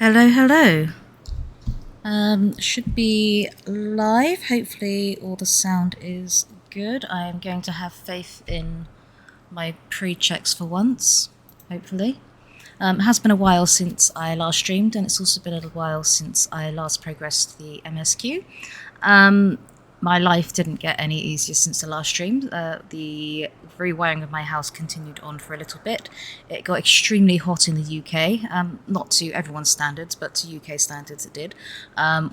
Hello, hello. Should be live. Hopefully all the sound is good. I am going to have faith in my pre-checks for once, hopefully. It has been a while since I last streamed, and it's also been a little while since I last progressed the MSQ. My life didn't get any easier since the last stream. The rewiring of my house continued on for a little bit. It got extremely hot in the UK, not to everyone's standards, but to UK standards it did,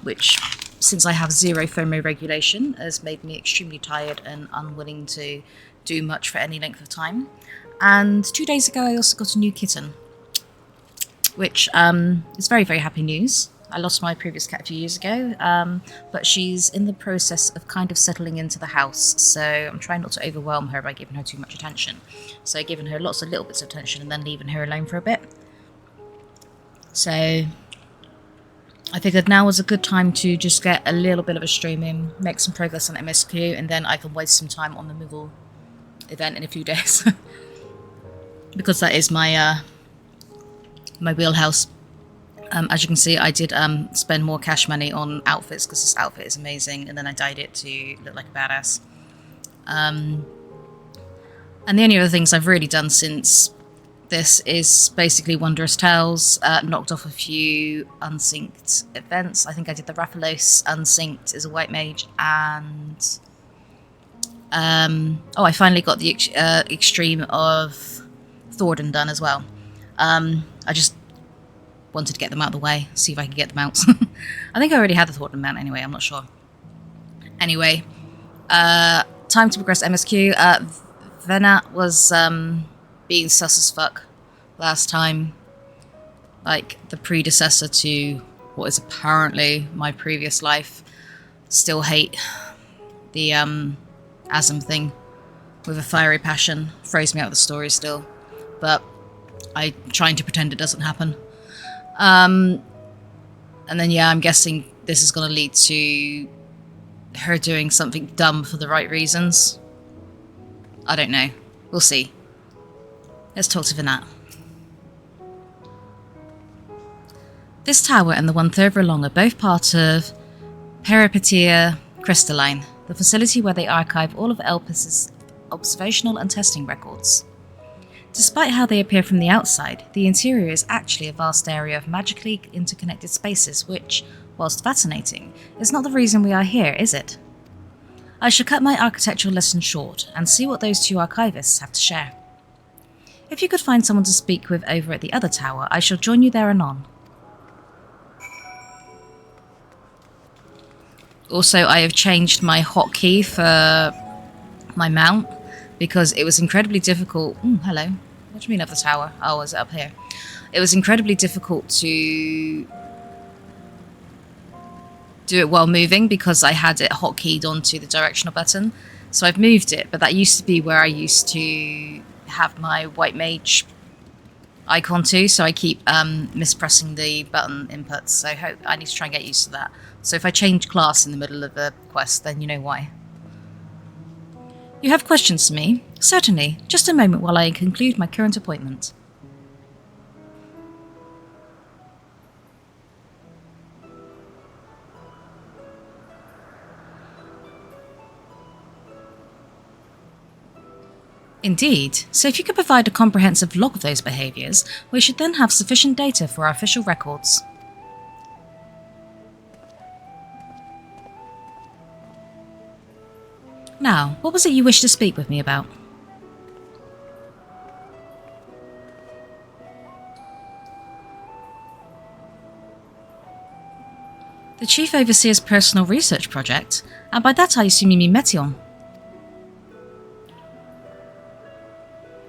which, since I have zero thermoregulation, has made me extremely tired and unwilling to do much for any length of time. And 2 days ago I also got a new kitten, which is very, very happy news. I lost my previous cat a few years ago, but she's in the process of kind of settling into the house, so I'm trying not to overwhelm her by giving her too much attention. So giving her lots of little bits of attention and then leaving her alone for a bit. So I figured now was a good time to just get a little bit of a stream in, make some progress on MSQ, and then I can waste some time on the Moogle event in a few days. Because that is my my wheelhouse. As you can see, I did spend more cash money on outfits because this outfit is amazing, and then I dyed it to look like a badass. And the only other things I've really done since this is basically Wondrous Tales, knocked off a few unsynced events. I think I did the Rathalos unsynced as a white mage, and I finally got the extreme of Thordan done as well. I just wanted to get them out of the way, see if I could get them out. I think I already had the Thordan mount anyway, I'm not sure. Anyway, time to progress MSQ. Venat was being sus as fuck last time. Like, the predecessor to what is apparently my previous life. Still hate the Asm thing with a fiery passion. Throws me out of the story still. But I'm trying to pretend it doesn't happen. And then, yeah, I'm guessing this is going to lead to her doing something dumb for the right reasons. I don't know. We'll see. Let's talk to Venat. This tower and the one further along are both part of Peripatia Crystalline, the facility where they archive all of Elpis's observational and testing records. Despite how they appear from the outside, the interior is actually a vast area of magically interconnected spaces which, whilst fascinating, is not the reason we are here, is it? I shall cut my architectural lesson short and see what those two archivists have to share. If you could find someone to speak with over at the other tower, I shall join you there anon. Also, I have changed my hotkey for my mount, because it was incredibly difficult. Hello. What do you mean up the tower? Oh, is it up here? It was incredibly difficult to do it while moving because I had it hotkeyed onto the directional button. So I've moved it, but that used to be where I used to have my white mage icon to, so I keep mispressing the button inputs. So I need to try and get used to that. So if I change class in the middle of a quest, then you know why. You have questions for me? Certainly. Just a moment while I conclude my current appointment. Indeed. So if you could provide a comprehensive log of those behaviours, we should then have sufficient data for our official records. Now, what was it you wished to speak with me about? The Chief Overseer's personal research project, and by that I assume you mean Metion.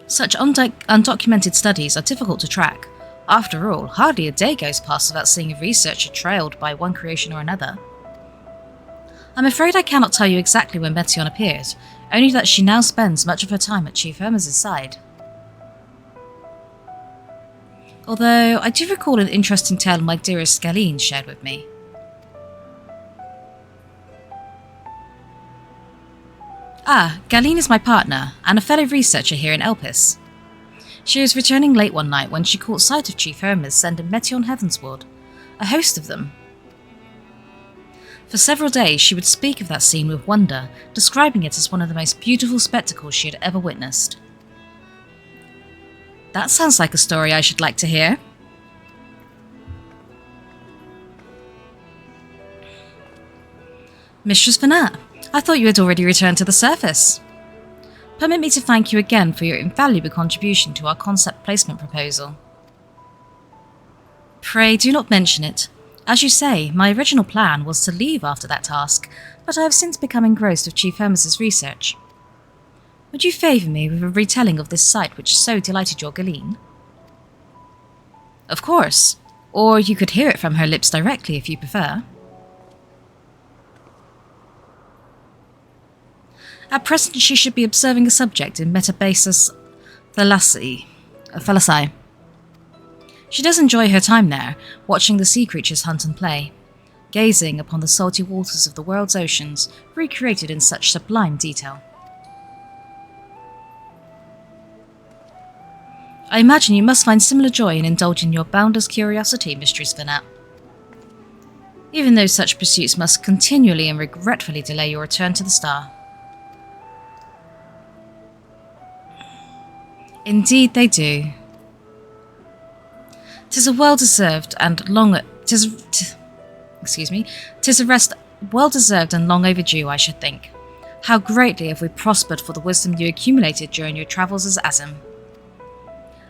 Such undocumented studies are difficult to track. After all, hardly a day goes past without seeing a researcher trailed by one creation or another. I'm afraid I cannot tell you exactly when Metion appeared, only that she now spends much of her time at Chief Hermes' side. Although, I do recall an interesting tale my dearest Galeen shared with me. Galeen is my partner, and a fellow researcher here in Elpis. She was returning late one night when she caught sight of Chief Hermes sending Metion heavensward. a host of them. For several days she would speak of that scene with wonder, describing it as one of the most beautiful spectacles she had ever witnessed. That sounds like a story I should like to hear. Mistress Vanat, I thought you had already returned to the surface. Permit me to thank you again for your invaluable contribution to our concept placement proposal. Pray do not mention it. As you say, my original plan was to leave after that task, but I have since become engrossed with Chief Hermes's research. Would you favour me with a retelling of this sight which so delighted your Galeen? Of course, or you could hear it from her lips directly if you prefer. At present she should be observing a subject in Metabasis Thalassae. She does enjoy her time there, watching the sea creatures hunt and play, gazing upon the salty waters of the world's oceans, recreated in such sublime detail. I imagine you must find similar joy in indulging your boundless curiosity, Mistress Vanat. Even though such pursuits must continually and regretfully delay your return to the star. Indeed they do. 'Tis a well-deserved and long... 'Tis a rest well-deserved and long overdue, I should think. How greatly have we prospered for the wisdom you accumulated during your travels as Azim.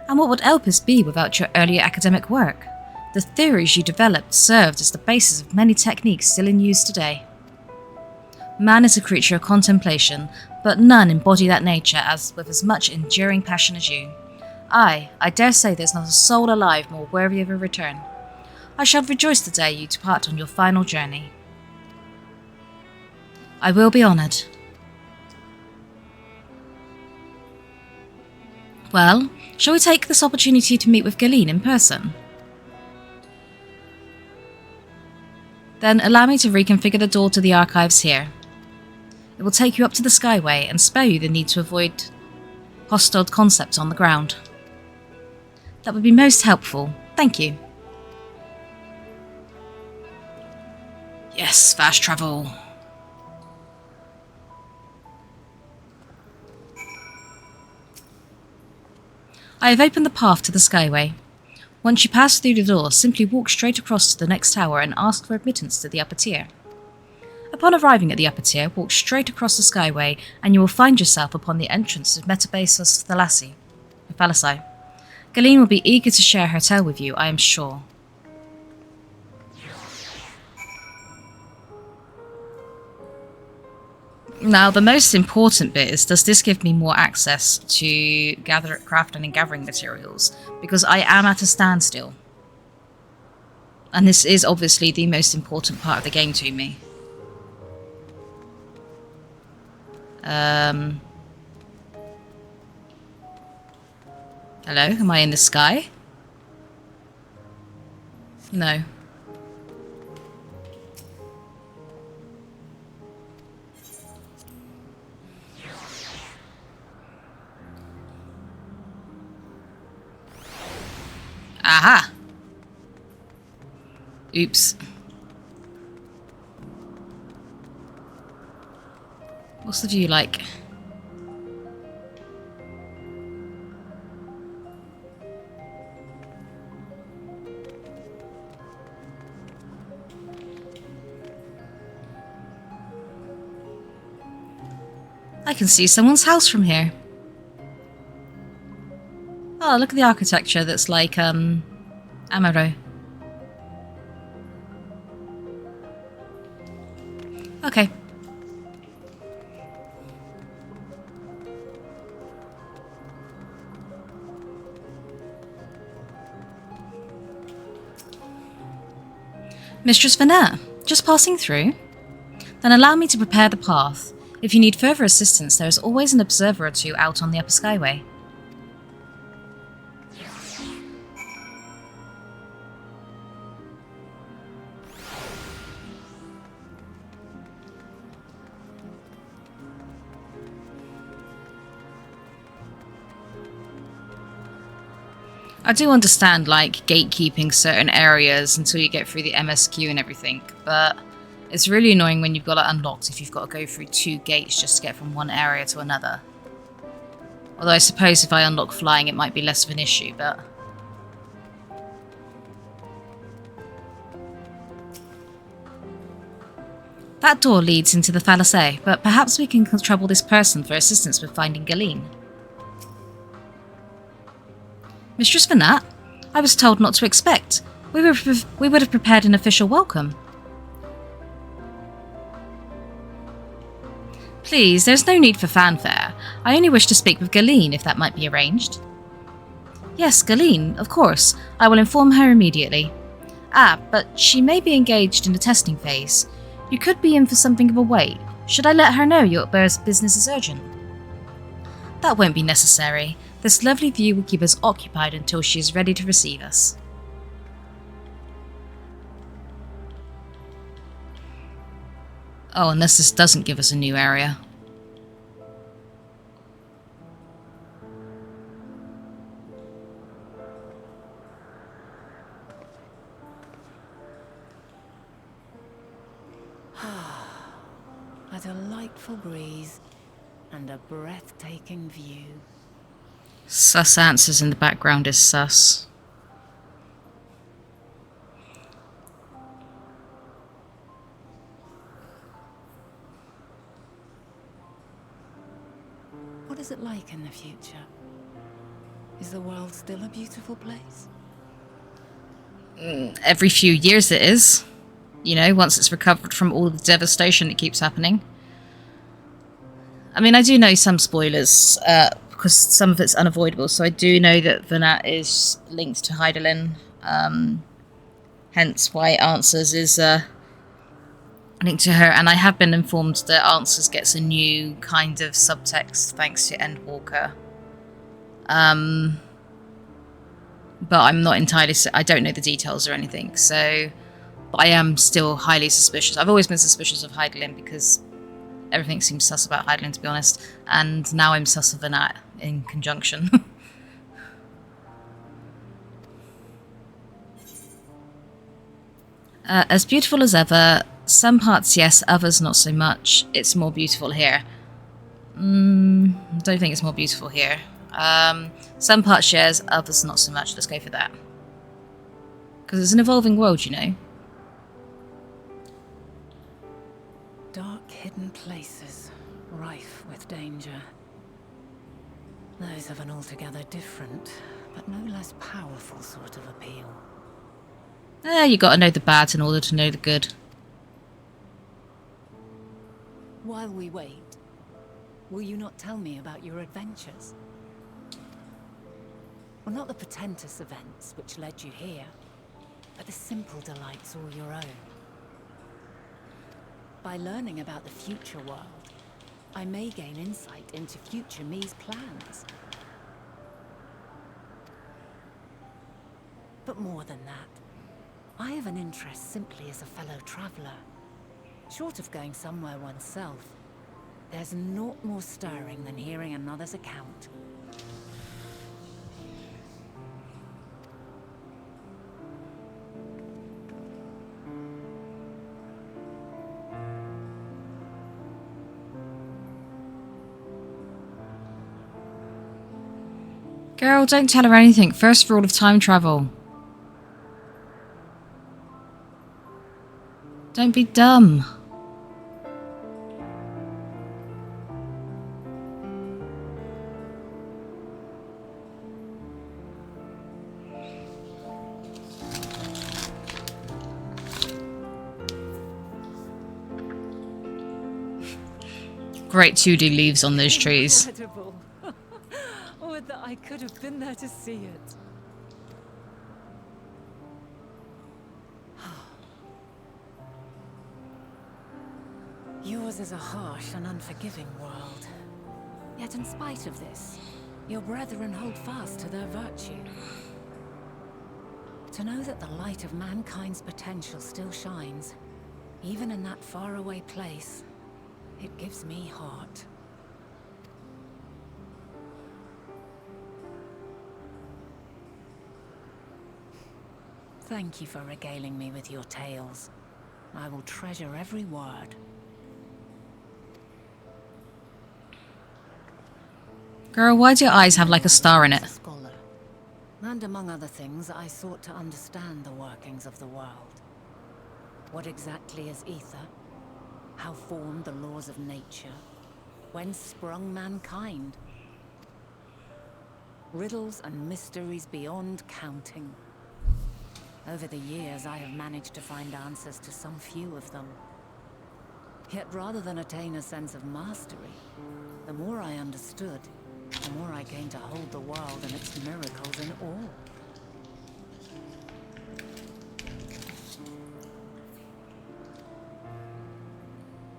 And what would Elpis be without your earlier academic work? The theories you developed served as the basis of many techniques still in use today. Man is a creature of contemplation, but none embody that nature with as much enduring passion as you. I dare say there's not a soul alive more worthy of a return. I shall rejoice the day you depart on your final journey. I will be honoured. Well, shall we take this opportunity to meet with Galeen in person? Then allow me to reconfigure the door to the archives here. It will take you up to the Skyway and spare you the need to avoid hostile concepts on the ground. That would be most helpful. Thank you. Yes, fast travel. I have opened the path to the Skyway. Once you pass through the door, simply walk straight across to the next tower and ask for admittance to the upper tier. Upon arriving at the upper tier, walk straight across the Skyway and you will find yourself upon the entrance of Metabasis Thalassae. Galeen will be eager to share her tale with you, I am sure. Now, the most important bit is, does this give me more access to crafting and gathering materials? Because I am at a standstill. And this is obviously the most important part of the game to me. Hello, am I in the sky? No. Aha! Oops. What's the view like? I can see someone's house from here. Oh, look at the architecture that's like, Amaro. Okay. Mistress Vanat, just passing through? Then allow me to prepare the path. If you need further assistance, there is always an observer or two out on the upper Skyway. I do understand, like, gatekeeping certain areas until you get through the MSQ and everything, but it's really annoying when you've got it unlocked if you've got to go through 2 gates just to get from one area to another. Although I suppose if I unlock flying it might be less of an issue, but... That door leads into the Palisade, but perhaps we can trouble this person for assistance with finding Galeen. Mistress Vanat? I was told not to expect. We would have prepared an official welcome. Please, there's no need for fanfare. I only wish to speak with Galeen, if that might be arranged. Yes, Galeen, of course. I will inform her immediately. Ah, but she may be engaged in the testing phase. You could be in for something of a wait. Should I let her know your business is urgent? That won't be necessary. This lovely view will keep us occupied until she is ready to receive us. Oh, unless this doesn't give us a new area. A delightful breeze and a breathtaking view. Sus answers in the background is sus. What is it like in the future? Is the world still a beautiful place? Every few years it is. You know, once it's recovered from all the devastation that keeps happening. I mean, I do know some spoilers, because some of it's unavoidable, so I do know that Vanat is linked to Hydaelyn, hence why Answers is linked to her, and I have been informed that Answers gets a new kind of subtext thanks to Endwaker. But I'm not entirely... I don't know the details or anything, so... But I am still highly suspicious. I've always been suspicious of Hydaelyn because everything seems sus about Hydaelyn, to be honest. And now I'm sus of Vanat in conjunction. As beautiful as ever. Some parts, yes. Others, not so much. It's more beautiful here. Don't think it's more beautiful here. Some parts, yes. Others, not so much. Let's go for that. Because it's an evolving world, you know. Dark, hidden places, rife with danger. Those have an altogether different, but no less powerful sort of appeal. You gotta know the bad in order to know the good. While we wait, will you not tell me about your adventures? Well, not the portentous events which led you here, but the simple delights all your own. By learning about the future world, I may gain insight into future me's plans. But more than that, I have an interest simply as a fellow traveller. Short of going somewhere oneself, there's naught more stirring than hearing another's account. Girl, don't tell her anything. First rule of time travel. Don't be dumb. Great 2D leaves on those trees. Incredible. Would that I could have been there to see it. Yours is a harsh and unforgiving world. Yet in spite of this, your brethren hold fast to their virtue. To know that the light of mankind's potential still shines, even in that faraway place, it gives me heart. Thank you for regaling me with your tales. I will treasure every word. Girl, why do your eyes have like a star in it? I was once a scholar, and among other things, I sought to understand the workings of the world. What exactly is ether? How formed the laws of nature? Whence sprung mankind? Riddles and mysteries beyond counting. Over the years, I have managed to find answers to some few of them. Yet rather than attain a sense of mastery, the more I understood, the more I came to hold the world and its miracles in awe.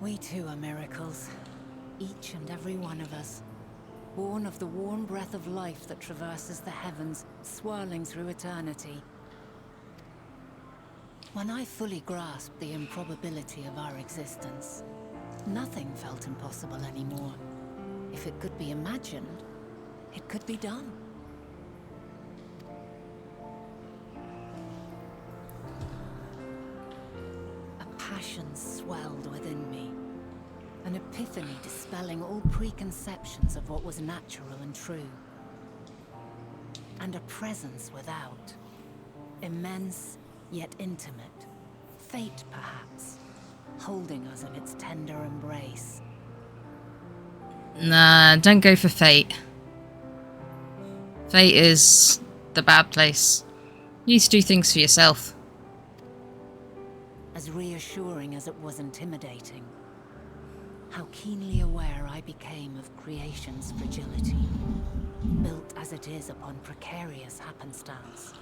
We too are miracles, each and every one of us, born of the warm breath of life that traverses the heavens, swirling through eternity. When I fully grasped the improbability of our existence, nothing felt impossible anymore. If it could be imagined, it could be done. A passion swelled within me, an epiphany dispelling all preconceptions of what was natural and true. And a presence without, immense yet intimate. Fate, perhaps, holding us in its tender embrace. Nah, don't go for fate. Fate is the bad place. You need to do things for yourself. As reassuring as it was intimidating, how keenly aware I became of creation's fragility, built as it is upon precarious happenstance.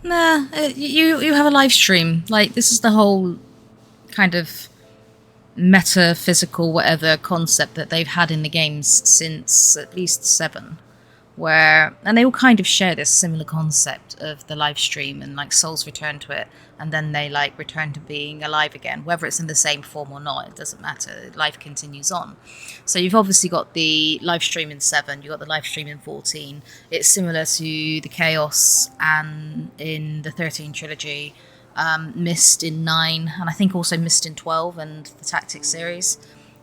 Nah, you have a live stream. Like, this is the whole kind of metaphysical whatever concept that they've had in the games since at least 7. And they all kind of share this similar concept of the live stream, and like souls return to it and then they like return to being alive again, whether it's in the same form or not, it doesn't matter, life continues on. So you've obviously got the live stream in 7, you've got the live stream in 14. It's similar to the Chaos and in the 13 trilogy, Mist in 9, and I think also Mist in 12 and the Tactics series.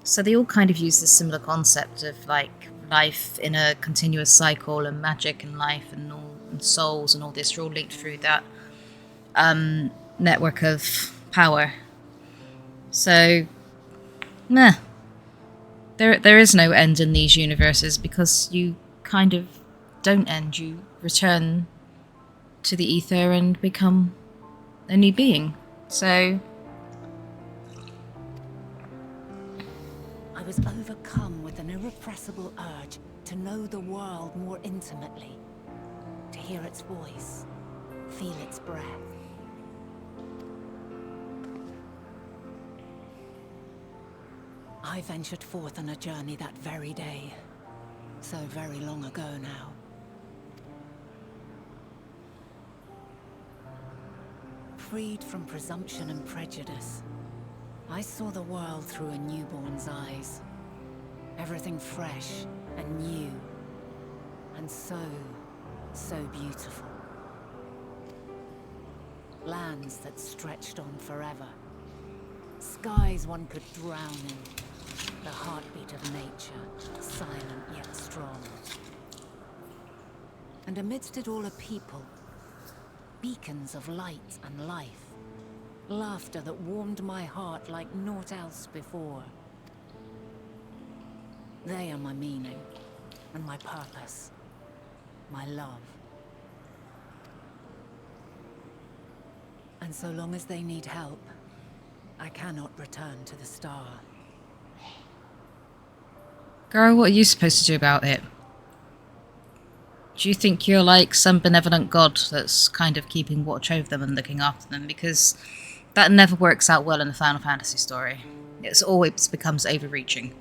So they all kind of use this similar concept of like life in a continuous cycle, and magic and life and all and souls and all this are all linked through that network of power. So, nah, there is no end in these universes, because you kind of don't end. You return to the ether and become a new being. So I was overcome with an irrepressible urge to know the world more intimately, to hear its voice, feel its breath. I ventured forth on a journey that very day, so very long ago now. Freed from presumption and prejudice, I saw the world through a newborn's eyes. Everything fresh and new, and so beautiful. Lands that stretched on forever. Skies one could drown in. The heartbeat of nature, silent yet strong. And amidst it all a people, beacons of light and life. Laughter that warmed my heart like naught else before. They are my meaning, and my purpose, my love. And so long as they need help, I cannot return to the star. girl, what are you supposed to do about it? Do you think you're like some benevolent god that's kind of keeping watch over them and looking after them? Because that never works out well in the Final Fantasy story. It's always becomes overreaching.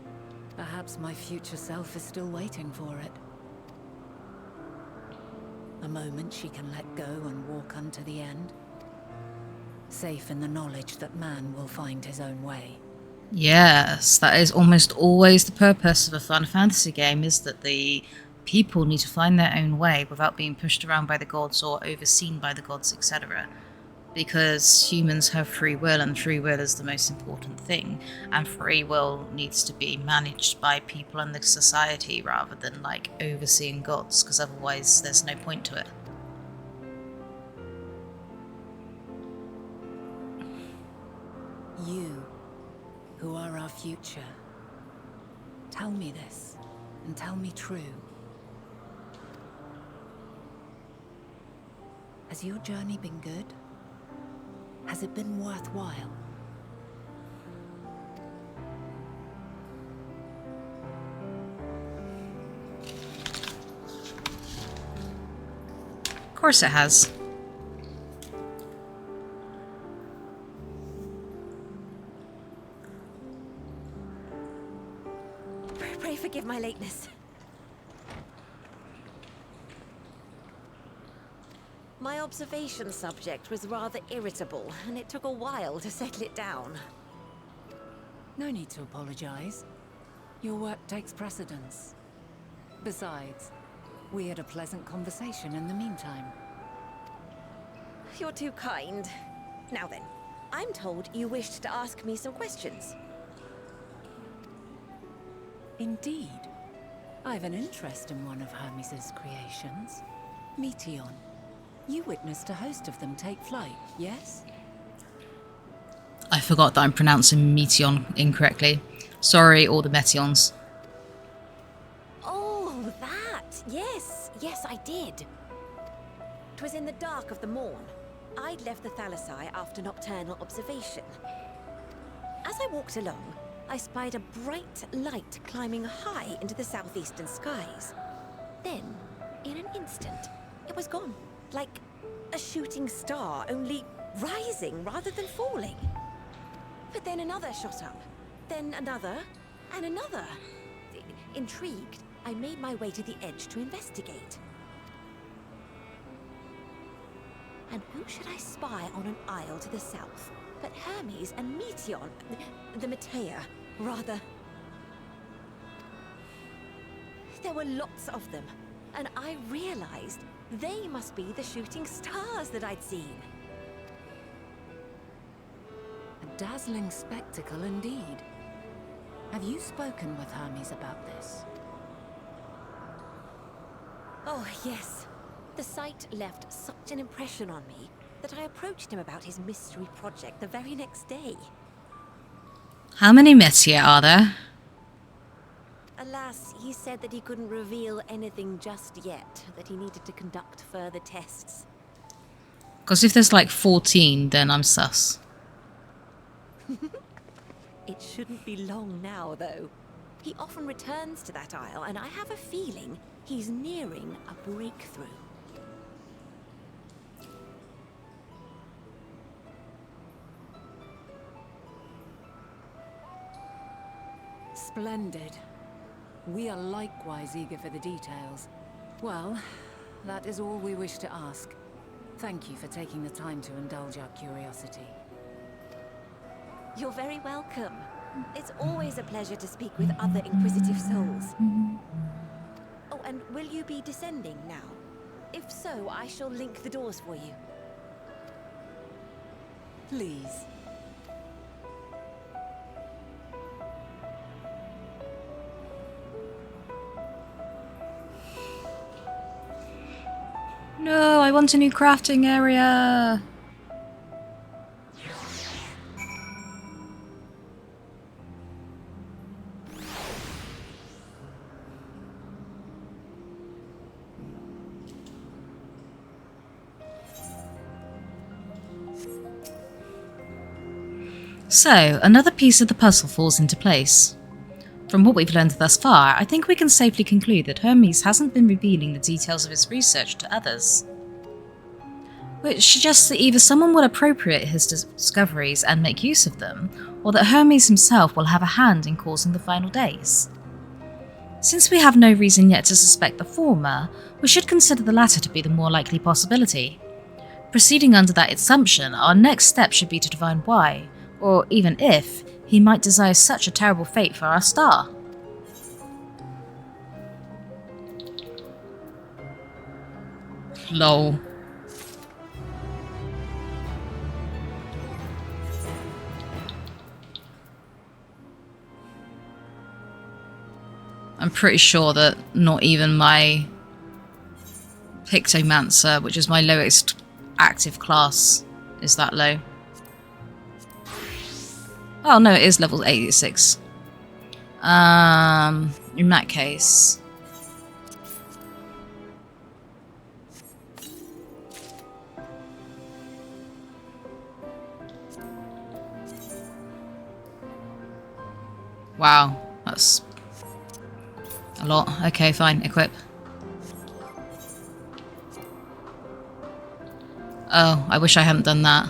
Perhaps my future self is still waiting for it. A moment she can let go and walk unto the end. Safe in the knowledge that man will find his own way. Yes, that is almost always the purpose of a Final Fantasy game, is that the people need to find their own way without being pushed around by the gods or overseen by the gods, etc. Because humans have free will, and free will is the most important thing, and free will needs to be managed by people in the society rather than like overseeing gods, because otherwise there's no point to it. You, who are our future, tell me this, and tell me true. Has your journey been good? Has it been worthwhile? Of course it has. Pray forgive my lateness. My observation subject was rather irritable, and it took a while to settle it down. No need to apologize. Your work takes precedence. Besides, we had a pleasant conversation in the meantime. You're too kind. Now then, I'm told you wished to ask me some questions. Indeed. I've an interest in one of Hermes' creations. Meteon. You witnessed a host of them take flight, yes? I forgot that I'm pronouncing Meteon incorrectly. Sorry, all the Meteons. Oh, that! Yes, yes, I did. 'Twas in the dark of the morn. I'd left the Thalassai after nocturnal observation. As I walked along, I spied a bright light climbing high into the southeastern skies. Then, in an instant, it was gone. Like a shooting star, only rising rather than falling. But then another shot up, then another, and another. Intrigued, I made my way to the edge to investigate. And who should I spy on an isle to the south but Hermes and Meteon, the Matea, rather. There were lots of them, and I realized they must be the shooting stars that I'd seen. A dazzling spectacle indeed. Have you spoken with Hermes about this? Oh, yes. The sight left such an impression on me that I approached him about his mystery project the very next day. How many Meteor are there? Alas, he said that he couldn't reveal anything just yet, that he needed to conduct further tests. Because if there's like 14, then I'm sus. It shouldn't be long now, though. He often returns to that isle, and I have a feeling he's nearing a breakthrough. Splendid. We are likewise eager for the details. Well, that is all we wish to ask. Thank you for taking the time to indulge our curiosity. You're very welcome. It's always a pleasure to speak with other inquisitive souls. Oh, and will you be descending now? If so, I shall link the doors for you. Please. No, I want a new crafting area. So, another piece of the puzzle falls into place. From what we've learned thus far, I think we can safely conclude that Hermes hasn't been revealing the details of his research to others. Which suggests that either someone will appropriate his discoveries and make use of them, or that Hermes himself will have a hand in causing the final days. Since we have no reason yet to suspect the former, we should consider the latter to be the more likely possibility. Proceeding under that assumption, our next step should be to divine why, or even if, he might desire such a terrible fate for our star. Lol. I'm pretty sure that not even my Pictomancer, which is my lowest active class, is that low. Oh no, it is level 86. In that case... Wow, that's a lot. Okay, fine, equip. Oh, I wish I hadn't done that.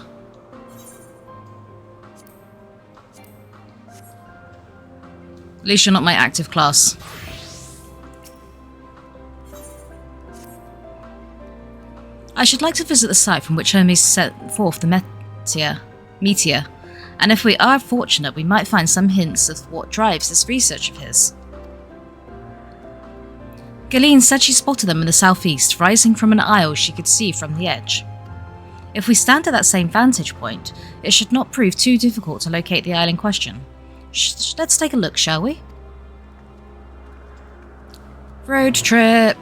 At least you're not my active class. I should like to visit the site from which Hermes sent forth the meteor, and if we are fortunate, we might find some hints of what drives this research of his. Galeen said she spotted them in the southeast, rising from an isle she could see from the edge. If we stand at that same vantage point, it should not prove too difficult to locate the isle in question. Let's take a look, shall we? Road trip.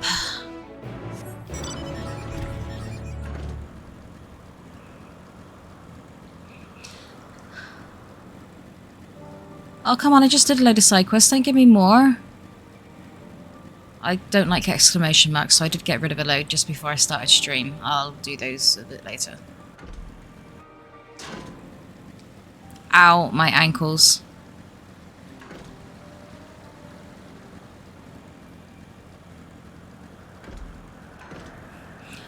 Oh, come on, I just did a load of side quests. Don't give me more. I don't like exclamation marks, so I did get rid of a load just before I started stream. I'll do those a bit later. Ow, my ankles.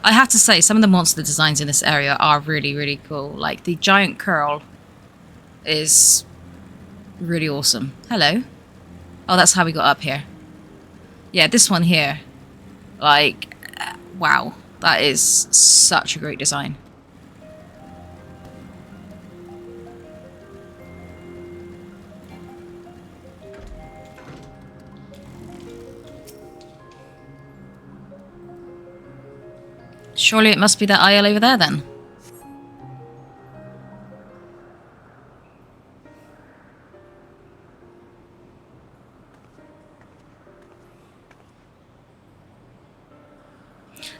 I have to say, some of the monster designs in this area are really, really cool. Like, the giant curl is really awesome. Hello. Oh, that's how we got up here. Yeah, this one here. Like, wow. That is such a great design. Surely it must be that isle over there then.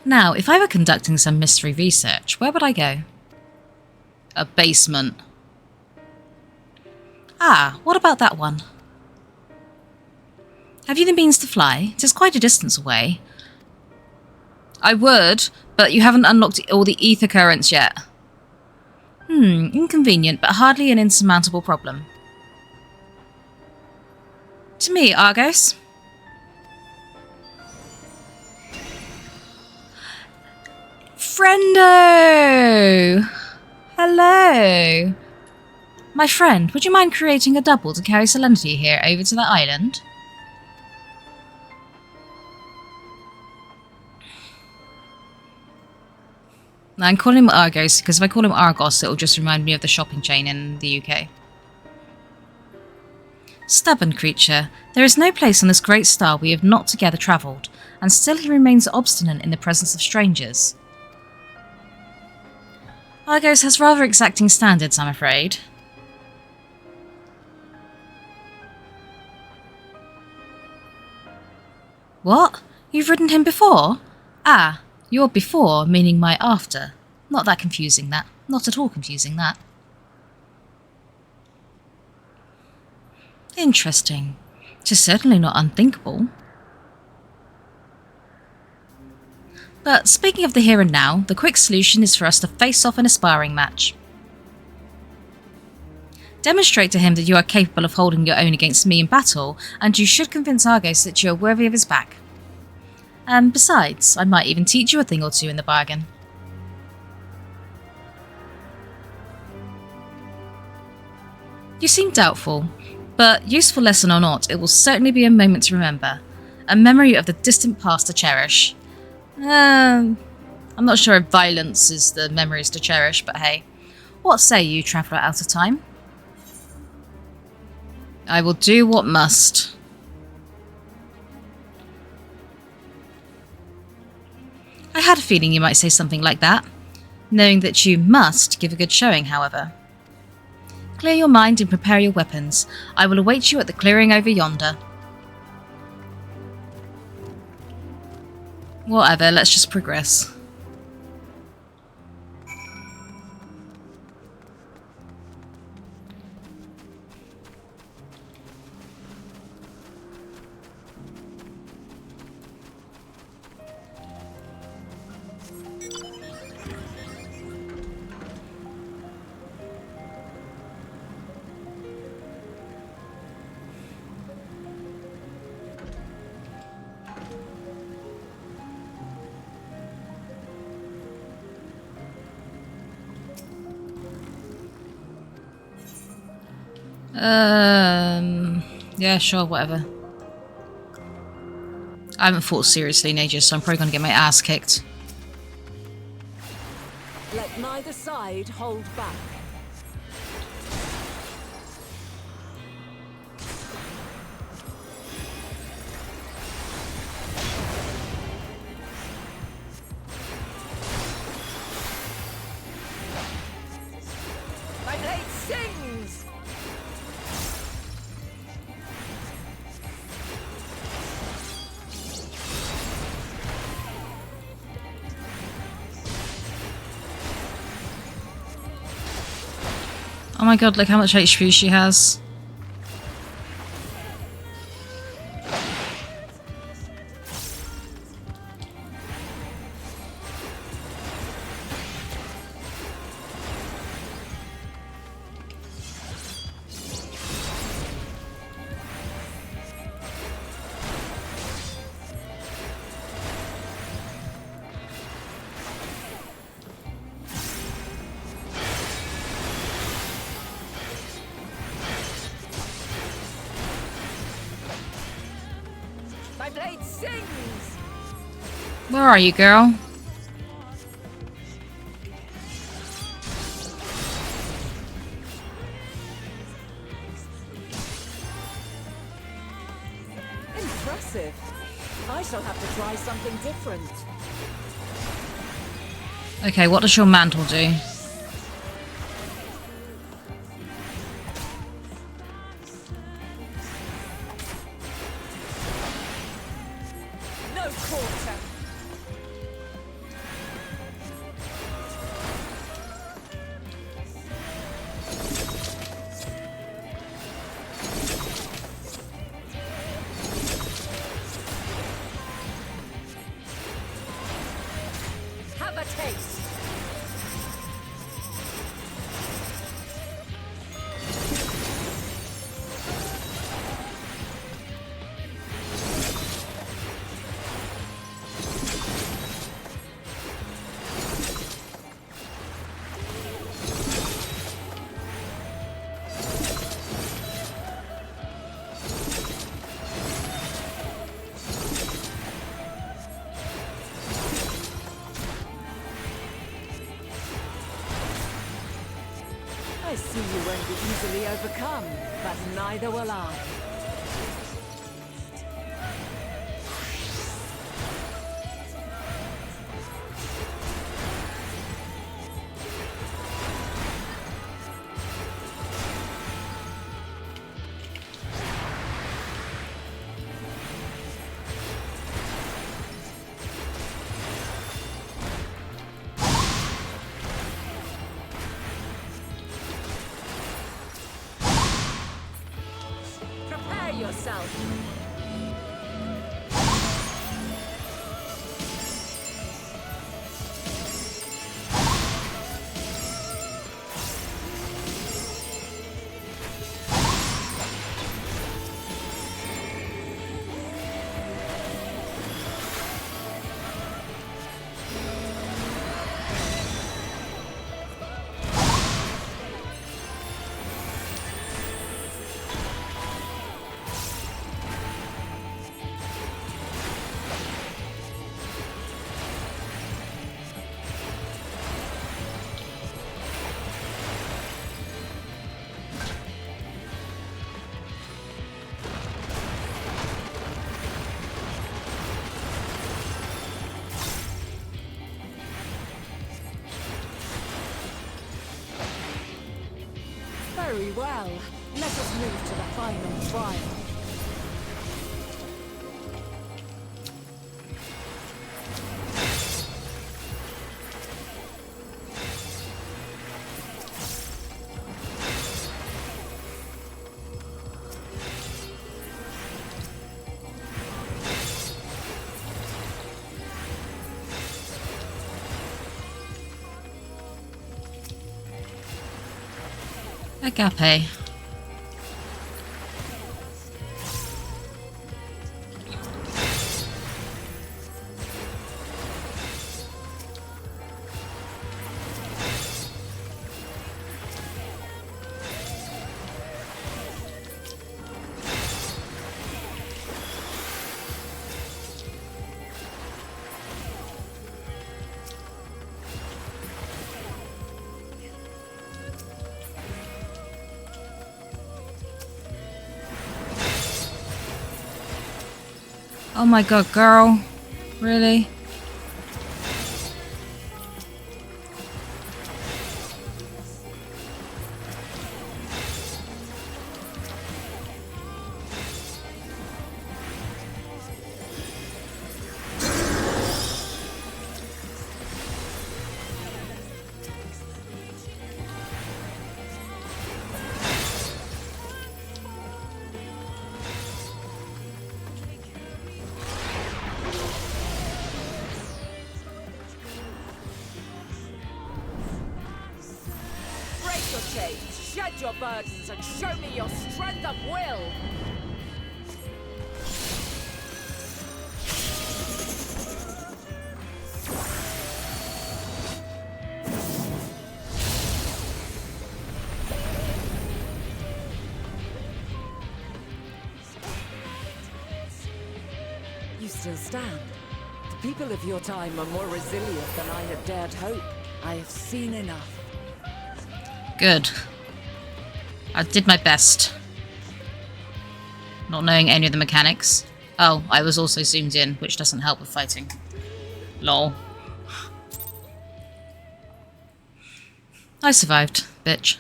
Now, if I were conducting some mystery research, where would I go? A basement. Ah, what about that one? Have you the means to fly? It is quite a distance away. I would, but you haven't unlocked all the ether currents yet. Inconvenient, but hardly an insurmountable problem. To me, Argos. Friendo! Hello! My friend, would you mind creating a double to carry Serenity here over to the island? Now, I'm calling him Argos because if I call him Argos, it'll just remind me of the shopping chain in the UK. Stubborn creature, there is no place on this great star we have not together travelled, and still he remains obstinate in the presence of strangers. Argos has rather exacting standards, I'm afraid. What? You've ridden him before? Ah, your before meaning my after. Not that confusing, that. Not at all confusing, that. Interesting. It is certainly not unthinkable. But speaking of the here and now, the quick solution is for us to face off in a sparring match. Demonstrate to him that you are capable of holding your own against me in battle, and you should convince Argos that you are worthy of his back. And besides, I might even teach you a thing or two in the bargain. You seem doubtful, but useful lesson or not, it will certainly be a moment to remember. A memory of the distant past to cherish. I'm not sure if violence is the memories to cherish, but hey. What say you, traveller out of time? I will do what I had a feeling you might say something like that. Knowing that you must give a good showing, however. Clear your mind and prepare your weapons. I will await you at the clearing over yonder. Whatever, let's just progress. Yeah, sure, whatever. I haven't fought seriously in ages, so I'm probably gonna get my ass kicked. Let neither side hold back. My blade sings! Oh my god, look how much HP she has. My blade sings! Where are you, girl? Impressive. I shall have to try something different. Okay, what does your mantle do? No quarter. Have a taste. I see you won't be easily overcome, but neither will I. Prepare yourself. Very well. Let us move to the final trial. Agape. Oh my god, girl. Really? Break your chains, shed your burdens, and show me your strength of will! You still stand. The people of your time are more resilient than I had dared hope. I have seen enough. Good. I did my best. Not knowing any of the mechanics. Oh, I was also zoomed in, which doesn't help with fighting. Lol. I survived, bitch.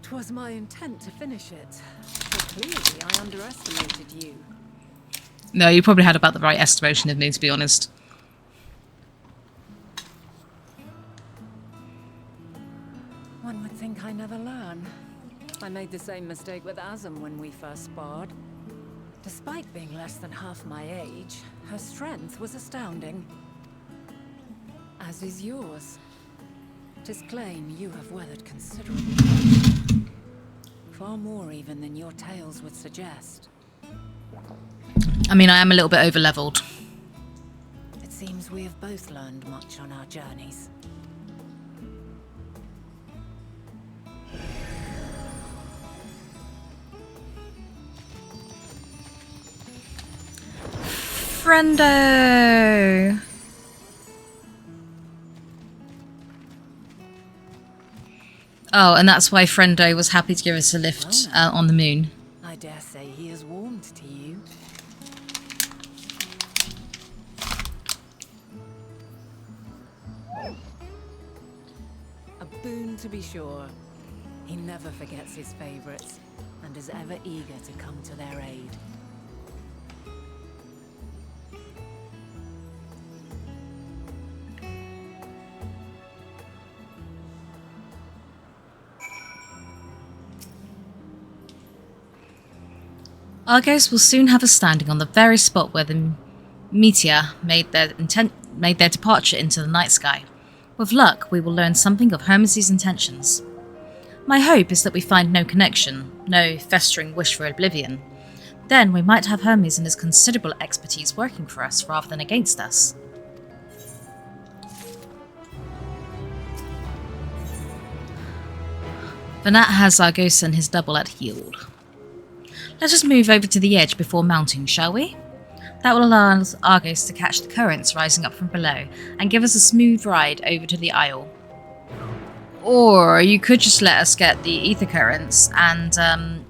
'Twas my intent to finish it, but clearly I underestimated you. No, you probably had about the right estimation of me, to be honest. One would think I never learn. I made the same mistake with Azem when we first sparred. Despite being less than half my age, her strength was astounding. As is yours. 'Tis plain you have weathered considerable hardship. Far more even than your tales would suggest. I mean, I am a little bit over-leveled. It seems we have both learned much on our journeys. Friendo! Oh, and that's why Friendo was happy to give us a lift on the moon. I dare say he is warmed to you. A boon to be sure. He never forgets his favorites, and is ever eager to come to their aid. Argos will soon have us standing on the very spot where the meteor made their departure into the night sky. With luck, we will learn something of Hermes' intentions. My hope is that we find no connection, no festering wish for oblivion. Then we might have Hermes and his considerable expertise working for us rather than against us. Banat has Argos and his double at healed. Let us move over to the edge before mounting, shall we? That will allow Argos to catch the currents rising up from below and give us a smooth ride over to the isle. Or you could just let us get the ether currents and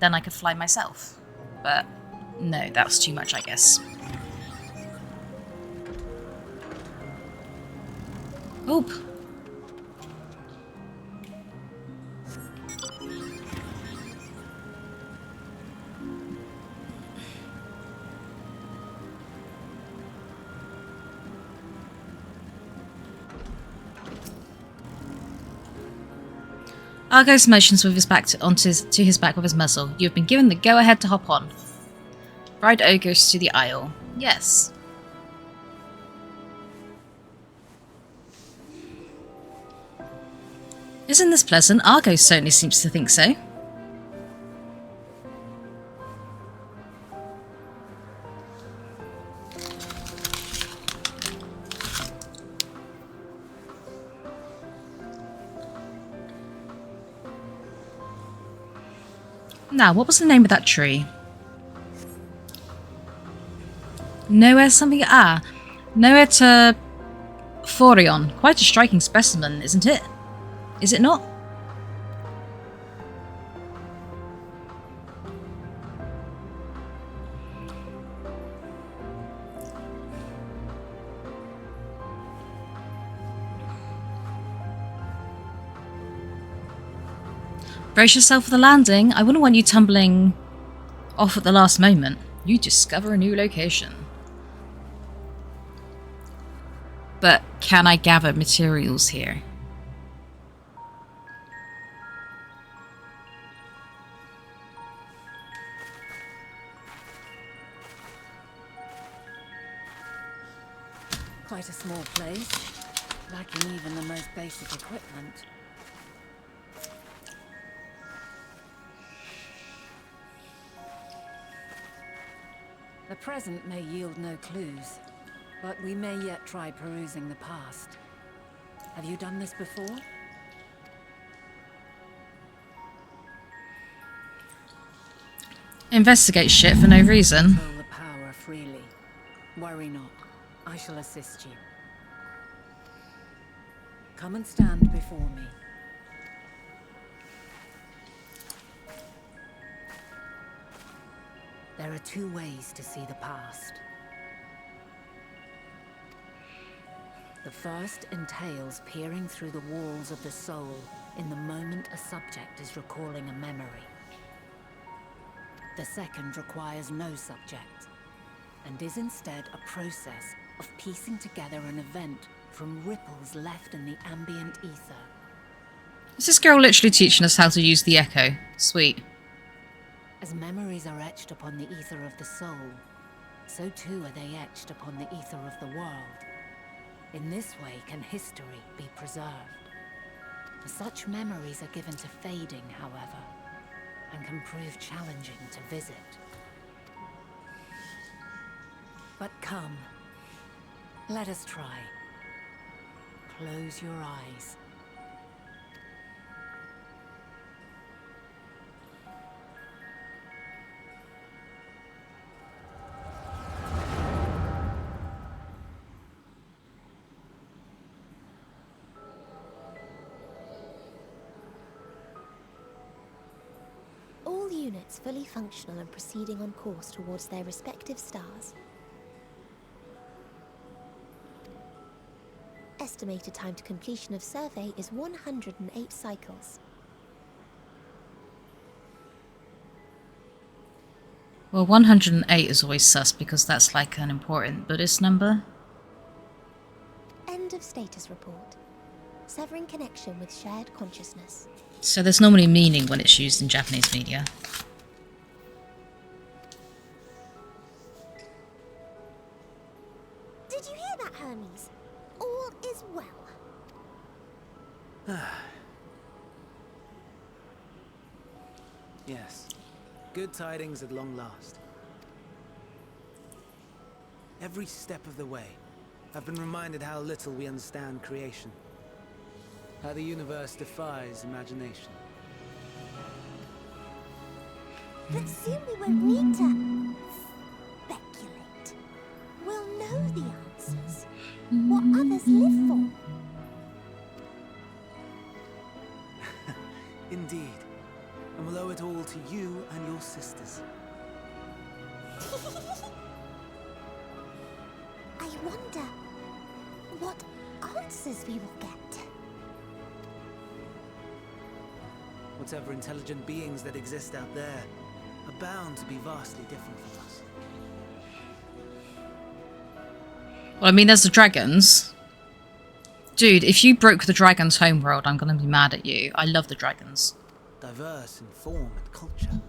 then I could fly myself. But no, that's too much, I guess. Oop. Argos motions with his back to his back with his muzzle. You have been given the go-ahead to hop on. Ride Ogres to the Isle. Yes. Isn't this pleasant? Argos certainly seems to think so. Now, what was the name of that tree? Nowhere something... Ah. Nowhere to... Thorion. Quite a striking specimen, isn't it? Is it not? Brace yourself for the landing. I wouldn't want you tumbling off at the last moment. You discover a new location. But can I gather materials here? Quite a small place, lacking even the most basic equipment. The present may yield no clues, but we may yet try perusing the past. Have you done this before? Investigate shit for no reason. Control the power freely. Worry not. I shall assist you. Come and stand before me. There are two ways to see the past. The first entails peering through the walls of the soul in the moment a subject is recalling a memory. The second requires no subject, and is instead a process of piecing together an event from ripples left in the ambient ether. Is this girl literally teaching us how to use the echo? Sweet. As memories are etched upon the ether of the soul, so too are they etched upon the ether of the world. In this way can history be preserved. Such memories are given to fading, however, and can prove challenging to visit. But come, let us try. Close your eyes. All units fully functional and proceeding on course towards their respective stars. Estimated time to completion of survey is 108 cycles. Well, 108 is always sus because that's like an important Buddhist number. End of status report. Severing connection with shared consciousness. So there's normally meaning when it's used in Japanese media. Did you hear that, Hermes? All is well. Yes. Good tidings at long last. Every step of the way, I've been reminded how little we understand creation. How the universe defies imagination. But soon we won't need to speculate. We'll know the answers. What others live for. Indeed. And we'll owe it all to you and your sisters. I wonder what answers we will get. Whatever intelligent beings that exist out there are bound to be vastly different from us. Well, I mean, there's the dragons. Dude, if you broke the dragon's homeworld, I'm gonna be mad at you. I love the dragons. Diverse in form and culture,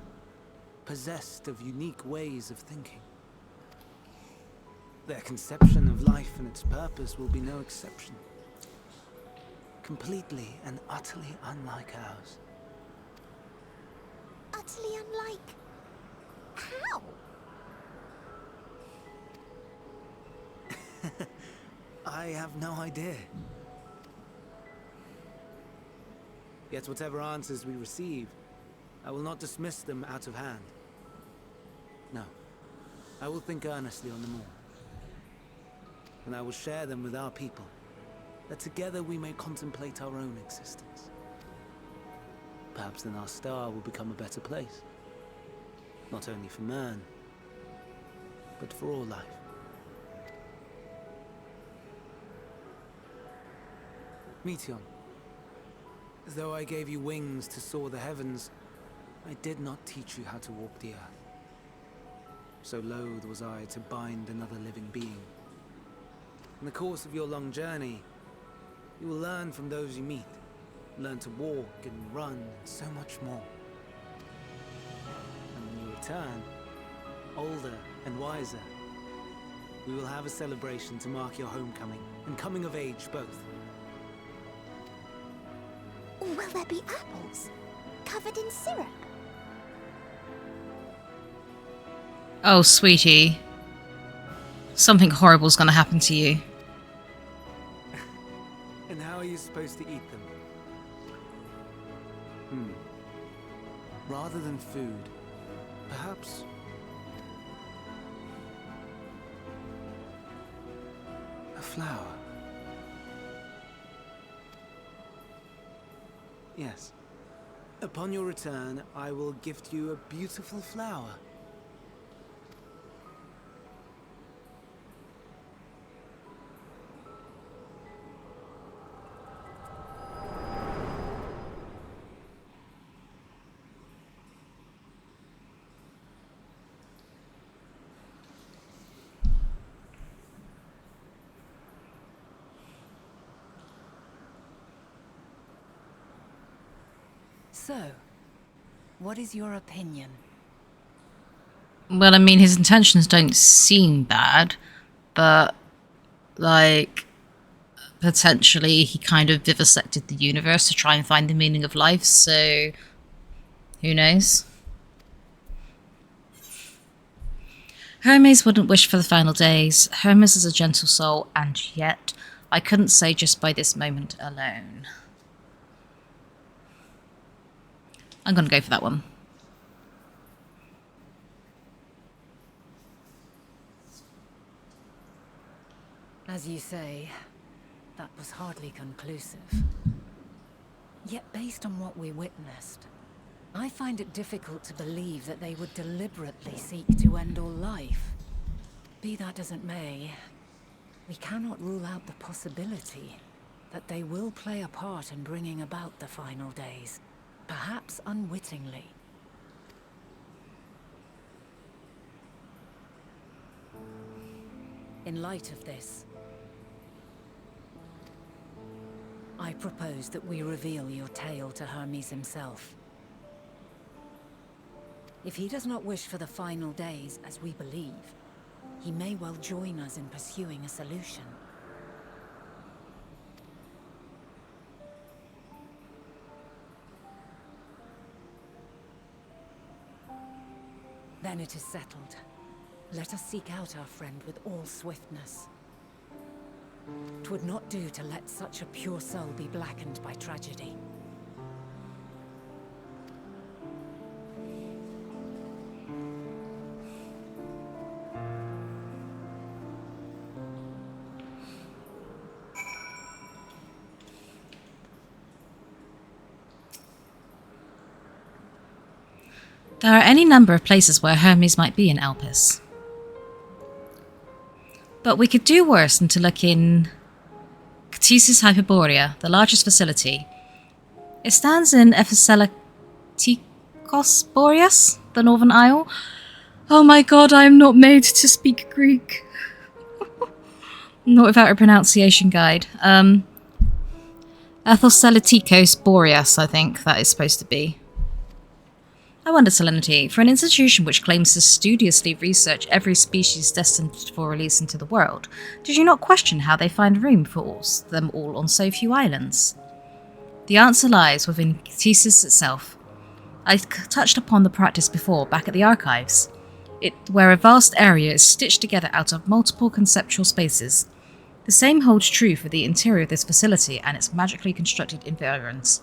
possessed of unique ways of thinking. Their conception of life and its purpose will be no exception. Completely and utterly unlike ours. Utterly unlike... How? I have no idea. Yet whatever answers we receive, I will not dismiss them out of hand. No, I will think earnestly on them all. And I will share them with our people, that together we may contemplate our own existence. Perhaps then our star will become a better place. Not only for man, but for all life. Meteon, though I gave you wings to soar the heavens, I did not teach you how to walk the earth. So loath was I to bind another living being. In the course of your long journey, you will learn from those you meet. Learn to walk and run and so much more. And when you return, older and wiser, we will have a celebration to mark your homecoming and coming of age both. Or will there be apples? Covered in syrup? Oh, sweetie. Something horrible's gonna happen to you. And how are you supposed to eat them? Rather than food, perhaps... a flower. Yes. Upon your return, I will gift you a beautiful flower. So, what is your opinion? Well, I mean, his intentions don't seem bad, but, like, potentially he kind of vivisected the universe to try and find the meaning of life, so who knows? Hermes wouldn't wish for the final days. Hermes is a gentle soul, and yet I couldn't say just by this moment alone. I'm gonna go for that one. As you say, that was hardly conclusive. Yet based on what we witnessed, I find it difficult to believe that they would deliberately seek to end all life. Be that as it may, we cannot rule out the possibility that they will play a part in bringing about the final days, perhaps unwittingly. In light of this, I propose that we reveal your tale to Hermes himself. If he does not wish for the final days, as we believe, he may well join us in pursuing a solution. Then it is settled. Let us seek out our friend with all swiftness. 'Twould not do to let such a pure soul be blackened by tragedy. There are any number of places where Hermes might be in Elpis. But we could do worse than to look in Ctesis Hyperborea, the largest facility. It stands in Epheselikos Boreas, the Northern Isle. Oh my god, I am not made to speak Greek. Not without a pronunciation guide. Ethoceliticos boreas, I think that is supposed to be. I wonder, Selenity, for an institution which claims to studiously research every species destined for release into the world, did you not question how they find room for them all on so few islands? The answer lies within Thesis itself. I touched upon the practice before, back at the archives. Where a vast area is stitched together out of multiple conceptual spaces. The same holds true for the interior of this facility and its magically constructed environs.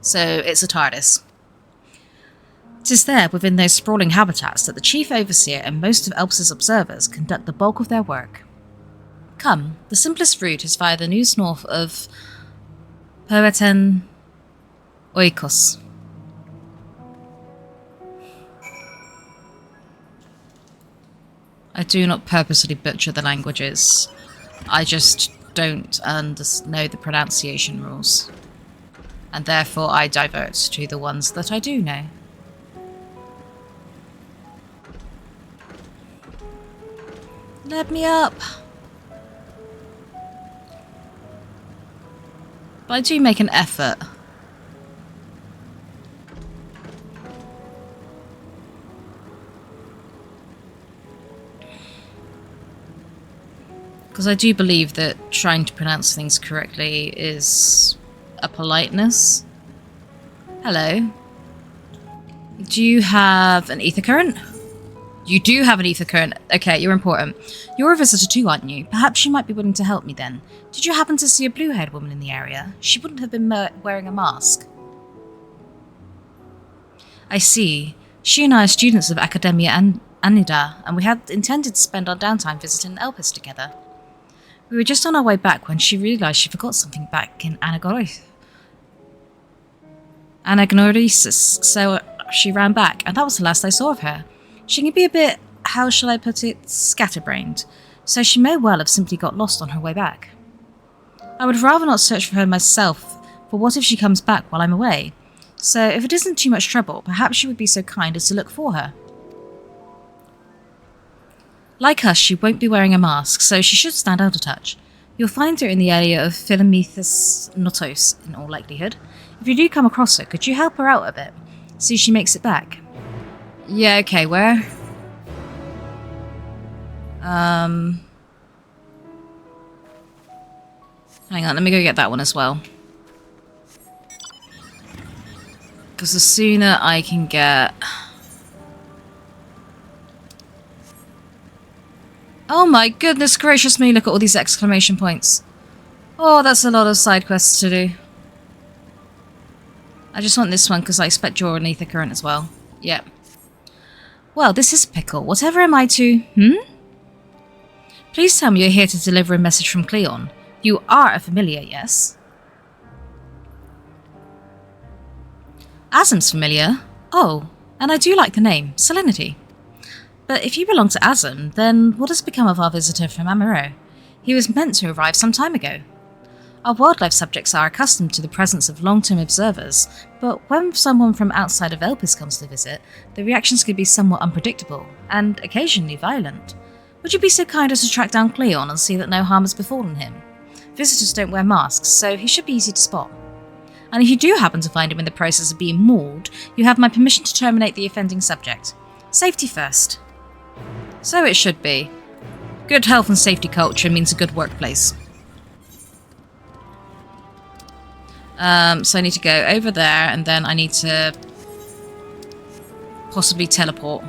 So, it's a TARDIS. It is there, within those sprawling habitats, that the Chief Overseer and most of Elpis' observers conduct the bulk of their work. Come, the simplest route is via the news north of Poeten Oikos. I do not purposely butcher the languages. I just don't know the pronunciation rules. And therefore I divert to the ones that I do know. Let me up! But I do make an effort. Because I do believe that trying to pronounce things correctly is a politeness. Hello. Do you have an ether current? You do have an ether current. Okay, you're important. You're a visitor too, aren't you? Perhaps you might be willing to help me then. Did you happen to see a blue-haired woman in the area? She wouldn't have been wearing a mask. I see. She and I are students of Academia Anida, and we had intended to spend our downtime visiting Elpis together. We were just on our way back when she realised she forgot something back in Anagnoresis, so she ran back, and that was the last I saw of her. She can be a bit, how shall I put it, scatterbrained, so she may well have simply got lost on her way back. I would rather not search for her myself, for what if she comes back while I'm away? So if it isn't too much trouble, perhaps you would be so kind as to look for her. Like us, she won't be wearing a mask, so she should stand out a touch. You'll find her in the area of Philomethus Notos, in all likelihood. If you do come across her, could you help her out a bit? See if she makes it back. Yeah, okay, where? Hang on, let me go get that one as well. Because the sooner I can get... Oh my goodness gracious me, look at all these exclamation points. Oh, that's a lot of side quests to do. I just want this one because I expect you're an ether current as well. Yep. Well, this is a pickle. Whatever am I to... Please tell me you're here to deliver a message from Cleon. You are a familiar, yes? Azim's familiar? Oh, and I do like the name, Salinity. But if you belong to Azim, then what has become of our visitor from Amaro? He was meant to arrive some time ago. Our wildlife subjects are accustomed to the presence of long-term observers, but when someone from outside of Elpis comes to visit, the reactions can be somewhat unpredictable, and occasionally violent. Would you be so kind as to track down Cleon and see that no harm has befallen him? Visitors don't wear masks, so he should be easy to spot. And if you do happen to find him in the process of being mauled, you have my permission to terminate the offending subject. Safety first. So it should be. Good health and safety culture means a good workplace. So I need to go over there, and then I need to possibly teleport.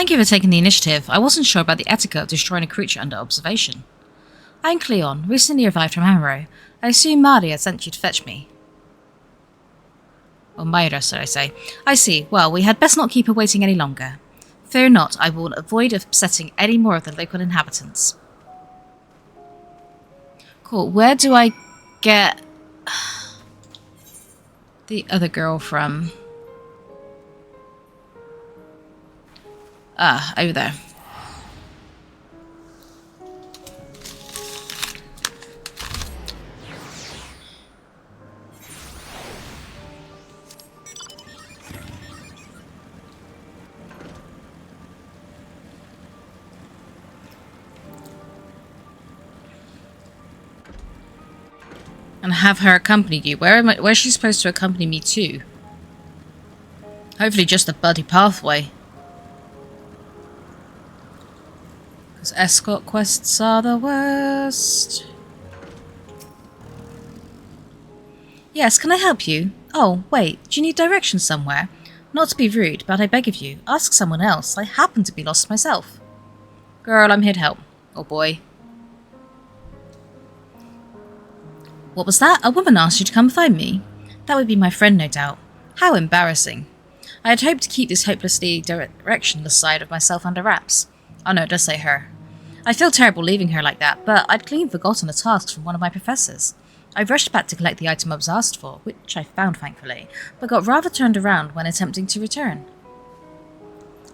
Thank you for taking the initiative. I wasn't sure about the etiquette of destroying a creature under observation. I'm Cleon, recently arrived from Amaro. I assume Maria sent you to fetch me. Or Myra, so I say. I see. Well, we had best not keep her waiting any longer. Fear not, I will avoid upsetting any more of the local inhabitants. Cool. Where do I get the other girl from? Ah, over there. And have her accompany you. Where's she supposed to accompany me to? Hopefully just the bloody pathway. Because escort quests are the worst. Yes, can I help you? Oh, wait, do you need directions somewhere? Not to be rude, but I beg of you, ask someone else. I happen to be lost myself. Girl, I'm here to help. Or boy. What was that? A woman asked you to come find me? That would be my friend, no doubt. How embarrassing. I had hoped to keep this hopelessly directionless side of myself under wraps. Oh no, it does say her. I feel terrible leaving her like that, but I'd clean forgotten a task from one of my professors. I rushed back to collect the item I was asked for, which I found thankfully, but got rather turned around when attempting to return.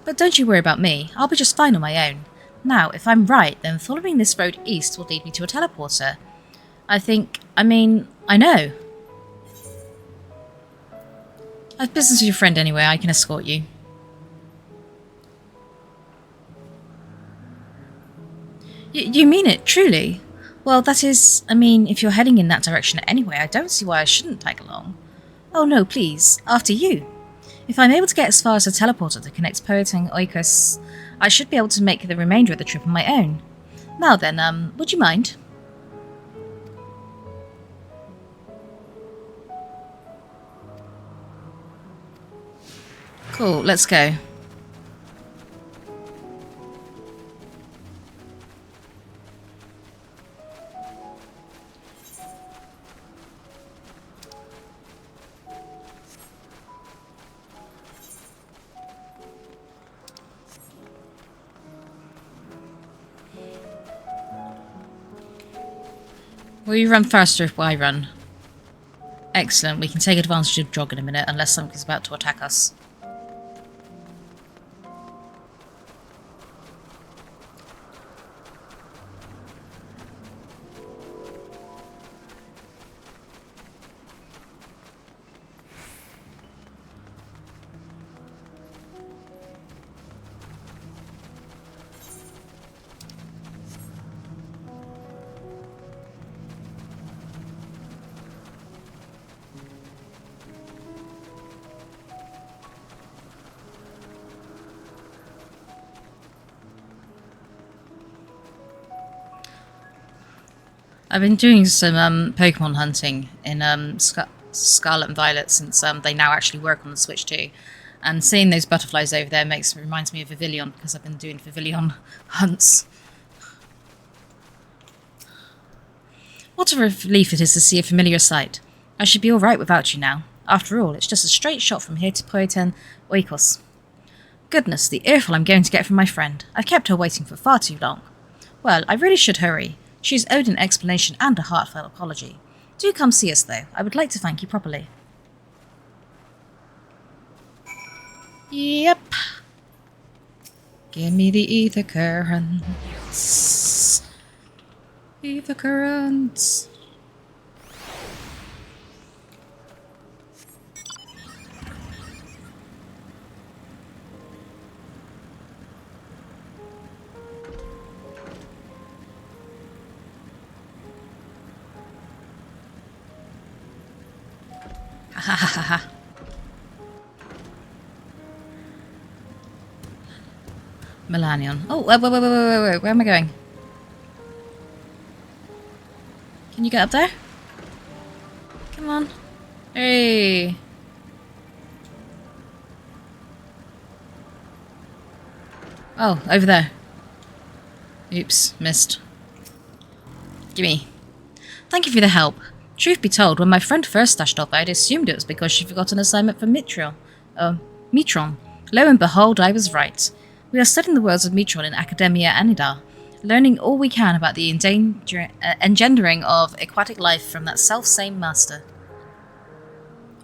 But don't you worry about me, I'll be just fine on my own. Now, if I'm right, then following this road east will lead me to a teleporter. I know. I've business with your friend anyway, I can escort you. You mean it, truly? Well, that is, if you're heading in that direction anyway, I don't see why I shouldn't tag along. Oh no, please, after you. If I'm able to get as far as the teleporter to connect Poet and Oikos, I should be able to make the remainder of the trip on my own. Now then, would you mind? Cool, let's go. Will you run faster if I run? Excellent, we can take advantage of jog in a minute unless something's about to attack us. I've been doing some Pokemon hunting in Scarlet and Violet since they now actually work on the Switch too. And seeing those butterflies over there reminds me of Vivillon because I've been doing Vivillon hunts. What a relief it is to see a familiar sight. I should be alright without you now. After all, it's just a straight shot from here to Poeten Oikos. Goodness, the earful I'm going to get from my friend. I've kept her waiting for far too long. Well, I really should hurry. She's owed an explanation and a heartfelt apology. Do come see us, though. I would like to thank you properly. Yep. Give me the ether currents. Ether currents. Ha ha ha ha. Melanion. Oh, wait, where am I going? Can you get up there? Come on. Hey. Oh, over there. Oops, missed. Gimme. Thank you for the help. Truth be told, when my friend first dashed off, I'd assumed it was because she forgot an assignment for Mitron. Lo and behold, I was right. We are studying the worlds of Mitron in Academia Anida, learning all we can about the engendering of aquatic life from that self-same master.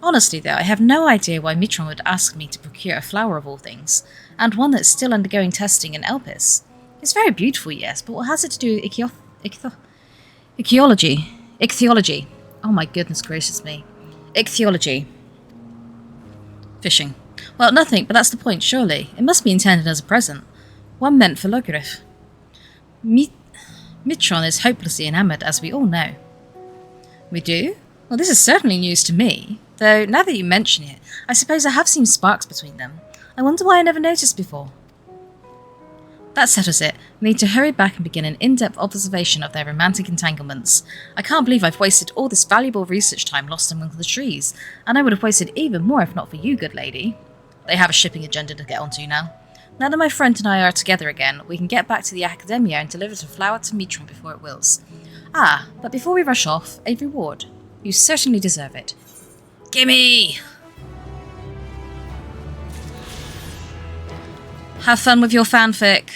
Honestly, though, I have no idea why Mitron would ask me to procure a flower of all things, and one that's still undergoing testing in Elpis. It's very beautiful, yes, but what has it to do with ichthyology? Ichthyology. Oh my goodness gracious me. Ichthyology. Fishing. Well, nothing, but that's the point, surely. It must be intended as a present. One meant for Logorith. Mitron is hopelessly enamoured, as we all know. We do? Well, this is certainly news to me. Though, now that you mention it, I suppose I have seen sparks between them. I wonder why I never noticed before. That settles it. We need to hurry back and begin an in-depth observation of their romantic entanglements. I can't believe I've wasted all this valuable research time lost among the trees, and I would have wasted even more if not for you, good lady. They have a shipping agenda to get onto now. Now that my friend and I are together again, we can get back to the Academia and deliver the flower to Mitron before it wilts. Ah, but before we rush off, a reward. You certainly deserve it. Gimme! Have fun with your fanfic.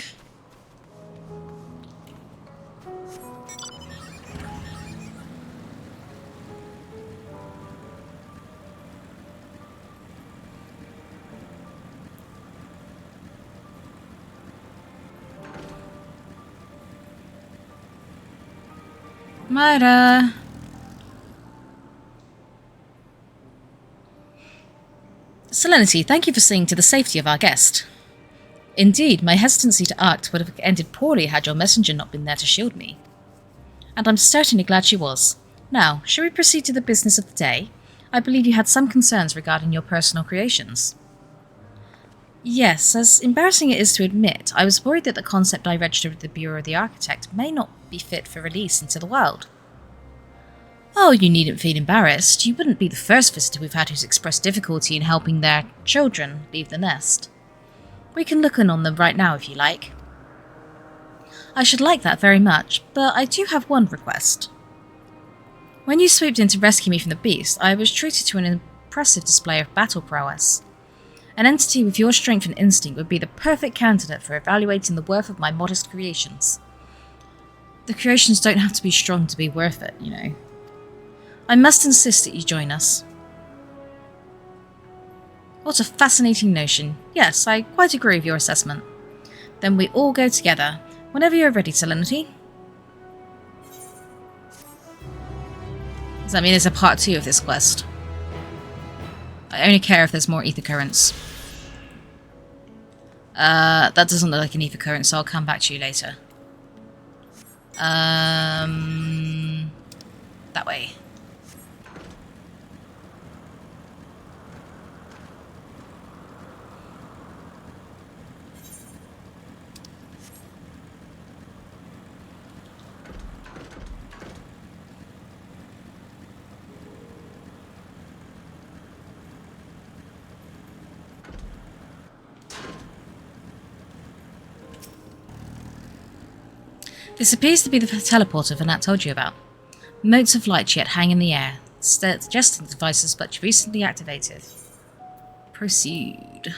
Myra. Serenity, thank you for seeing to the safety of our guest. Indeed, my hesitancy to act would have ended poorly had your messenger not been there to shield me. And I'm certainly glad she was. Now, shall we proceed to the business of the day? I believe you had some concerns regarding your personal creations. Yes, as embarrassing it is to admit, I was worried that the concept I registered with the Bureau of the Architect may not be fit for release into the world. Oh, you needn't feel embarrassed. You wouldn't be the first visitor we've had who's expressed difficulty in helping their children leave the nest. We can look in on them right now if you like. I should like that very much, but I do have one request. When you swooped in to rescue me from the beast, I was treated to an impressive display of battle prowess. An entity with your strength and instinct would be the perfect candidate for evaluating the worth of my modest creations. The creations don't have to be strong to be worth it, you know. I must insist that you join us. What a fascinating notion. Yes, I quite agree with your assessment. Then we all go together. Whenever you're ready, Serenity. Does that mean there's a part 2 of this quest? I only care if there's more ether currents. That doesn't look like an ether current, so I'll come back to you later. That way. This appears to be the teleporter Vanat told you about. Motes of light yet hang in the air, suggesting the device is but recently activated. Proceed.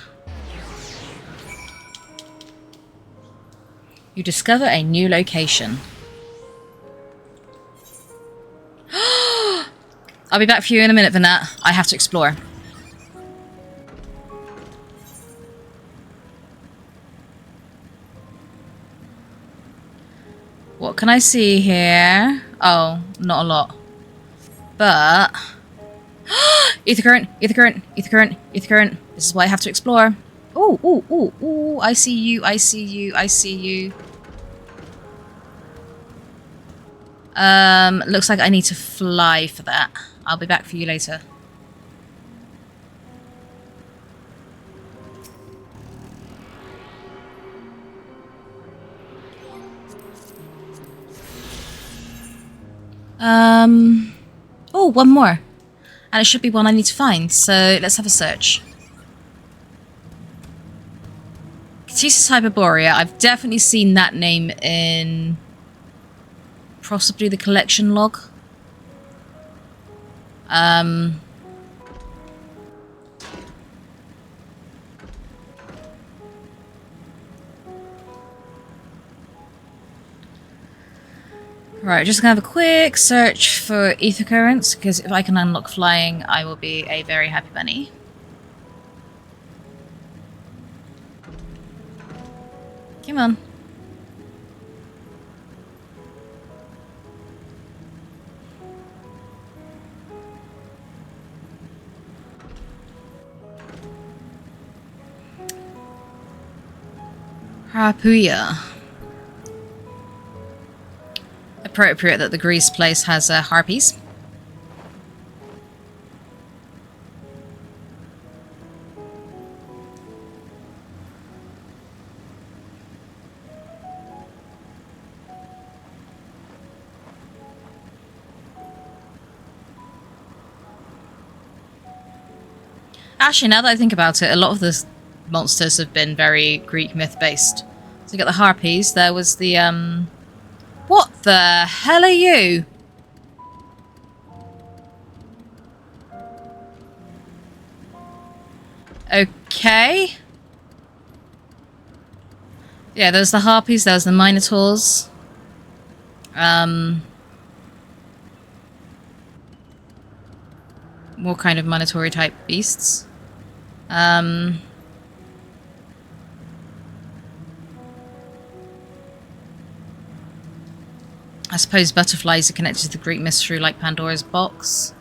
You discover a new location. I'll be back for you in a minute, Vanat. I have to explore. What can I see here? Oh, not a lot. But... ether current, ether current, ether current, ether current. This is why I have to explore. Ooh, ooh, ooh, ooh. I see you, I see you, I see you. Looks like I need to fly for that. I'll be back for you later. Oh, one more. And it should be one I need to find, so let's have a search. Ctesis Hyperborea, I've definitely seen that name in possibly the collection log. Right, just gonna have a quick search for ether currents, because if I can unlock flying, I will be a very happy bunny. Come on. Harapuya. Appropriate that the Greece place has harpies. Actually, now that I think about it, a lot of the monsters have been very Greek myth based. So you got the harpies, there was the what the hell are you? Okay. Yeah, there's the harpies, there's the minotaurs. More kind of minotaur type beasts. I suppose butterflies are connected to the Greek myths through like Pandora's box.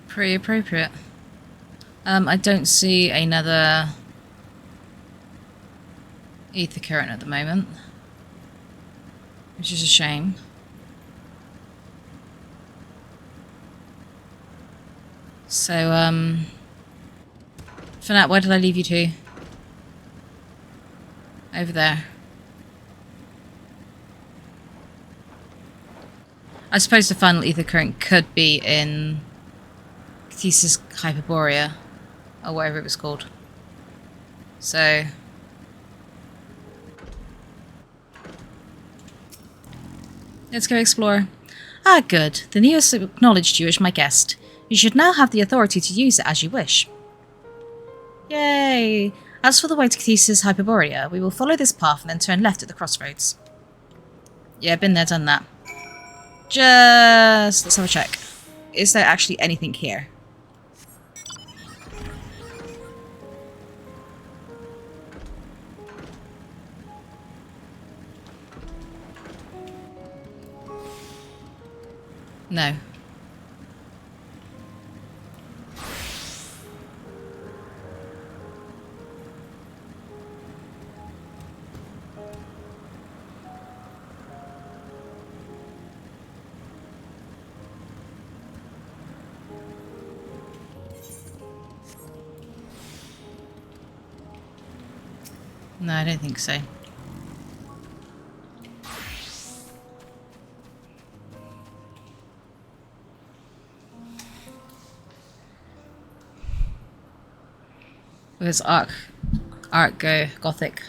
Pretty appropriate. I don't see another ether current at the moment, which is a shame. So, Fanat, where did I leave you to? Over there. I suppose the final ether current could be in Ctesis Hyperborea, or whatever it was called. So... let's go explore. Ah, good. The Neos acknowledged you as my guest. You should now have the authority to use it as you wish. Yay! As for the way to Ctesis Hyperborea, we will follow this path and then turn left at the crossroads. Yeah, been there, done that. Let's have a check. Is there actually anything here? No. No, I don't think so. With its Gothic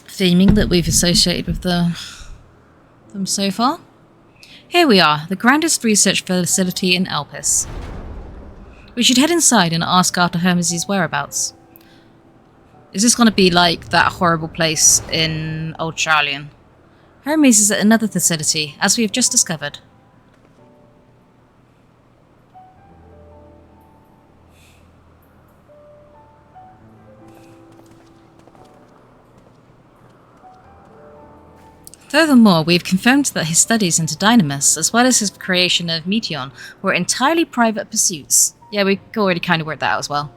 theming that we've associated with them so far. Here we are, the grandest research facility in Elpis. We should head inside and ask after Hermes' whereabouts. Is this going to be like that horrible place in Old Charlian? Hermes is at another facility, as we have just discovered. Furthermore, we have confirmed that his studies into Dynamis, as well as his creation of Meteon, were entirely private pursuits. Yeah, we already kind of worked that out as well.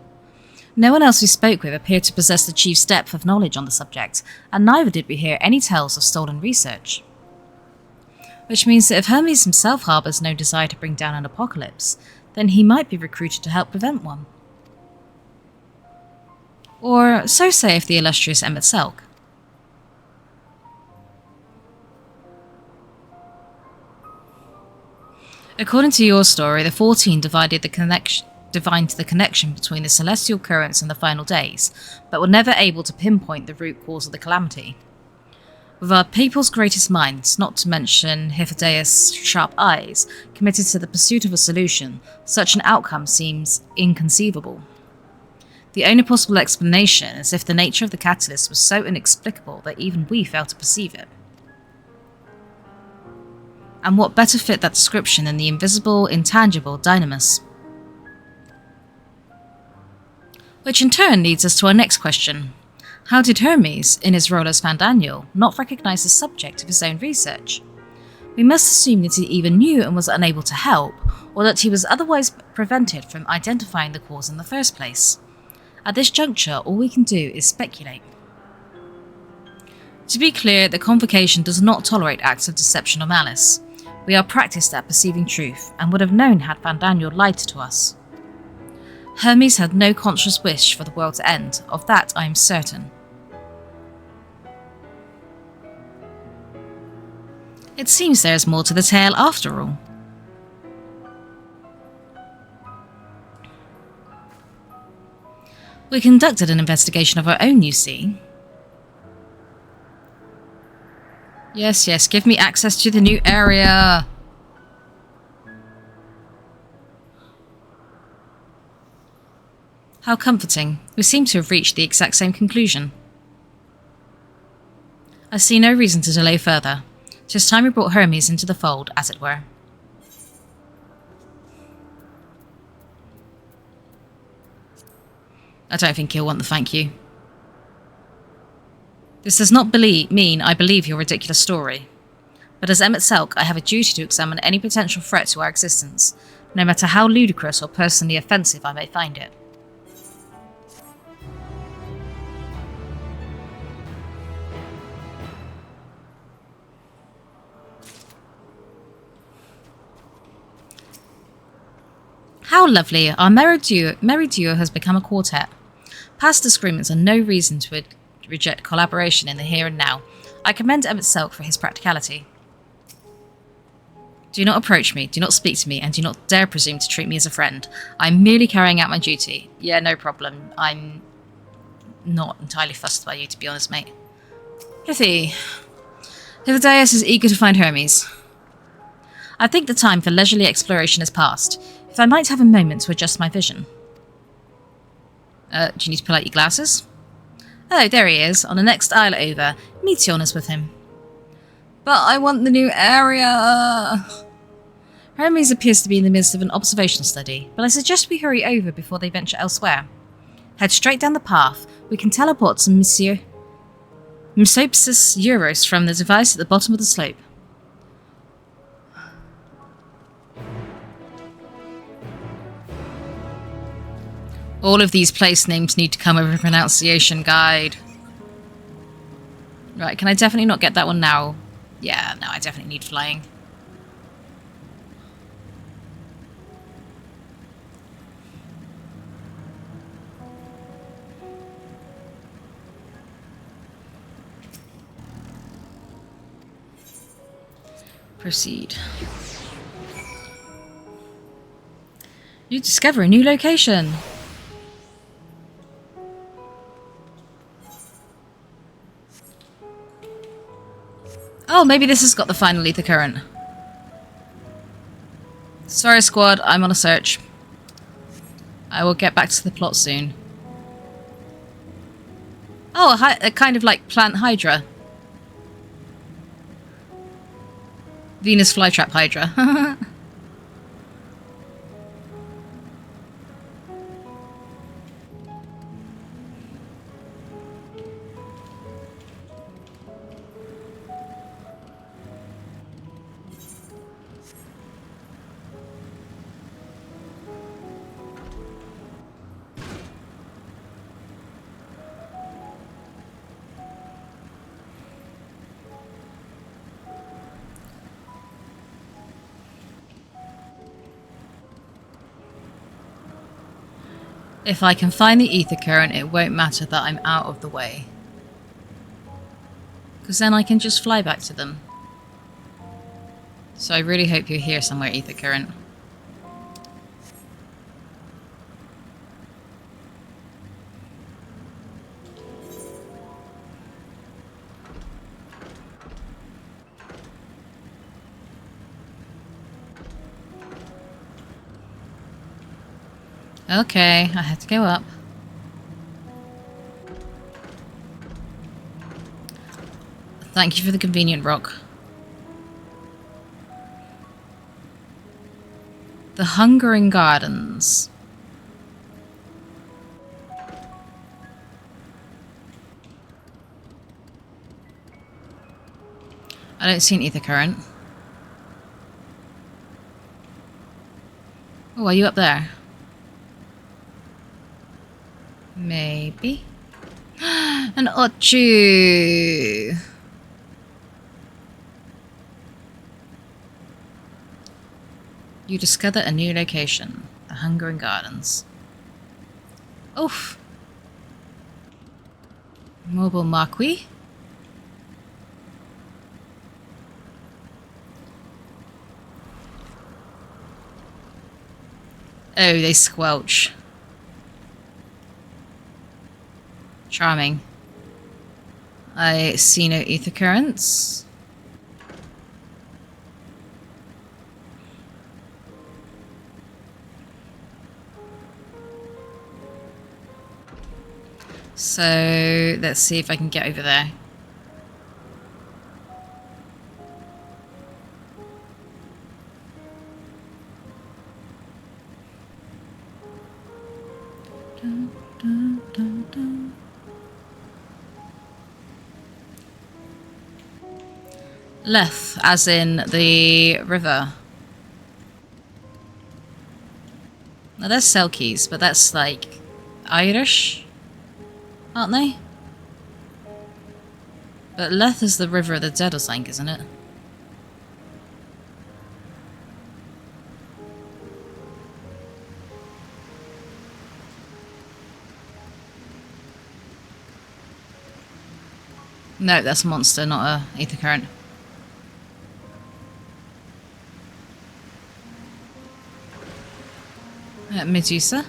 No one else we spoke with appeared to possess the chief's depth of knowledge on the subject, and neither did we hear any tales of stolen research. Which means that if Hermes himself harbours no desire to bring down an apocalypse, then he might be recruited to help prevent one. Or so saith the illustrious Emmett Selk. According to your story, the 14 divined the connection between the celestial currents and the final days, but were never able to pinpoint the root cause of the calamity. With our people's greatest minds, not to mention Hyphodeus' sharp eyes, committed to the pursuit of a solution, such an outcome seems inconceivable. The only possible explanation is if the nature of the catalyst was so inexplicable that even we fail to perceive it. And what better fit that description than the invisible, intangible dynamis? Which in turn leads us to our next question. How did Hermes, in his role as Fandaniel, not recognise the subject of his own research? We must assume that he either knew and was unable to help, or that he was otherwise prevented from identifying the cause in the first place. At this juncture, all we can do is speculate. To be clear, the Convocation does not tolerate acts of deception or malice. We are practiced at perceiving truth, and would have known had Fandaniel lied to us. Hermes had no conscious wish for the world to end, of that I am certain. It seems there is more to the tale after all. We conducted an investigation of our own, you see. Yes, give me access to the new area. How comforting. We seem to have reached the exact same conclusion. I see no reason to delay further. 'Tis time we brought Hermes into the fold, as it were. I don't think he'll want the thank you. This does not mean I believe your ridiculous story. But as Emmett Selk, I have a duty to examine any potential threat to our existence, no matter how ludicrous or personally offensive I may find it. How lovely. Our merry duo has become a quartet. Past disagreements are no reason to reject collaboration in the here and now. I commend Emmett Selk for his practicality. Do not approach me, do not speak to me, and do not dare presume to treat me as a friend. I'm merely carrying out my duty. Yeah, no problem. I'm not entirely fussed by you, to be honest, mate. Hyphodeus is eager to find Hermes. I think the time for leisurely exploration is past. If I might have a moment to adjust my vision. Do you need to pull out your glasses? Oh, there he is, on the next aisle over. Meteon is with him. But I want the new area! Hermes appears to be in the midst of an observation study, but I suggest we hurry over before they venture elsewhere. Head straight down the path. We can teleport to Mesopsis Euros from the device at the bottom of the slope. All of these place names need to come with a pronunciation guide. Right, can I definitely not get that one now? Yeah, no, I definitely need flying. Proceed. You discover a new location. Oh, maybe this has got the final ether current. Sorry, squad, I'm on a search. I will get back to the plot soon. Oh, a kind of like plant hydra. Venus flytrap hydra. If I can find the ether current, it won't matter that I'm out of the way. Because then I can just fly back to them. So I really hope you're here somewhere, ether current. Okay, I had to go up. Thank you for the convenient rock. The Hungering Gardens. I don't see an ether current. Oh, are you up there? Maybe. An Ochu! You discover a new location. The Hungering Gardens. Oof! Mobile Marquis? Oh, they squelch. Charming. I see no ether currents. So, let's see if I can get over there. Dun, dun, dun, dun. Leth, as in the river. Now there's Selkies, but that's like Irish, aren't they? But Leth is the river of the dead or something, isn't it? No, that's a monster, not a ether current. Medusa.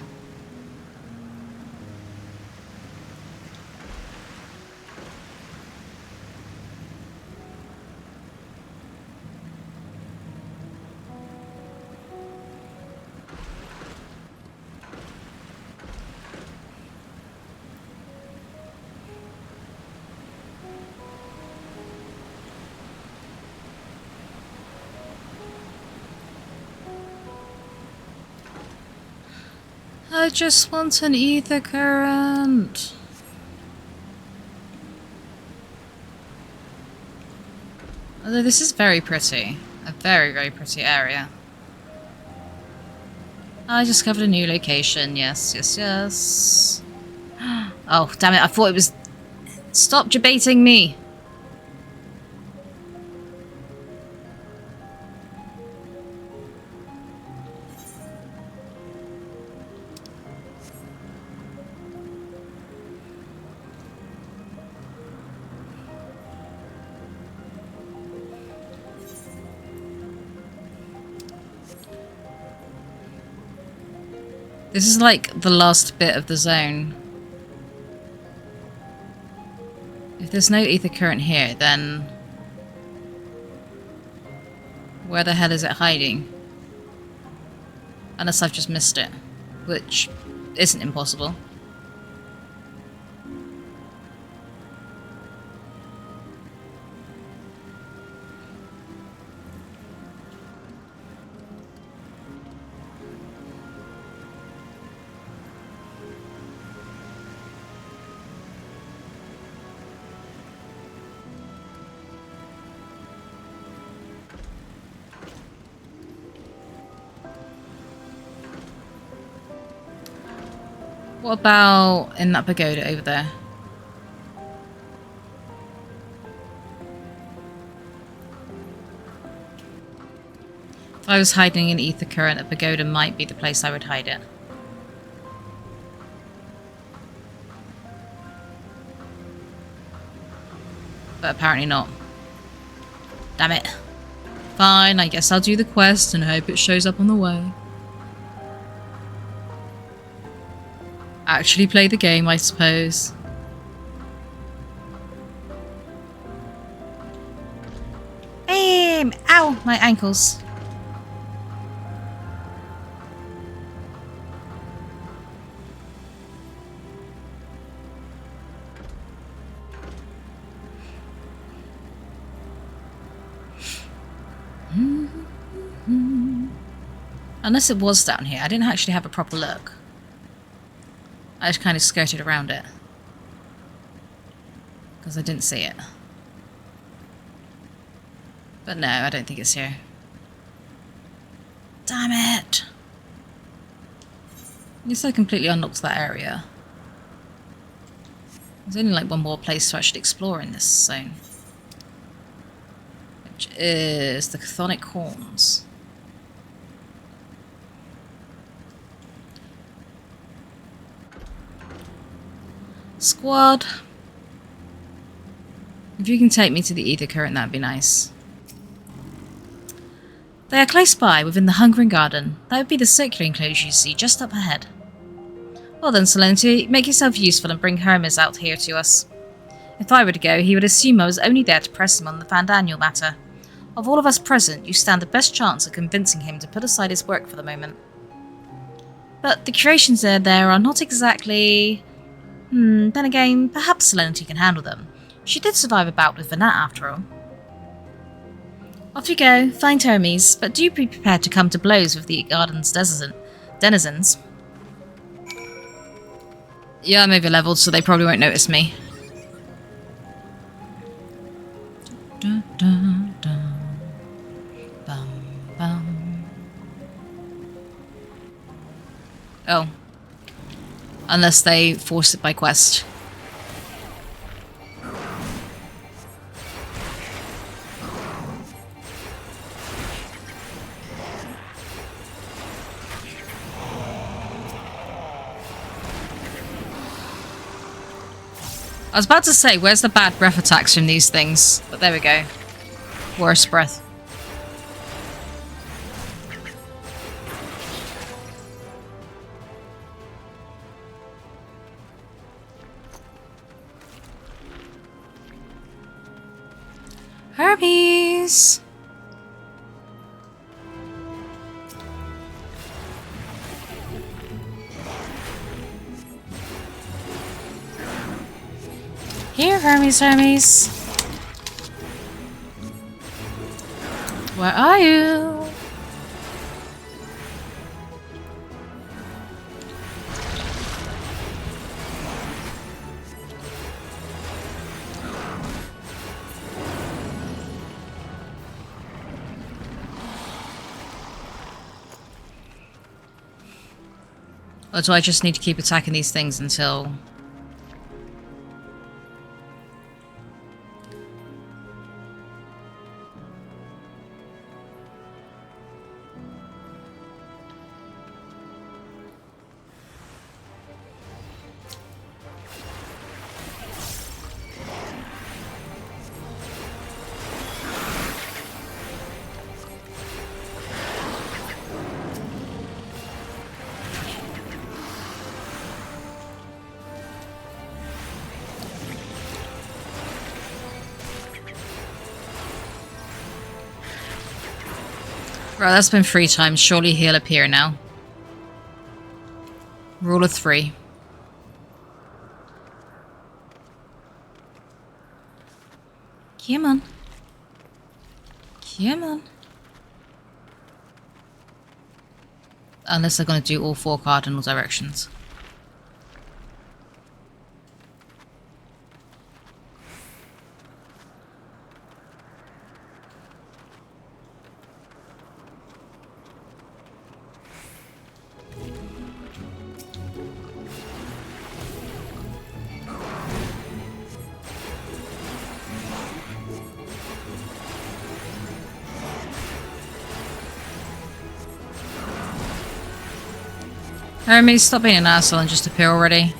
I just want an ether current. Although this is very pretty. A very, very pretty area. I discovered a new location. Yes, yes, yes. Oh, damn it. I thought it was... Stop debating me. This is like the last bit of the zone. If there's no ether current here, then... where the hell is it hiding? Unless I've just missed it. Which isn't impossible. What about in that pagoda over there? If I was hiding an ether current, a pagoda might be the place I would hide it. But apparently not. Damn it. Fine, I guess I'll do the quest and hope it shows up on the way. Actually play the game, I suppose. Ow! My ankles. Unless it was down here. I didn't actually have a proper look. I just kind of skirted around it. Because I didn't see it. But no, I don't think it's here. Damn it! At least I completely unlocked that area. There's only like one more place to actually explore in this zone. Which is the Chthonic Horns. Squad! If you can take me to the Ether Current, that'd be nice. They are close by, within the Hungering Garden. That would be the circular enclosure you see just up ahead. Well then, Selenity, make yourself useful and bring Hermes out here to us. If I were to go, he would assume I was only there to press him on the Fandaniel matter. Of all of us present, you stand the best chance of convincing him to put aside his work for the moment. But the curations there are not exactly... then again, perhaps Selenity can handle them. She did survive a bout with Vanat after all. Off you go, find Hermes, but do be prepared to come to blows with the garden's denizens. Yeah, I'm over-leveled, so they probably won't notice me. Dun, dun, dun. Bum, bum. Oh. Unless they force it by quest. I was about to say, where's the bad breath attacks from these things? But there we go. Worse breath. Herpes! Here, Hermes, Hermes. Where are you? Or do I just need to keep attacking these things until... Right, that's been 3 times. Surely he'll appear now. Rule of 3. Come on. Come on. Unless they're going to do all 4 cardinal directions. Hermes, stop being an asshole and just appear already.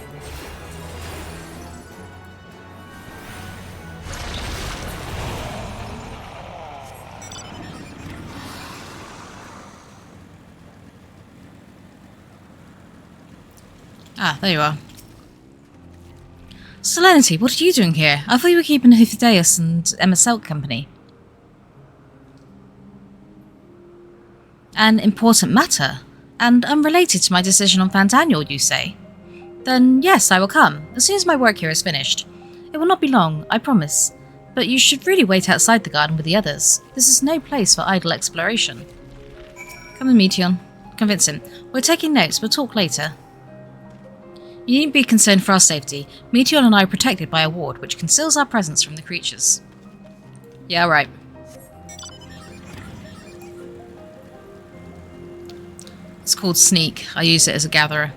Ah, there you are. Serenity, what are you doing here? I thought you were keeping Hyphideus and Emma Selk company. An important matter, and unrelated to my decision on Fantaniel, you say? Then yes, I will come, as soon as my work here is finished. It will not be long, I promise. But you should really wait outside the garden with the others. This is no place for idle exploration. Come with me, Tion. Convince him. We're taking notes, we'll talk later. You needn't be concerned for our safety. Meteor and I are protected by a ward, which conceals our presence from the creatures. Yeah, right. It's called Sneak. I use it as a gatherer.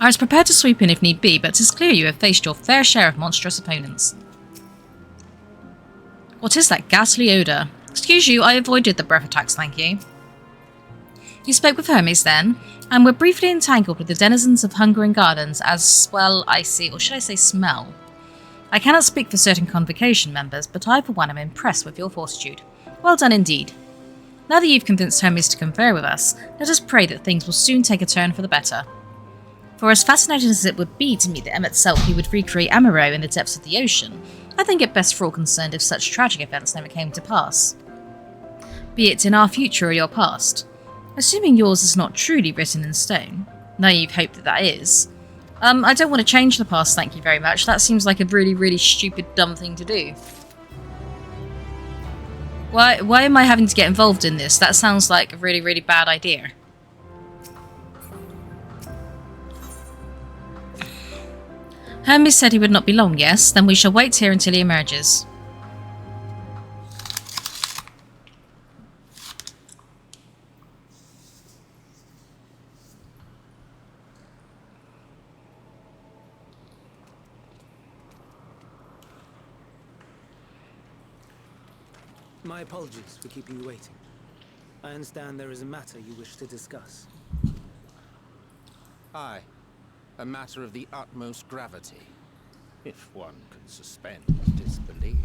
I was prepared to sweep in if need be, but 'tis clear you have faced your fair share of monstrous opponents. What is that ghastly odour? Excuse you, I avoided the breath attacks, thank you. You spoke with Hermes then, and were briefly entangled with the denizens of Hungering Gardens as, well, I see, or should I say smell. I cannot speak for certain Convocation members, but I for one am impressed with your fortitude. Well done indeed. Now that you've convinced Hermes to confer with us, let us pray that things will soon take a turn for the better. For as fascinating as it would be to meet the Emmet Self who would recreate Amaro in the depths of the ocean, I think it best for all concerned if such tragic events never came to pass. Be it in our future or your past. Assuming yours is not truly written in stone, naive hope that is, I don't want to change the past, thank you very much. That seems like a really, really stupid, dumb thing to do. Why am I having to get involved in this? That sounds like a really, really bad idea. Hermes said he would not be long, yes? Then we shall wait here until he emerges. My apologies for keeping you waiting. I understand there is a matter you wish to discuss. Aye. A matter of the utmost gravity, if one can suspend disbelief.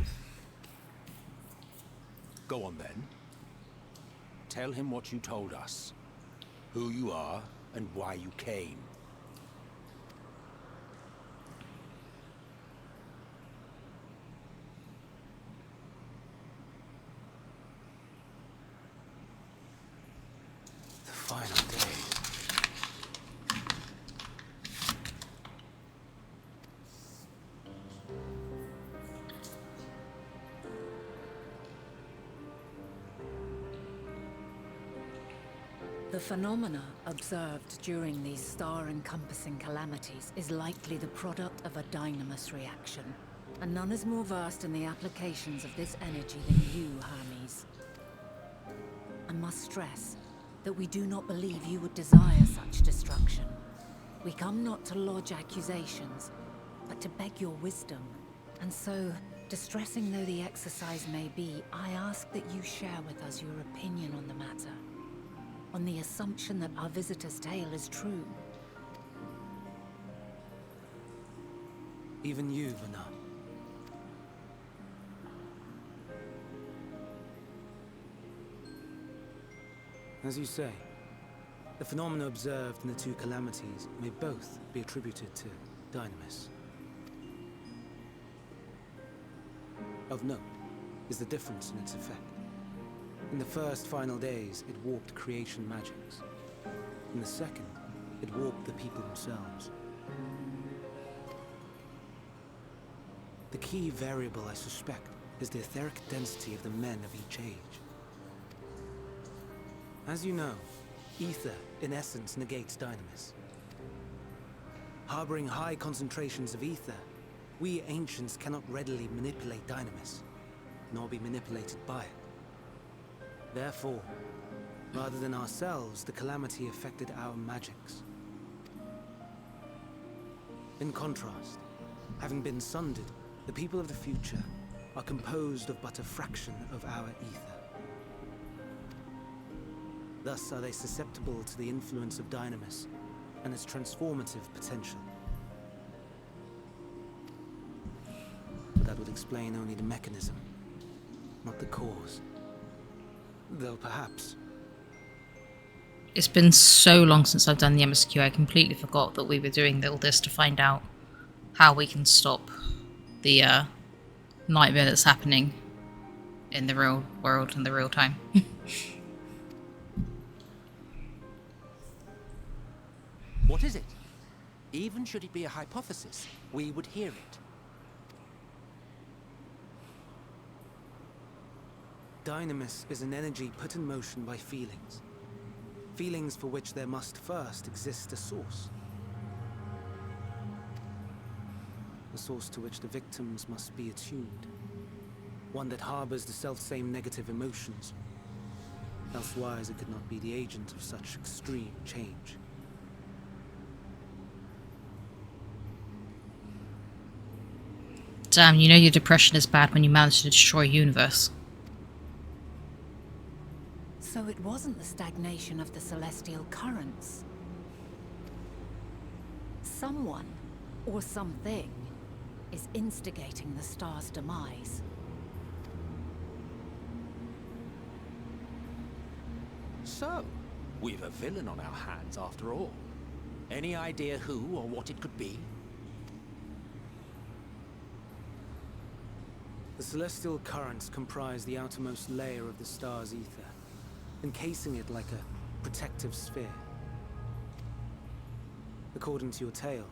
Go on then. Tell him what you told us. Who you are and why you came. The final days. The phenomena observed during these star-encompassing calamities is likely the product of a dynamis reaction, and none is more versed in the applications of this energy than you, Hermes. I must stress that we do not believe you would desire such destruction. We come not to lodge accusations, but to beg your wisdom. And so, distressing though the exercise may be, I ask that you share with us your opinion on the matter. On the assumption that our visitor's tale is true. Even you, Vana. As you say, the phenomena observed in the two calamities may both be attributed to dynamis. Of note is the difference in its effect. In the first final days, it warped creation magics. In the second, it warped the people themselves. The key variable, I suspect, is the etheric density of the men of each age. As you know, ether, in essence, negates dynamis. Harboring high concentrations of ether, we ancients cannot readily manipulate dynamis, nor be manipulated by it. Therefore, rather than ourselves, the calamity affected our magics. In contrast, having been sundered, the people of the future are composed of but a fraction of our ether. Thus are they susceptible to the influence of Dynamis and its transformative potential. But that would explain only the mechanism, not the cause. Though perhaps... It's been so long since I've done the MSQ, I completely forgot that we were doing all this to find out how we can stop the nightmare that's happening in the real world in the real time. What is it? Even should it be a hypothesis, we would hear it. Dynamis is an energy put in motion by feelings. Feelings for which there must first exist a source. A source to which the victims must be attuned. One that harbors the self-same negative emotions. Elsewise, it could not be the agent of such extreme change. Damn, you know your depression is bad when you manage to destroy a universe. So it wasn't the stagnation of the celestial currents. Someone, or something, is instigating the star's demise. So, we've a villain on our hands after all. Any idea who or what it could be? The celestial currents comprise the outermost layer of the star's ether, encasing it like a protective sphere. According to your tale,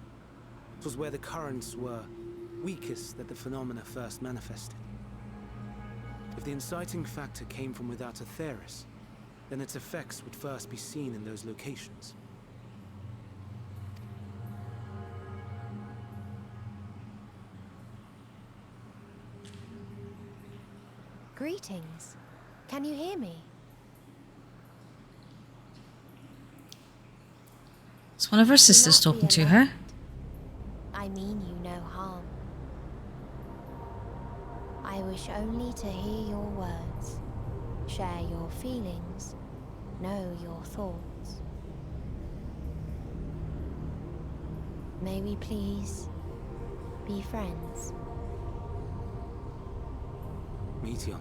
it was where the currents were weakest that the phenomena first manifested. If the inciting factor came from without Aetheris, then its effects would first be seen in those locations. Greetings. Can you hear me? It's one of her sisters Do not talking be to her. alarmed. I mean you no harm. I wish only to hear your words, share your feelings, know your thoughts. May we please be friends? Meteion.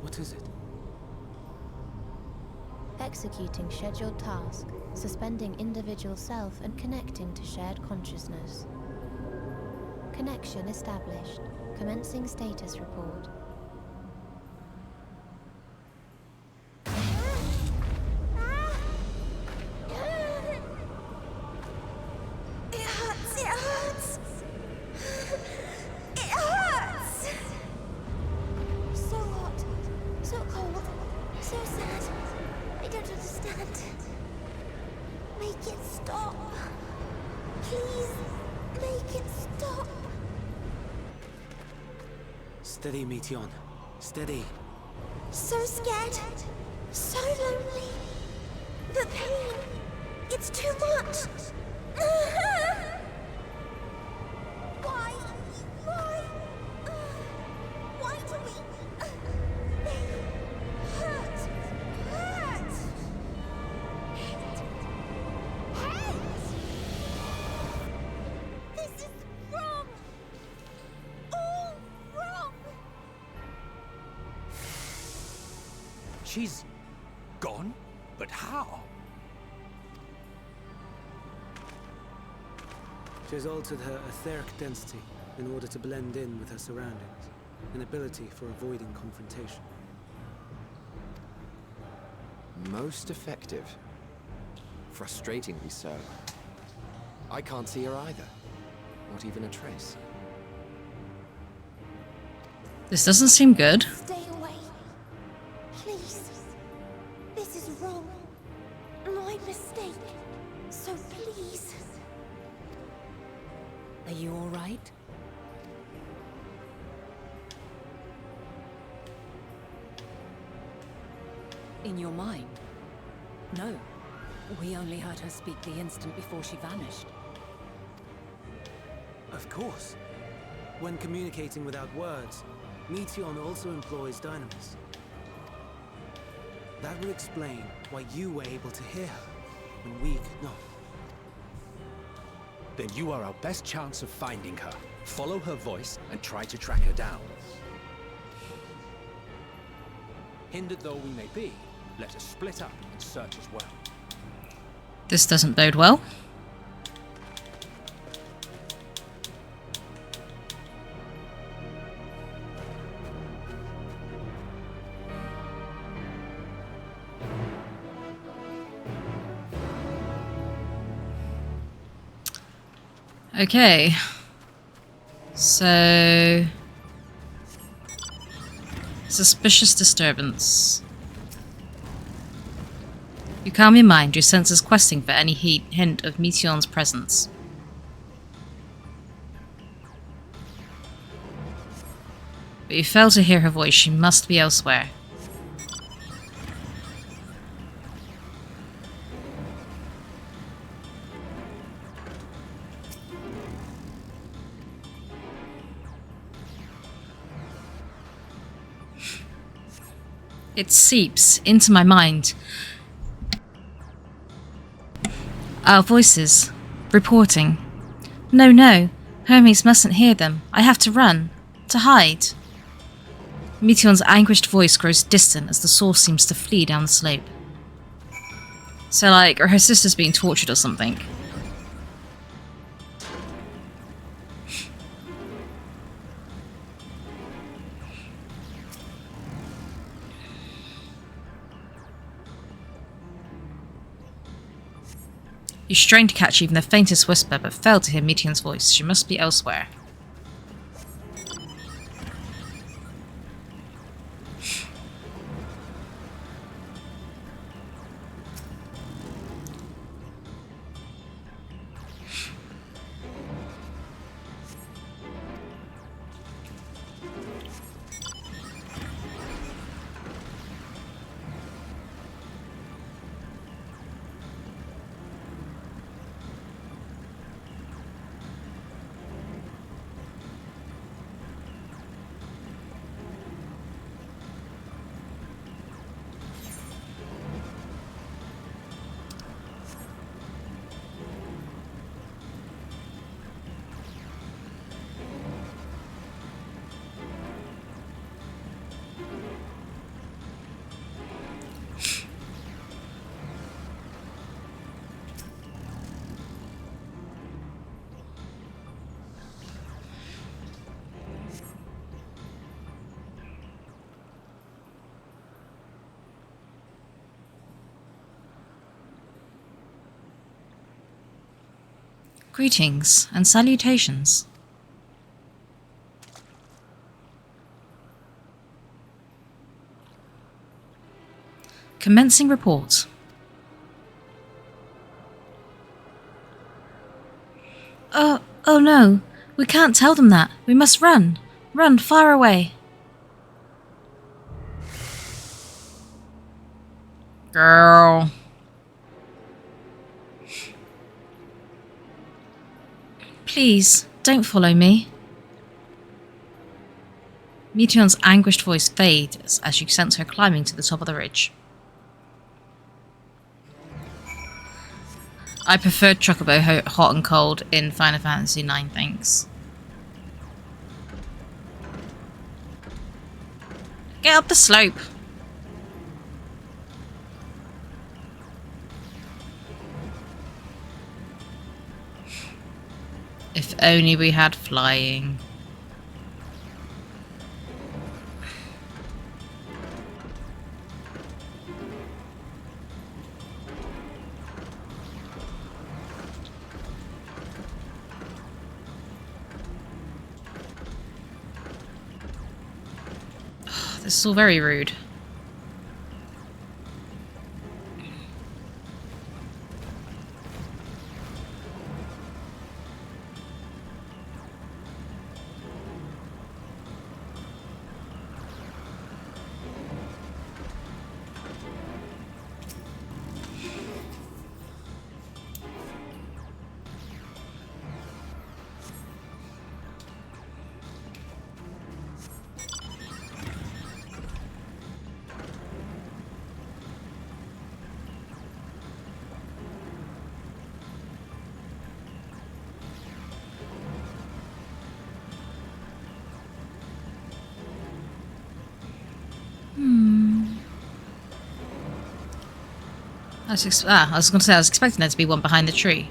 What is it? Executing scheduled task, suspending individual self and connecting to shared consciousness. Connection established. Commencing status report. It hurts, it hurts! It hurts! So hot, so cold, so sad. I don't understand. Make it stop. Please, make it stop. Steady, Meteion. Steady. So scared, so lonely. The pain, it's too much. Why? Why? Why do we? They hurt. Hurt. Hate. This is wrong. All wrong. She's gone? But how? She has altered her etheric density in order to blend in with her surroundings, an ability for avoiding confrontation. Most effective. Frustratingly so. I can't see her either. Not even a trace. This doesn't seem good. Stay away. Please. This is wrong. My mistake. So please. Are you all right? In your mind? No. We only heard her speak the instant before she vanished. Of course. When communicating without words, Meteion also employs Dynamis. That would explain why you were able to hear her, when we could not. Then you are our best chance of finding her. Follow her voice and try to track her down. Hindered though we may be, let us split up and search as well. This doesn't bode well. Okay. So... suspicious disturbance. You calm your mind, your senses questing for any hint of Meteorn's presence. But you fail to hear her voice, she must be elsewhere. It seeps into my mind. Our voices. Reporting. No, no. Hermes mustn't hear them. I have to run. To hide. Meteorn's anguished voice grows distant as the source seems to flee down the slope. So, like, her sister's being tortured or something. You strain to catch even the faintest whisper, but fail to hear Meteorn's voice. She must be elsewhere. Greetings and salutations. Commencing report. Oh no. We can't tell them that. We must run. Run far away. Girl. Please, don't follow me. Meteorn's anguished voice fades as you sense her climbing to the top of the ridge. I preferred Chocobo hot and cold in Final Fantasy IX, thanks. Get up the slope. If only we had flying. This is all very rude. I was going to say, I was expecting there to be one behind the tree.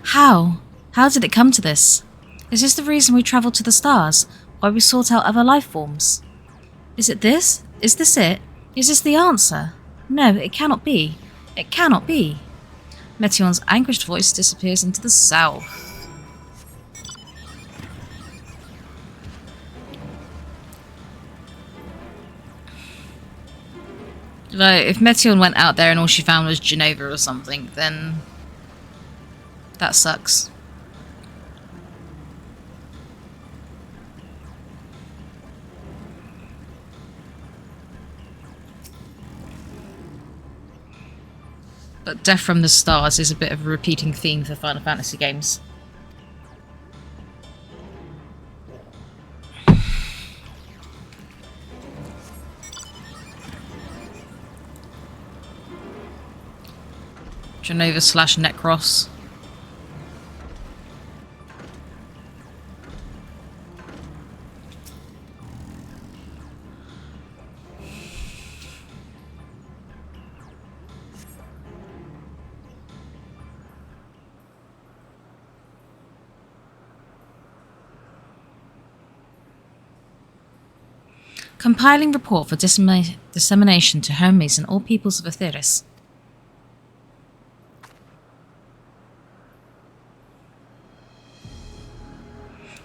How? How did it come to this? Is this the reason we travelled to the stars? Why we sought out other life forms? Is it this? Is this it? Is this the answer? No, it cannot be. It cannot be. Metion's anguished voice disappears into the south. Like, if Metion went out there and all she found was Genova or something, then that sucks. But Death from the Stars is a bit of a repeating theme for Final Fantasy games. Genova / Necros. Compiling report for dissemination to Hermes and all peoples of Aetheris.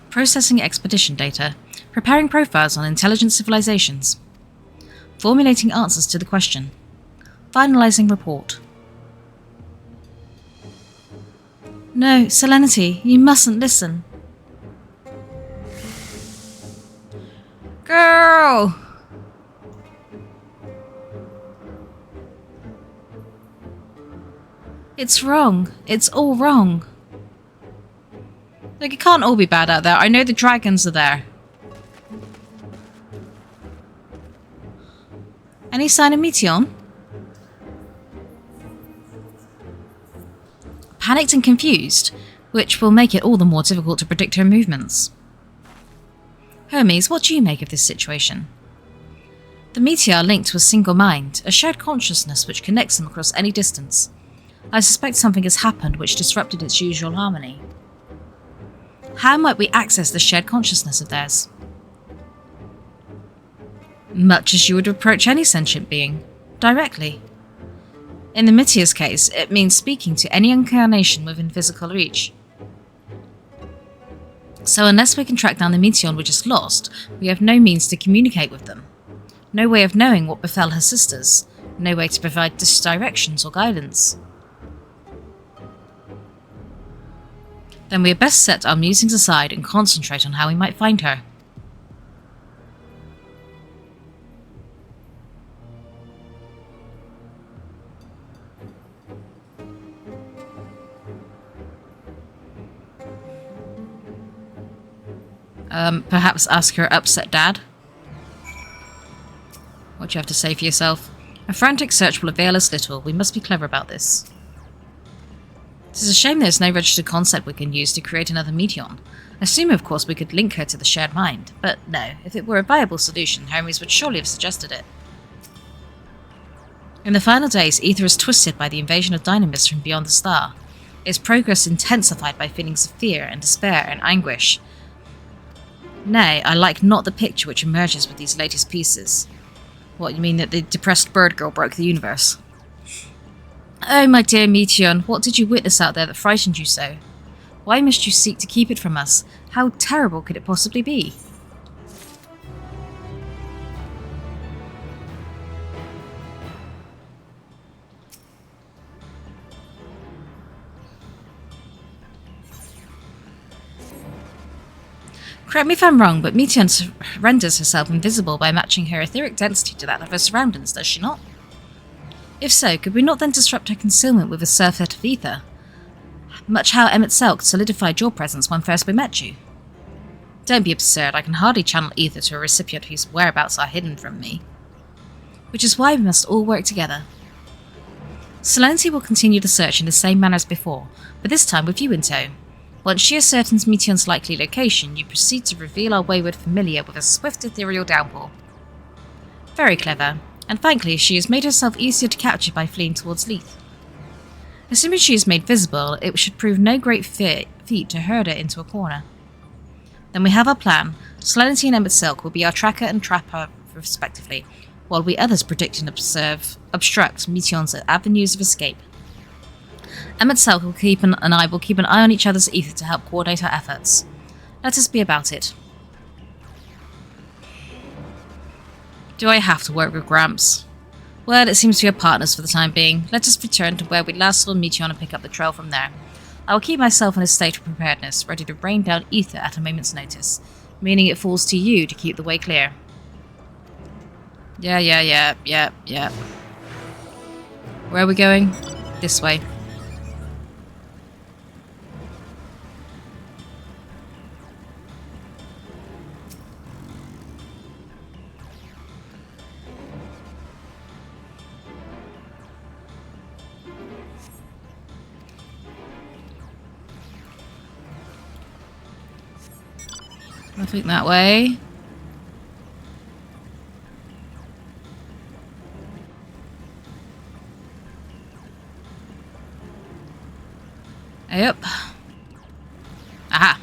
Processing expedition data. Preparing profiles on intelligent civilizations. Formulating answers to the question. Finalizing report. No, Selenity, you mustn't listen. Girl! It's wrong. It's all wrong. Like, it can't all be bad out there. I know the dragons are there. Any sign of Metion? Panicked and confused, which will make it all the more difficult to predict her movements. Hermes, what do you make of this situation? The meteor are linked to a single mind, a shared consciousness which connects them across any distance. I suspect something has happened which disrupted its usual harmony. How might we access the shared consciousness of theirs? Much as you would approach any sentient being, directly. In the meteor's case, it means speaking to any incarnation within physical reach. So unless we can track down the Metion we just lost, we have no means to communicate with them. No way of knowing what befell her sisters. No way to provide directions or guidance. Then we had best set our musings aside and concentrate on how we might find her. Perhaps ask her upset dad? What do you have to say for yourself? A frantic search will avail us little. We must be clever about this. It is a shame there's no registered concept we can use to create another Metion. Assuming, of course, we could link her to the shared mind. But no, if it were a viable solution, Hermes would surely have suggested it. In the final days, Aether is twisted by the invasion of dynamists from beyond the star. Its progress intensified by feelings of fear and despair and anguish. Nay, I like not the picture which emerges with these latest pieces. What, you mean that the depressed bird girl broke the universe? Oh, my dear Metion, what did you witness out there that frightened you so? Why must you seek to keep it from us? How terrible could it possibly be? Correct me if I'm wrong, but Metion renders herself invisible by matching her etheric density to that of her surroundings, does she not? If so, could we not then disrupt her concealment with a surfeit of ether? Much how Emmett Selk solidified your presence when first we met you. Don't be absurd, I can hardly channel ether to a recipient whose whereabouts are hidden from me. Which is why we must all work together. Selenity will continue the search in the same manner as before, but this time with you in tow. Once she ascertains Meteon's likely location, you proceed to reveal our wayward familiar with a swift ethereal downpour. Very clever, and frankly, she has made herself easier to capture by fleeing towards Leith. Assuming she is made visible, it should prove no great feat to herd her into a corner. Then we have our plan. Serenity and Emmett Silk will be our tracker and trapper, respectively, while we others predict and obstruct Meteon's avenues of escape. Emmett Silk will keep an eye on each other's ether to help coordinate our efforts. Let us be about it. Do I have to work with Gramps? Well, it seems we are partners for the time being. Let us return to where we last saw Meteon and pick up the trail from there. I will keep myself in a state of preparedness, ready to rain down ether at a moment's notice, meaning it falls to you to keep the way clear. Yeah. Where are we going? This way. Nothing that way. Yep. Aha.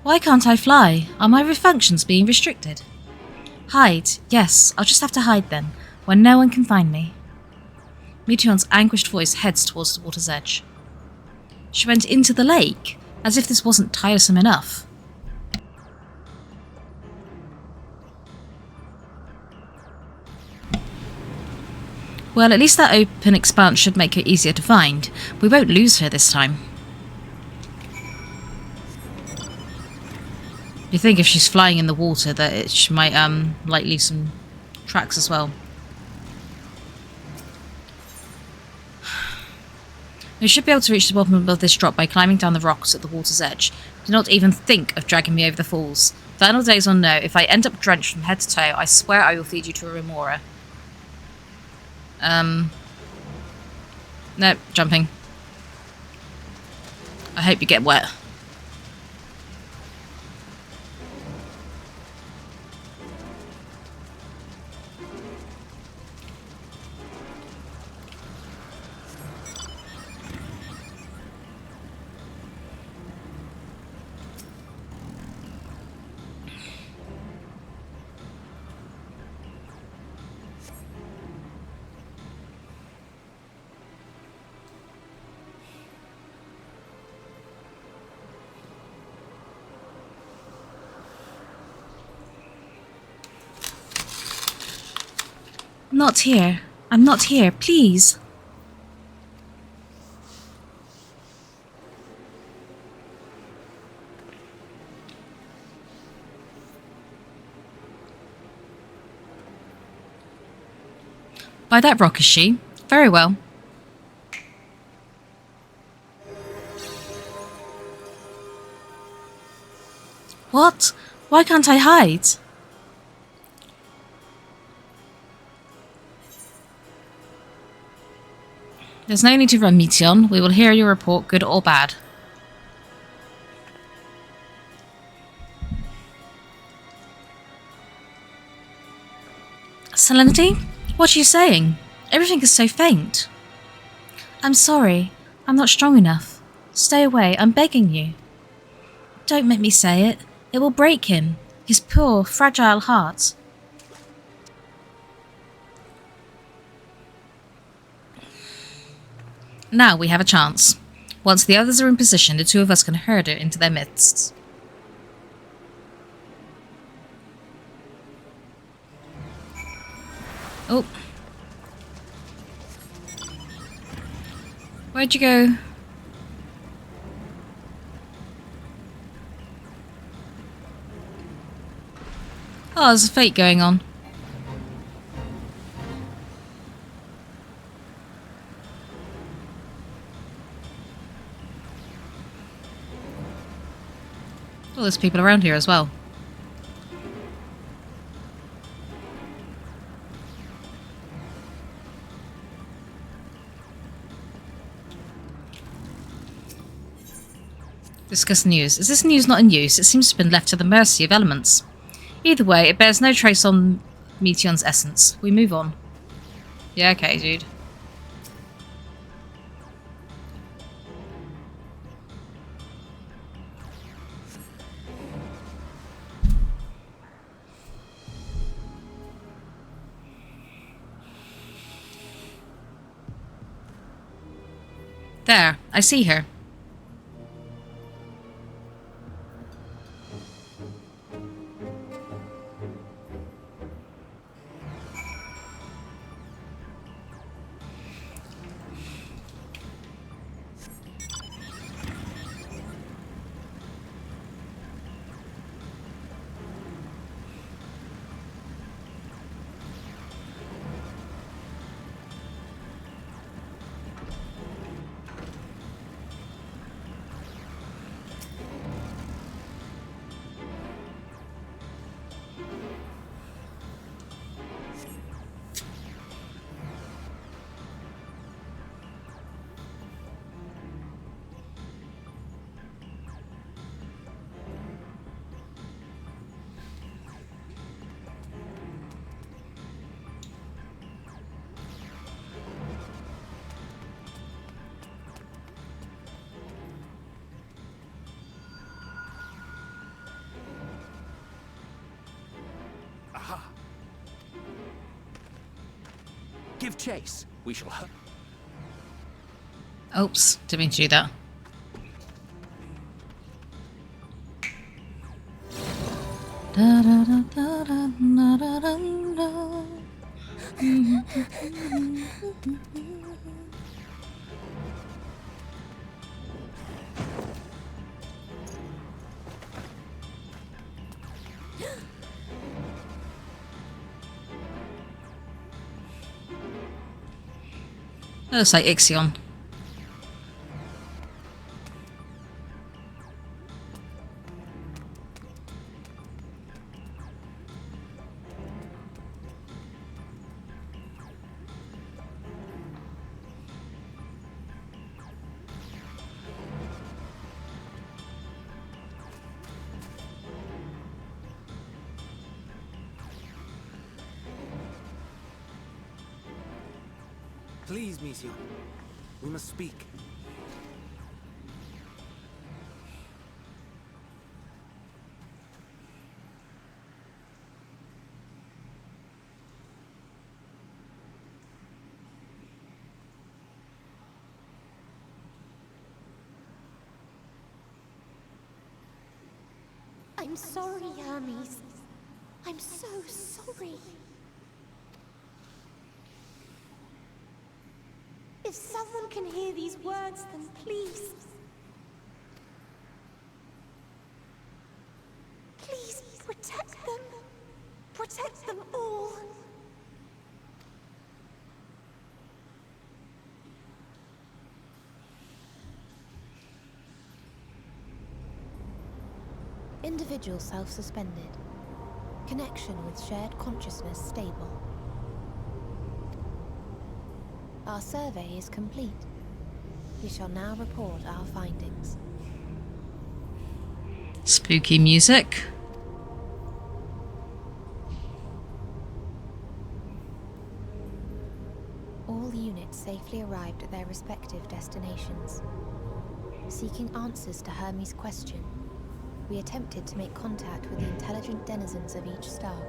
Why can't I fly? Are my functions being restricted? Hide. Yes, I'll just have to hide then, when no one can find me. Meteon's anguished voice heads towards the water's edge. She went into the lake, as if this wasn't tiresome enough. Well, at least that open expanse should make her easier to find. We won't lose her this time. You think if she's flying in the water that she might like leave some tracks as well. We should be able to reach the bottom of this drop by climbing down the rocks at the water's edge. Do not even think of dragging me over the falls. Final days or no, if I end up drenched from head to toe, I swear I will feed you to a remora. No, jumping. I hope you get wet. Not here. I'm not here, please. By that rock, is she? Very well. What? Why can't I hide? There's no need to run, Meteon. We will hear your report, good or bad. Serenity? What are you saying? Everything is so faint. I'm sorry. I'm not strong enough. Stay away, I'm begging you. Don't make me say it. It will break him. His poor, fragile heart. Now we have a chance. Once the others are in position, the two of us can herd her into their midst. Oh. Where'd you go? Oh, there's a fight going on. Oh, there's people around here as well. Discuss news. Is this news not in use? It seems to have been left to the mercy of elements. Either way, it bears no trace on Meteon's essence. We move on. Yeah, okay, dude. There, I see her. Give chase. We shall. Oops, didn't mean to do that. Da, da, da, da, da, da, da, da. That looks like Ixion. Please, Mission. We must speak. I'm sorry, Hermes. I'm so sorry. If someone can hear these words, then please... please protect them. Protect them all. Individual self-suspended. Connection with shared consciousness stable. Our survey is complete. We shall now report our findings. Spooky music. All units safely arrived at their respective destinations. Seeking answers to Hermes' question, we attempted to make contact with the intelligent denizens of each star.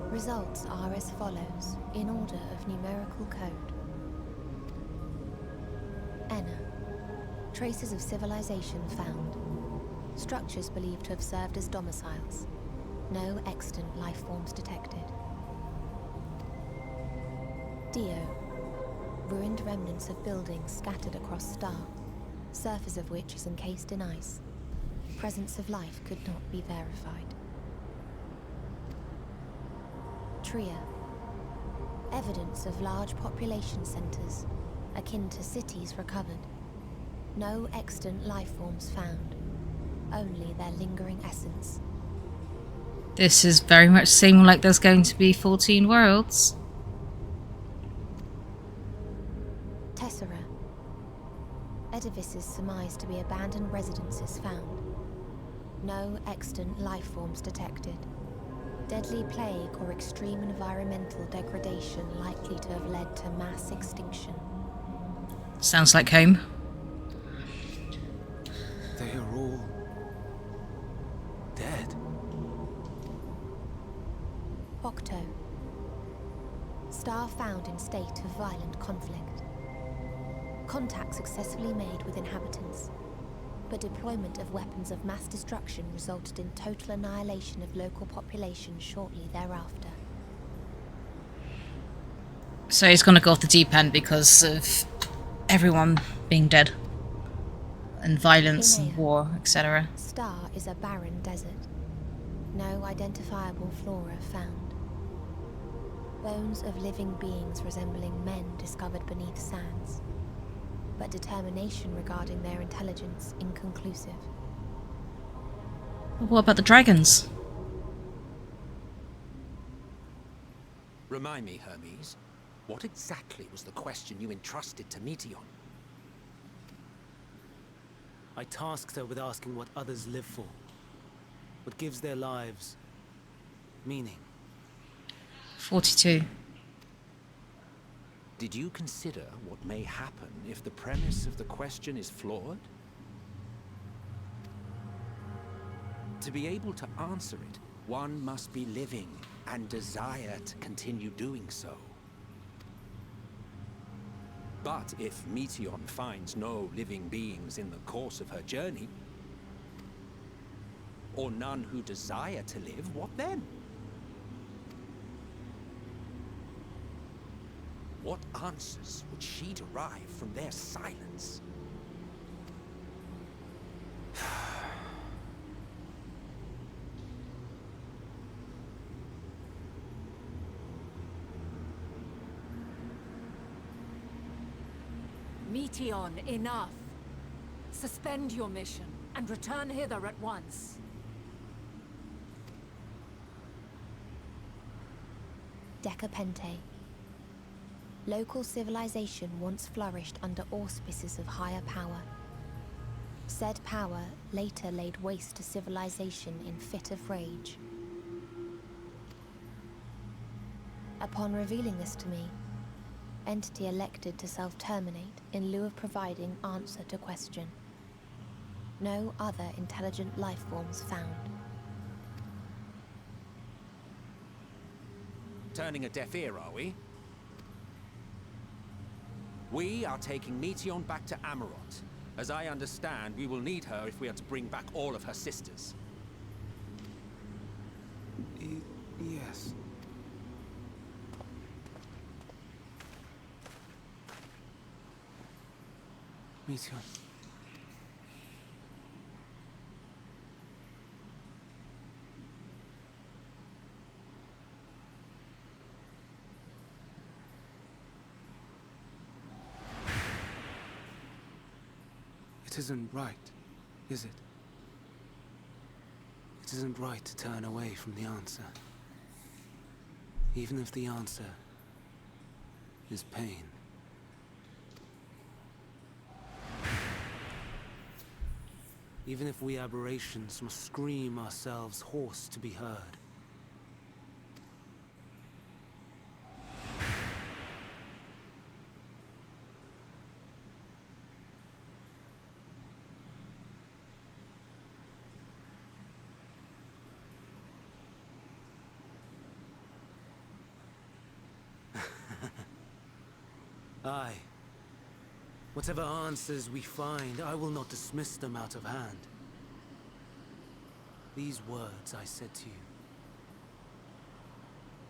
Results are as follows, in order of numerical code. Enna. Traces of civilization found. Structures believed to have served as domiciles. No extant life forms detected. Dio. Ruined remnants of buildings scattered across star, surface of which is encased in ice. Presence of life could not be verified. Tria. Evidence of large population centers, akin to cities recovered. No extant life forms found, only their lingering essence. This is very much seeming like there's going to be 14 worlds. Tessera. edifices surmised to be abandoned residences found. No extant life forms detected. Deadly plague or extreme environmental degradation likely to have led to mass extinction. Sounds like home. They are all dead. Octo. Star found in state of violent conflict. Contact successfully made with inhabitants, but deployment of weapons of mass destruction resulted in total annihilation of local population shortly thereafter. So he's gonna go off the deep end because of everyone being dead. And violence and Inea. war, etc. Star is a barren desert. No identifiable flora found. Bones of living beings resembling men discovered beneath sands, but determination regarding their intelligence inconclusive. What about the dragons? Remind me, Hermes, what exactly was the question you entrusted to Meteon? I tasked her with asking what others live for. What gives their lives meaning. 42. Did you consider what may happen if the premise of the question is flawed? To be able to answer it, one must be living and desire to continue doing so. But if Meteon finds no living beings in the course of her journey, or none who desire to live, what then? What answers would she derive from their silence? Meteon, enough. Suspend your mission and return hither at once. Decapente. Local civilization once flourished under auspices of higher power. Said power later laid waste to civilization in fit of rage. Upon revealing this to me, entity elected to self-terminate in lieu of providing answer to question. No other intelligent life forms found. Turning a deaf ear, are we? We are taking Meteon back to Amarot. As I understand, we will need her if we are to bring back all of her sisters. Yes. Meteon. It isn't right, is it? It isn't right to turn away from the answer. Even if the answer is pain. Even if we aberrations must scream ourselves hoarse to be heard. Aye. Whatever answers we find, I will not dismiss them out of hand. These words I said to you,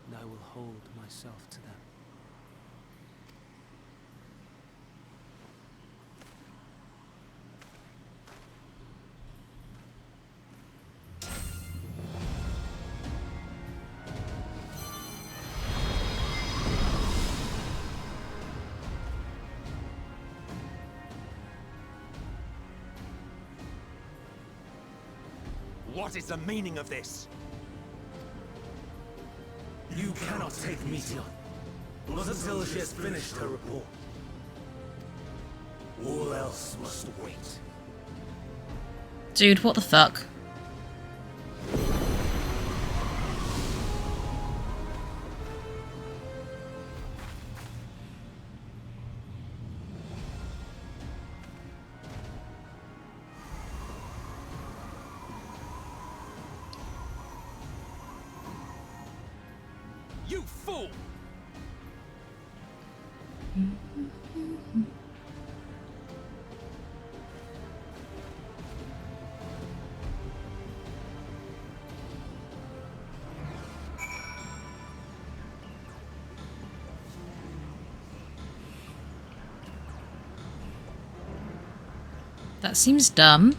and I will hold myself to them. What is the meaning of this? You cannot take Meteon, not until she has finished her report. All else must wait. Dude, what the fuck? You fool! That seems dumb.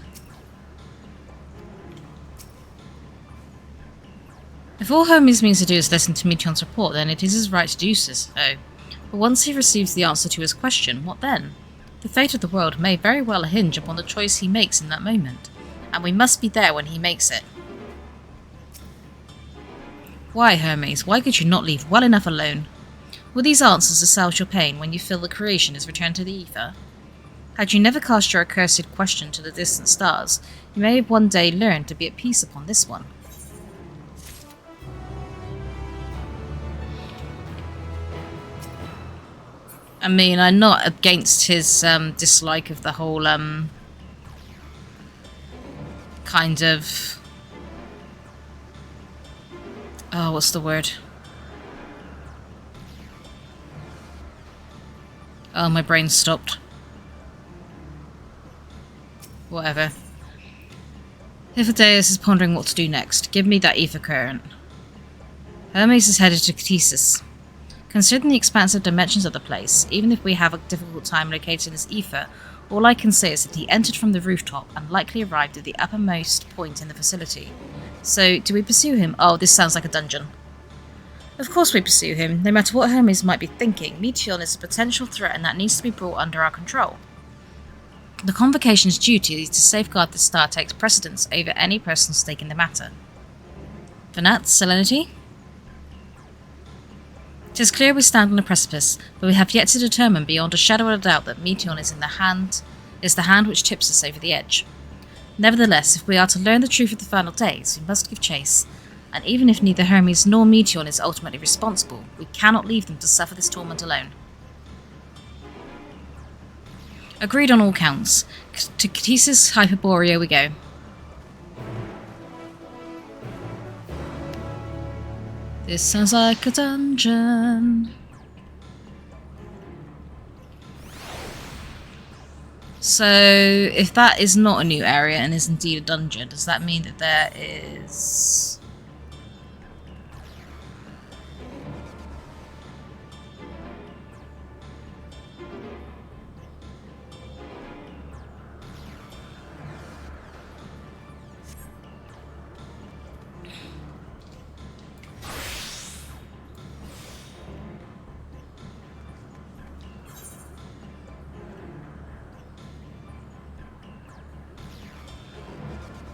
If all Hermes means to do is listen to Meteon's report, then it is his right to do so. But once he receives the answer to his question, what then? The fate of the world may very well hinge upon the choice he makes in that moment, and we must be there when he makes it. Why, Hermes, why could you not leave well enough alone? Will these answers assuage your pain when you feel the creation is returned to the ether? Had you never cast your accursed question to the distant stars, you may have one day learned to be at peace upon this one. I mean, I'm not against his dislike of the whole kind of... Oh, what's the word? Oh, my brain stopped. Whatever. Hippodaeus is pondering what to do next. Give me that ether current. Hermes is headed to Ctesis. Considering the expansive dimensions of the place, even if we have a difficult time locating this ether, all I can say is that he entered from the rooftop and likely arrived at the uppermost point in the facility. So, do we pursue him? Oh, this sounds like a dungeon. Of course we pursue him. No matter what Hermes might be thinking, Meteon is a potential threat and that needs to be brought under our control. The Convocation's duty to safeguard the star takes precedence over any personal stake in the matter. Venat, Selenity? It is clear we stand on a precipice, but we have yet to determine beyond a shadow of a doubt that Meteon is the hand which tips us over the edge. Nevertheless, if we are to learn the truth of the final days, we must give chase, and even if neither Hermes nor Meteon is ultimately responsible, we cannot leave them to suffer this torment alone. Agreed on all counts. To Ctesis Hyperborea we go. This sounds like a dungeon. So, if that is not a new area and is indeed a dungeon, does that mean that there is...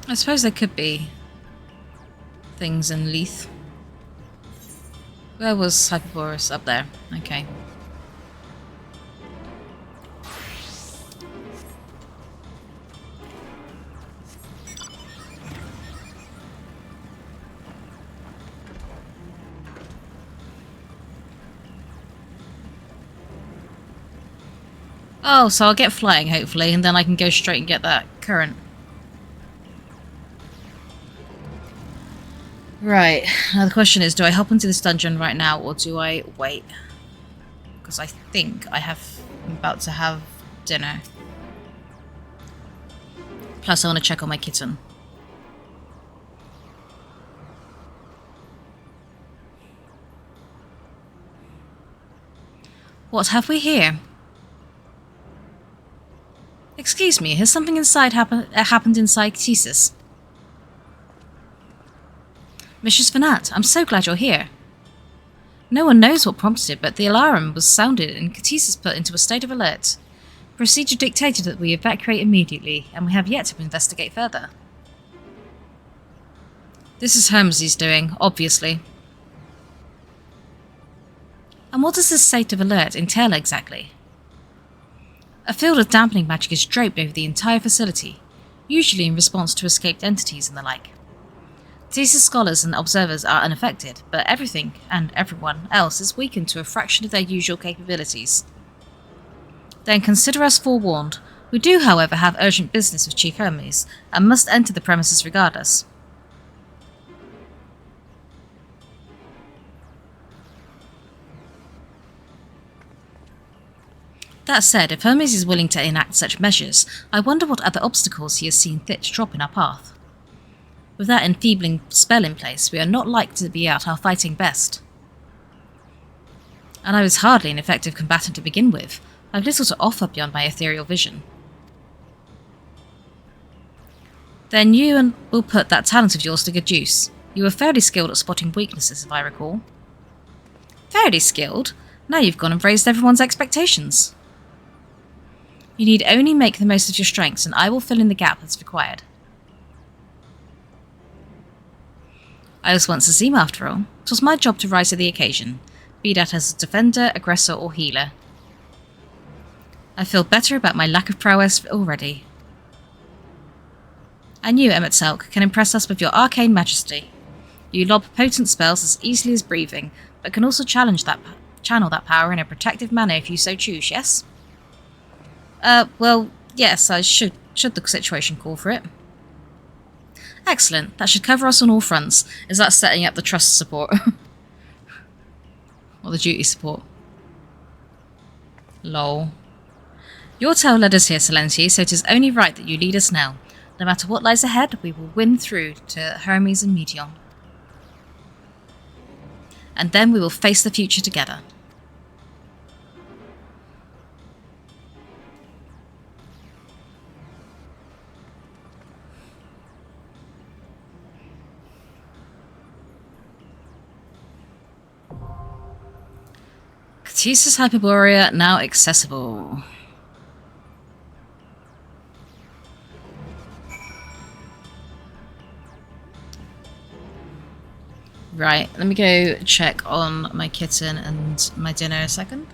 I suppose there could be things in Leith. Where was Hyperboreus? Up there. Okay. Oh, so I'll get flying hopefully, and then I can go straight and get that current. Right, now the question is, do I hop into this dungeon right now, or do I wait? Because I think I'm about to have dinner. Plus I want to check on my kitten. What have we here? Excuse me, has something inside happened inside Ctesis? Mistress Venat, I'm so glad you're here. No one knows what prompted it, but the alarm was sounded and Ctesis put into a state of alert. Procedure dictated that we evacuate immediately, and we have yet to investigate further. This is Hermes' doing, obviously. And what does this state of alert entail exactly? A field of dampening magic is draped over the entire facility, usually in response to escaped entities and the like. Thesis scholars and observers are unaffected, but everything and everyone else is weakened to a fraction of their usual capabilities. Then consider us forewarned. We do, however, have urgent business with Chief Hermes, and must enter the premises regardless. That said, if Hermes is willing to enact such measures, I wonder what other obstacles he has seen fit to drop in our path. With that enfeebling spell in place, we are not likely to be at our fighting best. And I was hardly an effective combatant to begin with. I have little to offer beyond my ethereal vision. Then you will put that talent of yours to good use. You were fairly skilled at spotting weaknesses, if I recall. Fairly skilled? Now you've gone and raised everyone's expectations. You need only make the most of your strengths, and I will fill in the gap that's required. I was once a Zim after all. It was my job to rise to the occasion, be that as a defender, aggressor, or healer. I feel better about my lack of prowess already. And you, Emet-Selch, can impress us with your arcane majesty. You lob potent spells as easily as breathing, but can also channel that power in a protective manner if you so choose, yes? Well, yes, I should the situation call for it. Excellent, that should cover us on all fronts. Is that setting up the trust support? Or the duty support? Lol. Your tale led us here, Silenti, so it is only right that you lead us now. No matter what lies ahead, we will win through to Hermes and Meteon. And then we will face the future together. Catesis Hyperborea now accessible. Right, let me go check on my kitten and my dinner in a second.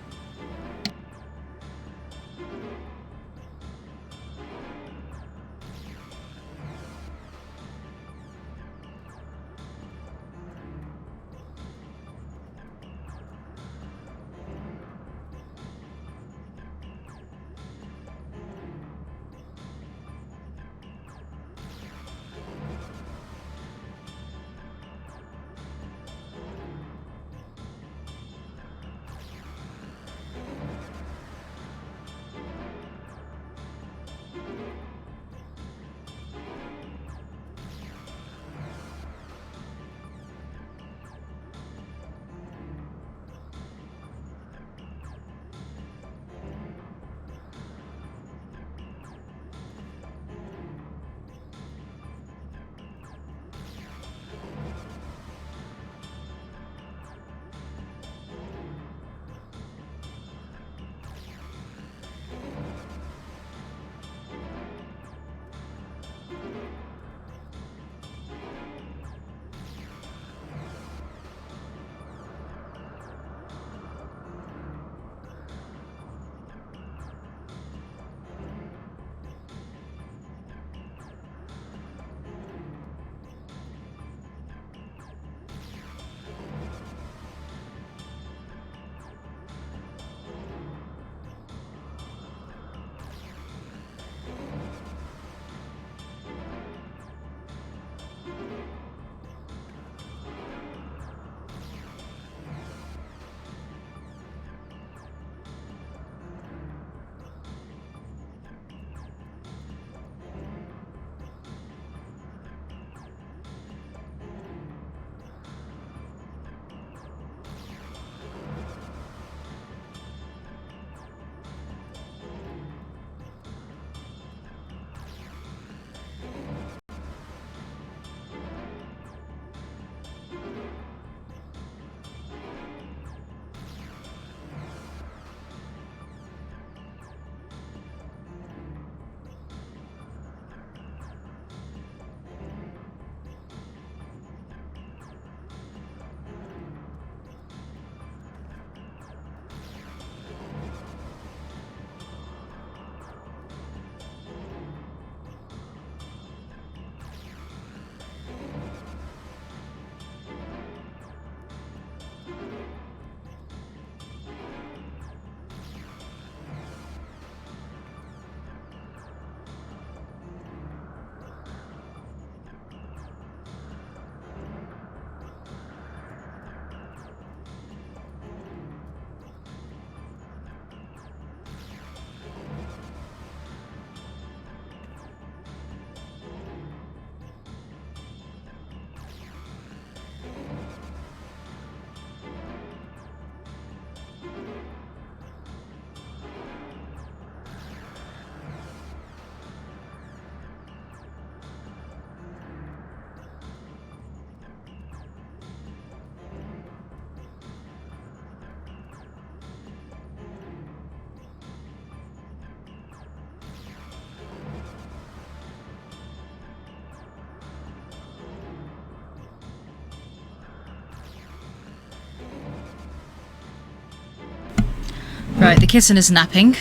Right, the kitten is napping.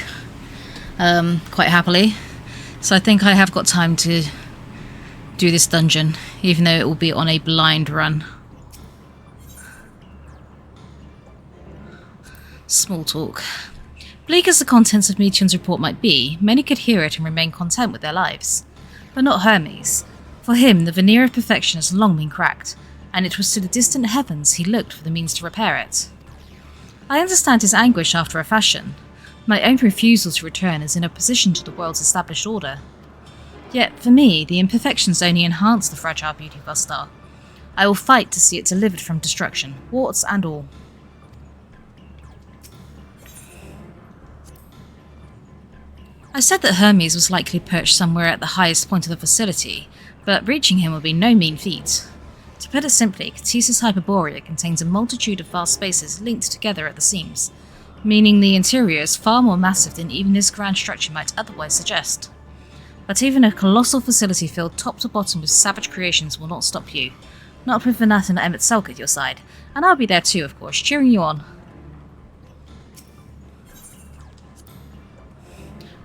Quite happily. So I think I have got time to do this dungeon, even though it will be on a blind run. Small talk. Bleak as the contents of Meteon's report might be, many could hear it and remain content with their lives. But not Hermes. For him, the veneer of perfection has long been cracked, and it was to the distant heavens he looked for the means to repair it. I understand his anguish after a fashion. My own refusal to return is in opposition to the world's established order. Yet, for me, the imperfections only enhance the fragile beauty of our star. I will fight to see it delivered from destruction, warts and all. I said that Hermes was likely perched somewhere at the highest point of the facility, but reaching him would be no mean feat. To put it simply, Catesis Hyperborea contains a multitude of vast spaces linked together at the seams, meaning the interior is far more massive than even this grand structure might otherwise suggest. But even a colossal facility filled top to bottom with savage creations will not stop you. Not with Vanat and Emmett Selk at your side, and I'll be there too, of course, cheering you on.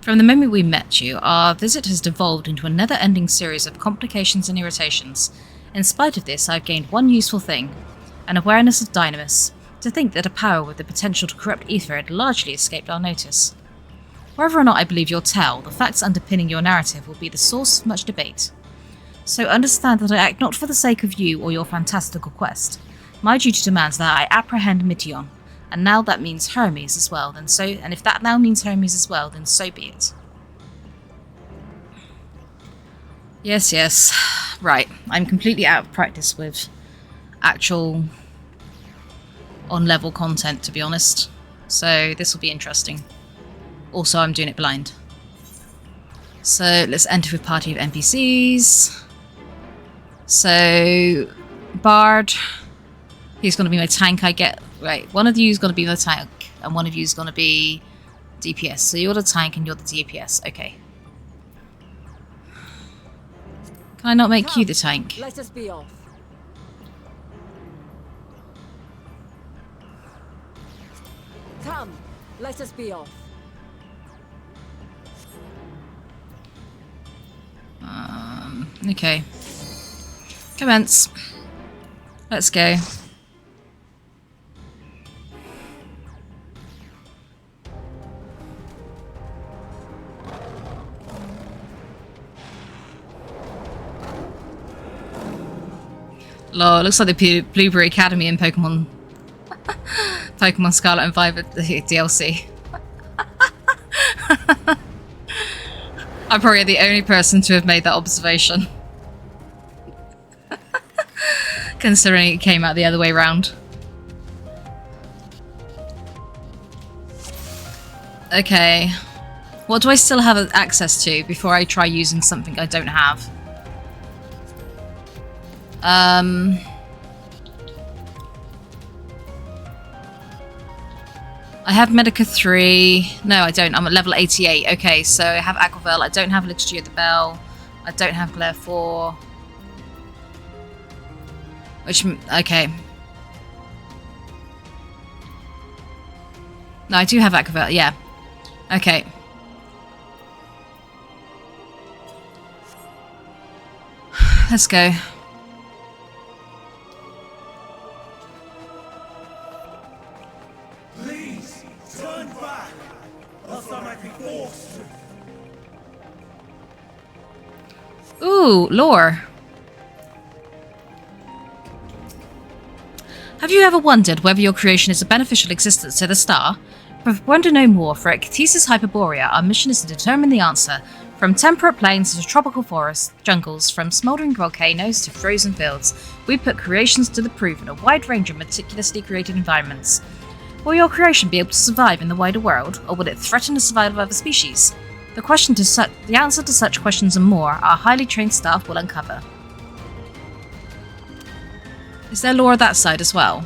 From the moment we met you, our visit has devolved into a never-ending series of complications and irritations. In spite of this, I've gained one useful thing, an awareness of Dynamis. To think that a power with the potential to corrupt ether had largely escaped our notice. Whether or not I believe your tale, the facts underpinning your narrative will be the source of much debate. So understand that I act not for the sake of you or your fantastical quest. My duty demands that I apprehend Meteon. And now that means Hermes as well, and if that now means Hermes as well, then so be it. Yes. Right. I'm completely out of practice with actual on-level content, to be honest. So this will be interesting. Also, I'm doing it blind. So let's enter with party of NPCs. So Bard, he's going to be my tank. Right, one of you is going to be the tank, and one of you is going to be DPS. So you're the tank and you're the DPS. Okay. Can I not make you the tank? Let us be off. Come, let us be off. Okay. Commence. Let's go. Lol, looks like the Blueberry Academy in Pokemon Scarlet and Violet DLC. I'm probably the only person to have made that observation. Considering it came out the other way round. Okay. What do I still have access to before I try using something I don't have? I have Medica 3. No, I don't. I'm at level 88. Okay, so I have Aquaville. I don't have Liturgy of the Bell. I don't have Glare 4. Which, okay. No, I do have Aquaville, yeah. Okay. Let's go. Please, turn back, else I might be forced to. Ooh, lore. Have you ever wondered whether your creation is a beneficial existence to the star? Wonder no more, for at Catesis Hyperborea, our mission is to determine the answer. From temperate plains to tropical forests, jungles, from smouldering volcanoes to frozen fields, we put creations to the proof in a wide range of meticulously created environments. Will your creation be able to survive in the wider world, or will it threaten the survival of other species? The answer to such questions and more, our highly trained staff will uncover. Is there lore that side as well?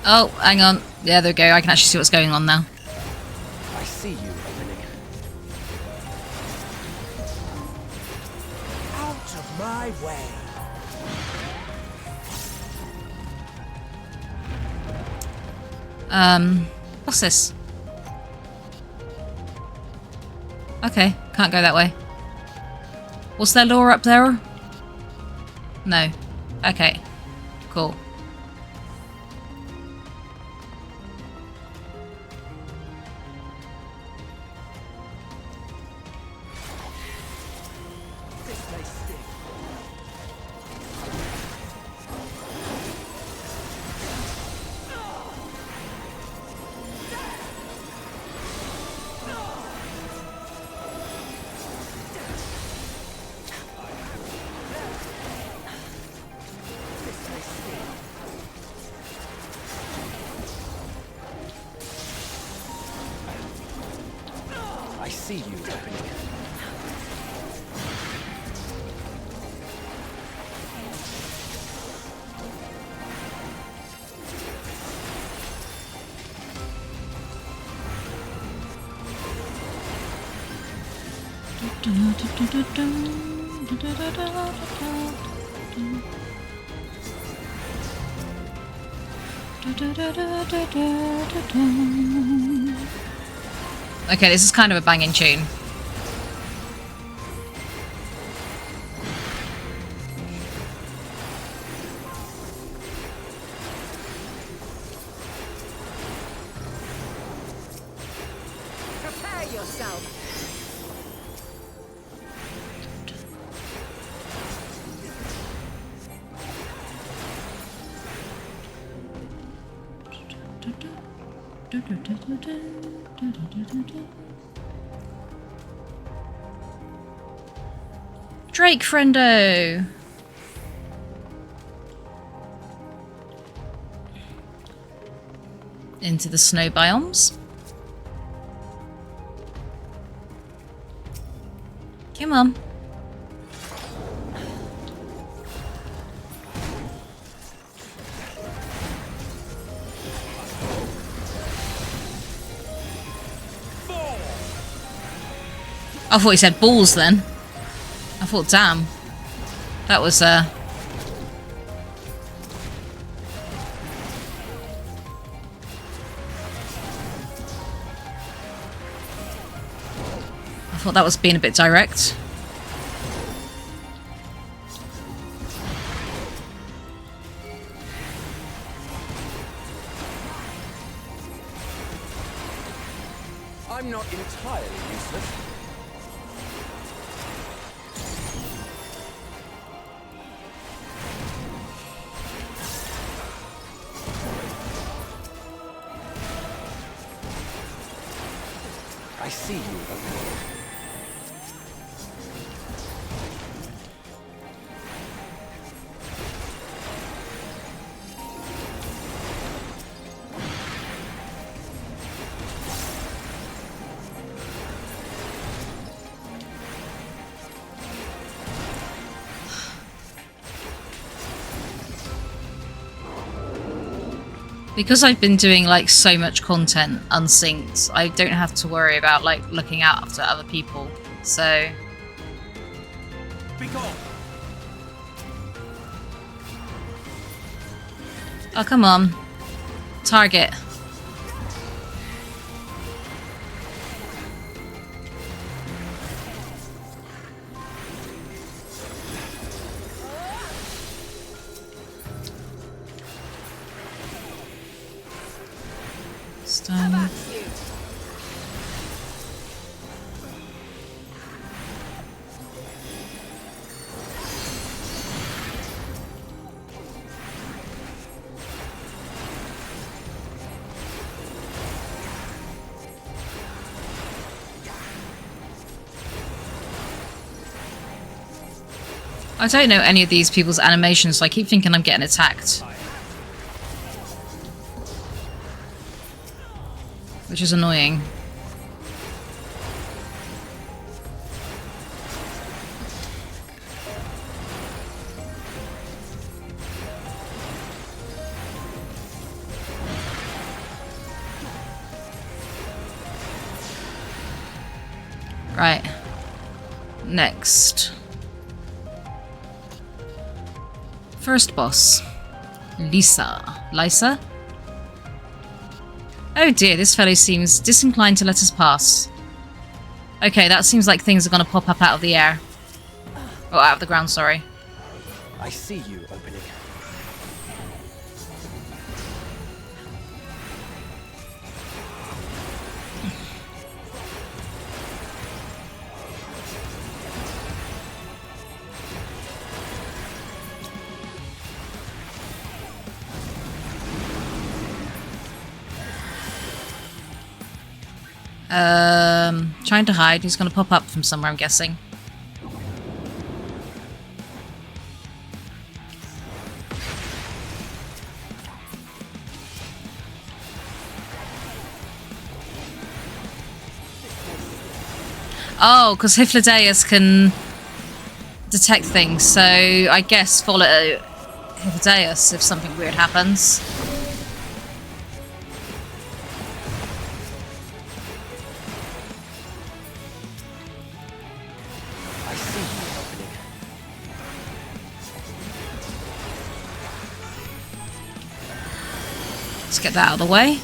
Oh, hang on. Yeah, there we go. I can actually see what's going on now. I see you opening. Out of my way. What's this? Okay, can't go that way. Was there lore up there? No. Okay, cool. I see you opening. Okay, this is kind of a banging tune. Prepare yourself. Drake friendo! Into the snow biomes. Come on. I thought he said balls then. I thought, damn. That was, I thought that was being a bit direct. I'm not entirely useless. I see you opening. Because I've been doing like so much content unsynced, I don't have to worry about like looking out after other people. So Be gone. oh come on. Target. Stun. I don't know any of these people's animations, so I keep thinking I'm getting attacked. Which is annoying. Right. Next. First boss. Lisa? Oh dear, this fellow seems disinclined to let us pass. Okay, that seems like things are gonna pop up out of the air. Oh, out of the ground, sorry. I see you opening. Trying to hide. He's gonna pop up from somewhere, I'm guessing. Oh, because Hyphlodeus can detect things, so I guess follow Hyphlodeus if something weird happens. I see you opening. Let's get that out of the way.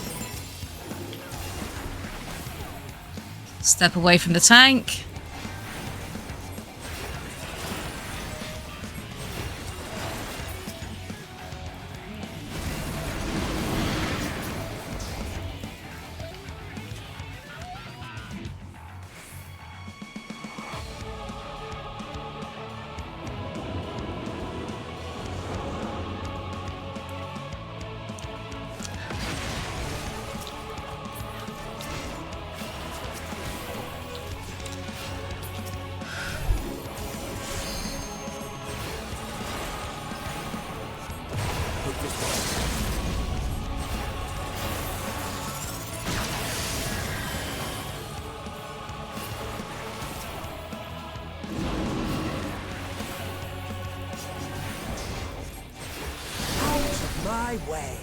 Step away from the tank. My way.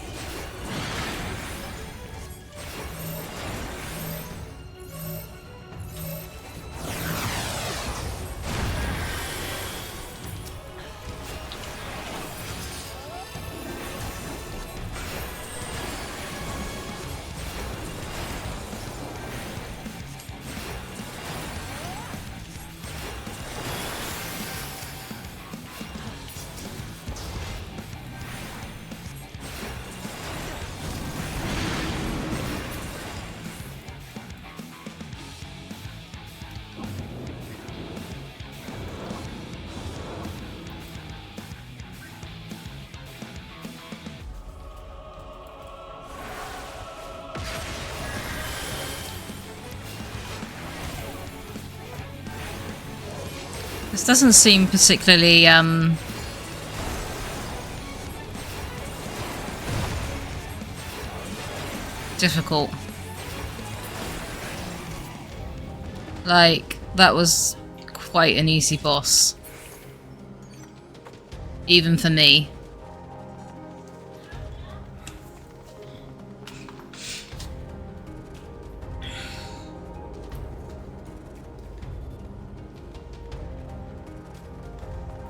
This doesn't seem particularly, difficult. Like, that was quite an easy boss. Even for me.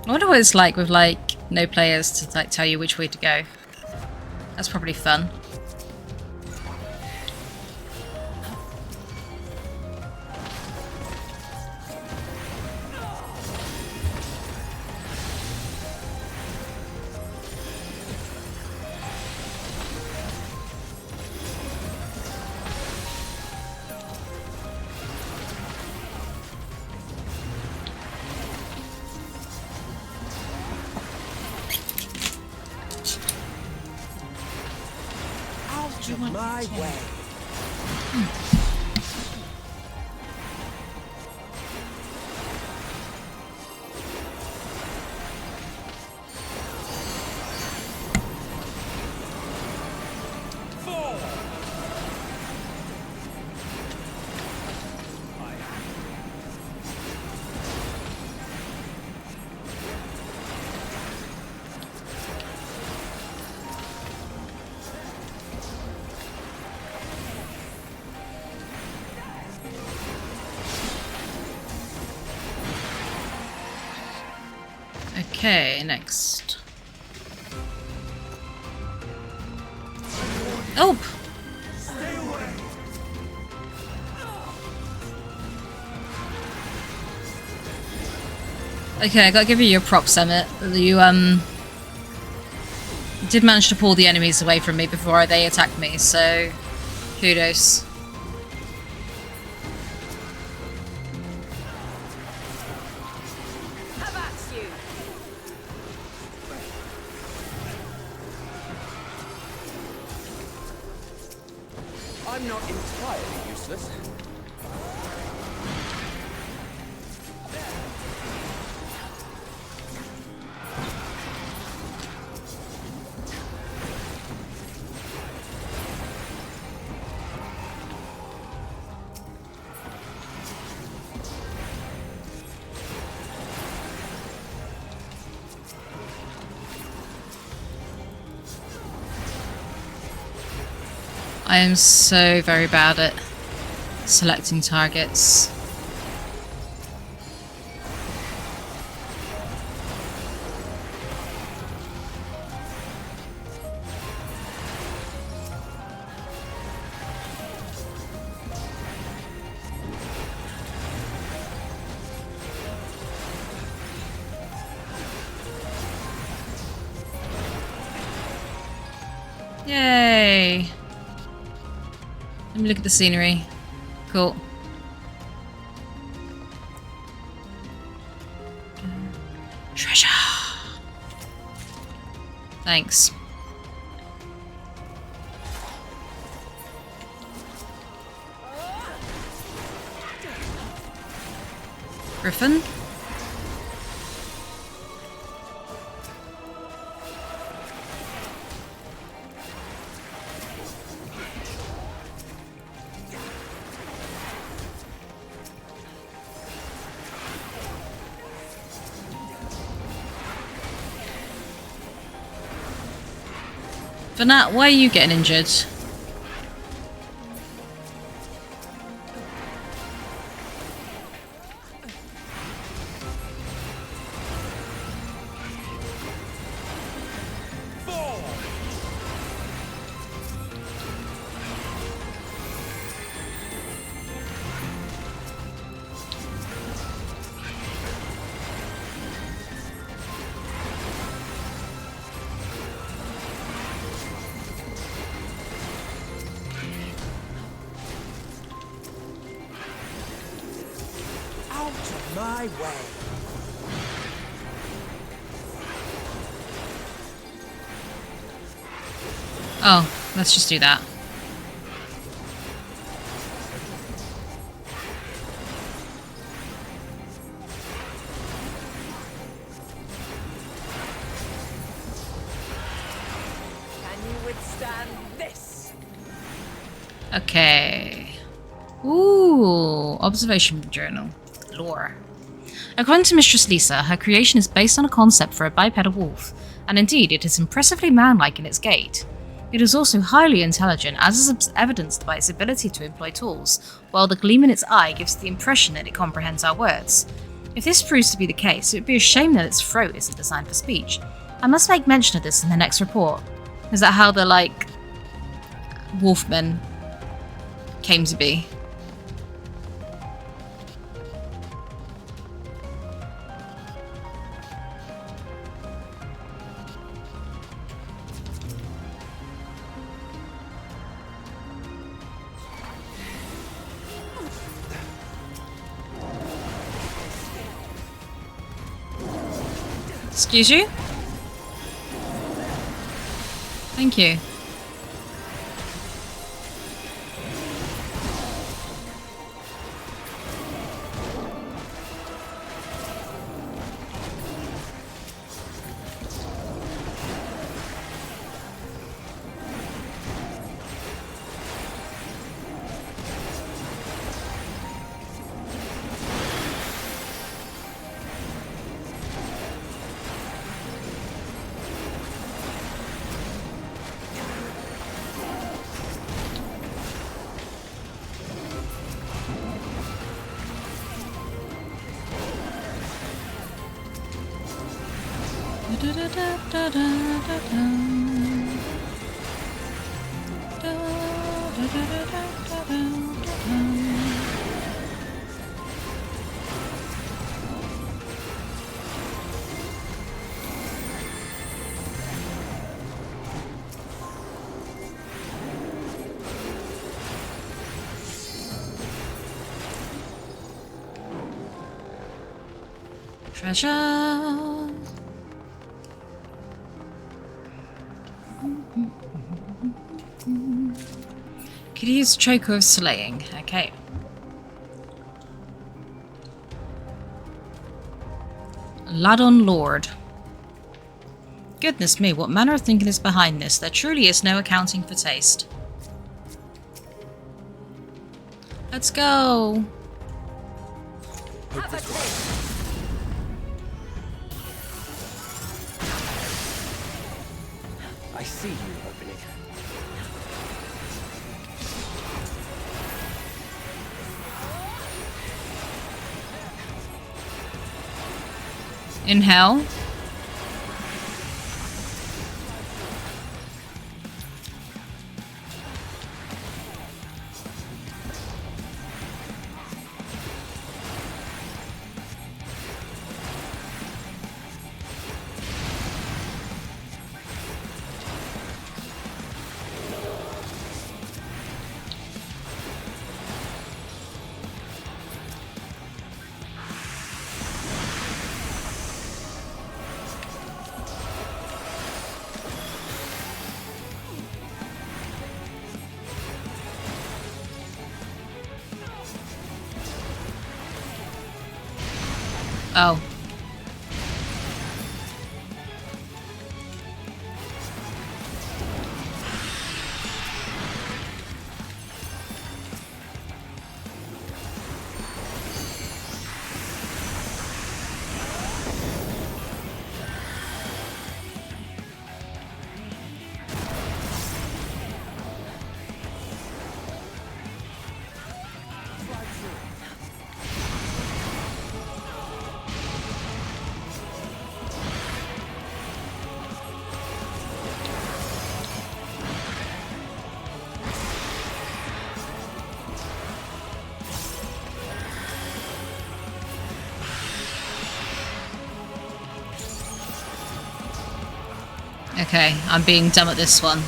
I wonder what it's like with, like, no players to, like, tell you which way to go. That's probably fun. My way. Okay, next. Oh! Okay, I gotta give you your props, Emmett. You, did manage to pull the enemies away from me before they attacked me, so kudos. How about you? I'm not entirely useless. I am so very bad at selecting targets. Yay! Let me look at the scenery. Cool. Treasure! Thanks. Griffin? Vanat, why are you getting injured? Out of my way. Oh, let's just do that. Can you withstand this? Okay. Ooh, observation journal. Lore. According to Mistress Lisa, her creation is based on a concept for a bipedal wolf, and indeed it is impressively manlike in its gait. It is also highly intelligent, as is evidenced by its ability to employ tools, while the gleam in its eye gives the impression that it comprehends our words. If this proves to be the case, it would be a shame that its throat isn't designed for speech. I must make mention of this in the next report. Is that how the, wolfmen came to be? Excuse you? Thank you. Treasure. Could use Choker of Slaying. Okay. Ladon Lord. Goodness me, what manner of thinking is behind this? There truly is no accounting for taste. Let's go. Have a taste. I see you opening. In hell. Oh. Okay, I'm being dumb at this one.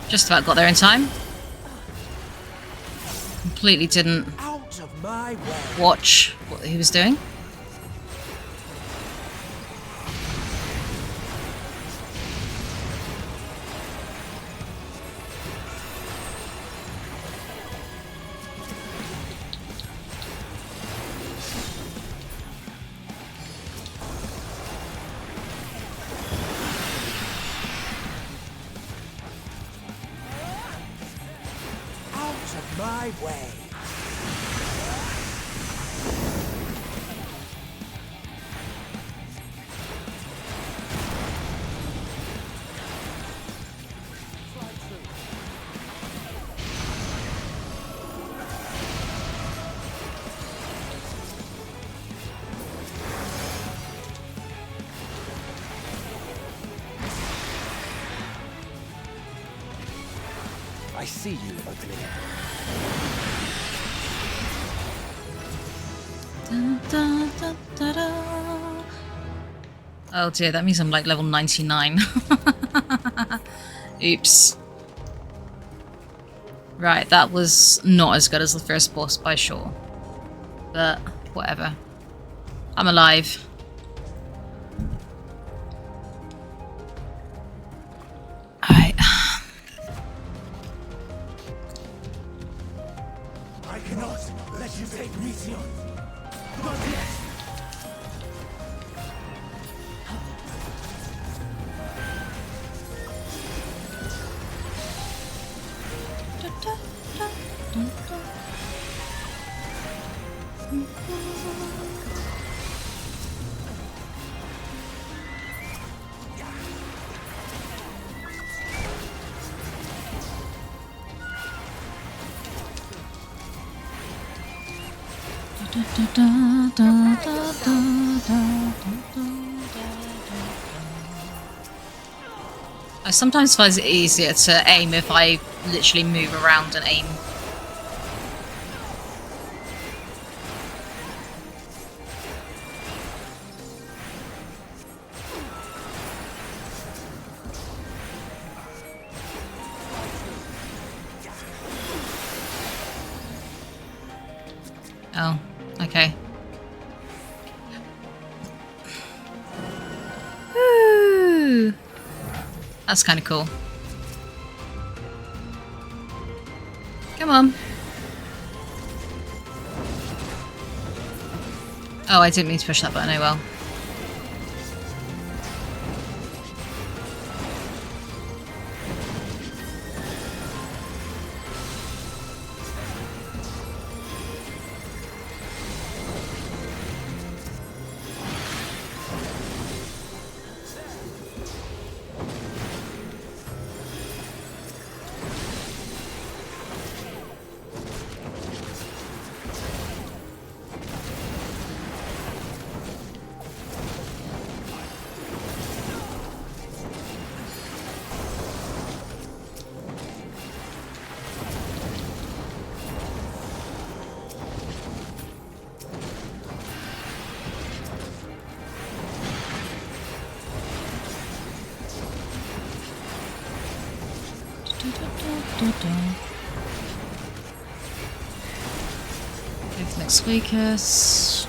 Just about got there in time. Completely didn't Out of my way. watch what he was doing. Out of my way. I see you opening. Dun, dun, dun, dun, dun. Oh dear, that means I'm like level 99. Oops. Right, that was not as good as the first boss by sure. But whatever. I'm alive. Alright. I cannot let you take Mission. Not yet. I sometimes find it easier to aim if I literally move around and aim. Oh, okay. Woo! That's kind of cool. Come on. Oh, I didn't mean to push that button, oh well. Go for next weakest.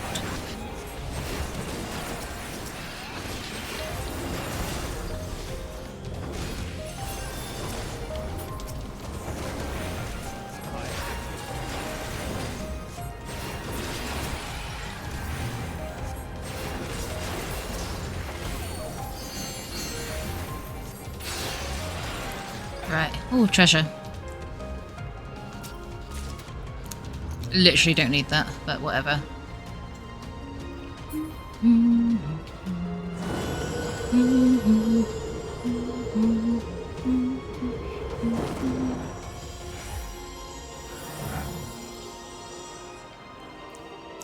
Right. Oh, treasure. Literally don't need that, but whatever.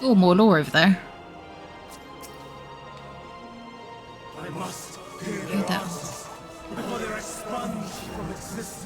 Oh, more lore over there. I must hear Who their that? answers before they're expunged from existence.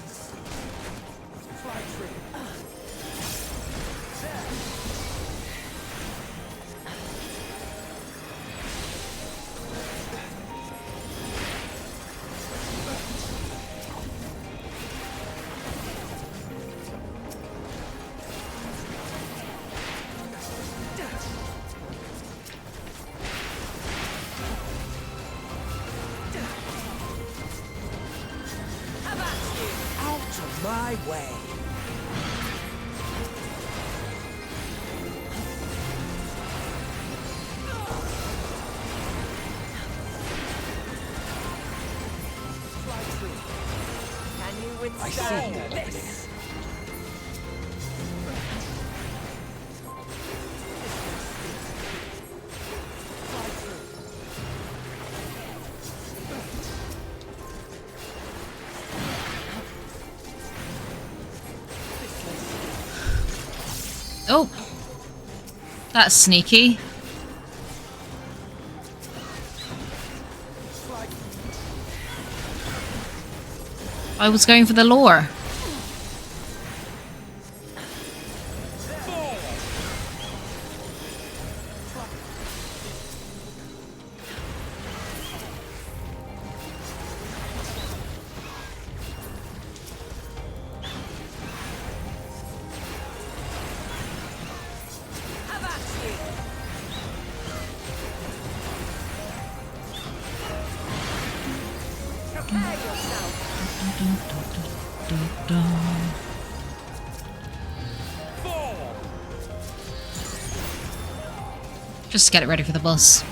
Out of my way! Can you withstand I see that this? Oh! That's sneaky. I was going for the lore. Just get it ready for the boss.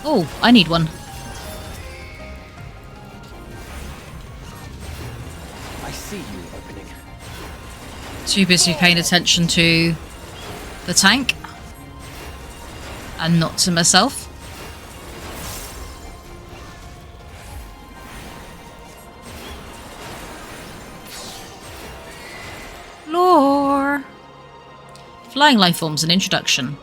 Oh, I need one. I see you opening. Too busy paying attention to the tank and not to myself. Flying lifeforms and introduction.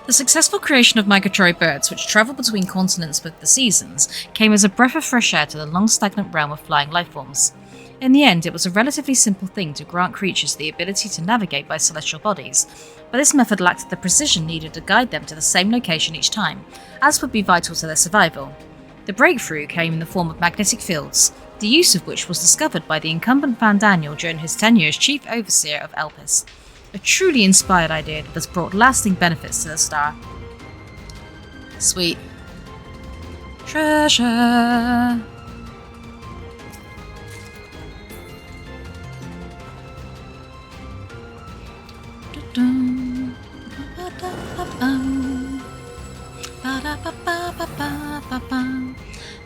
The successful creation of migratory birds, which travel between continents with the seasons, came as a breath of fresh air to the long stagnant realm of flying lifeforms. In the end, it was a relatively simple thing to grant creatures the ability to navigate by celestial bodies, but this method lacked the precision needed to guide them to the same location each time, as would be vital to their survival. The breakthrough came in the form of magnetic fields, the use of which was discovered by the incumbent Van Daniel during his tenure as Chief Overseer of Elpis. A truly inspired idea that has brought lasting benefits to the star. Sweet. Treasure!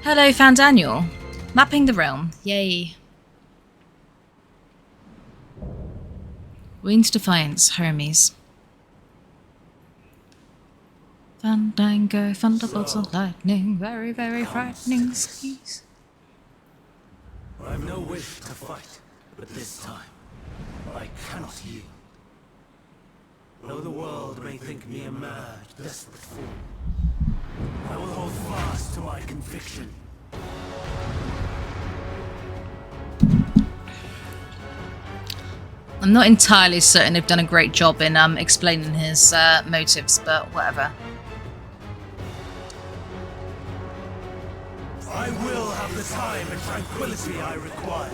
Hello, Van Daniel. Mapping the realm. Yay. Winged Defiance, Hermes. Fandango, thunderbolts of lightning, very, very frightening skis. I've no wish to fight, but this time, I cannot yield. Though the world may think me a mad, desperate fool, I will hold fast to my conviction. I'm not entirely certain they've done a great job in explaining his motives, but whatever. I will have the time and tranquility I require.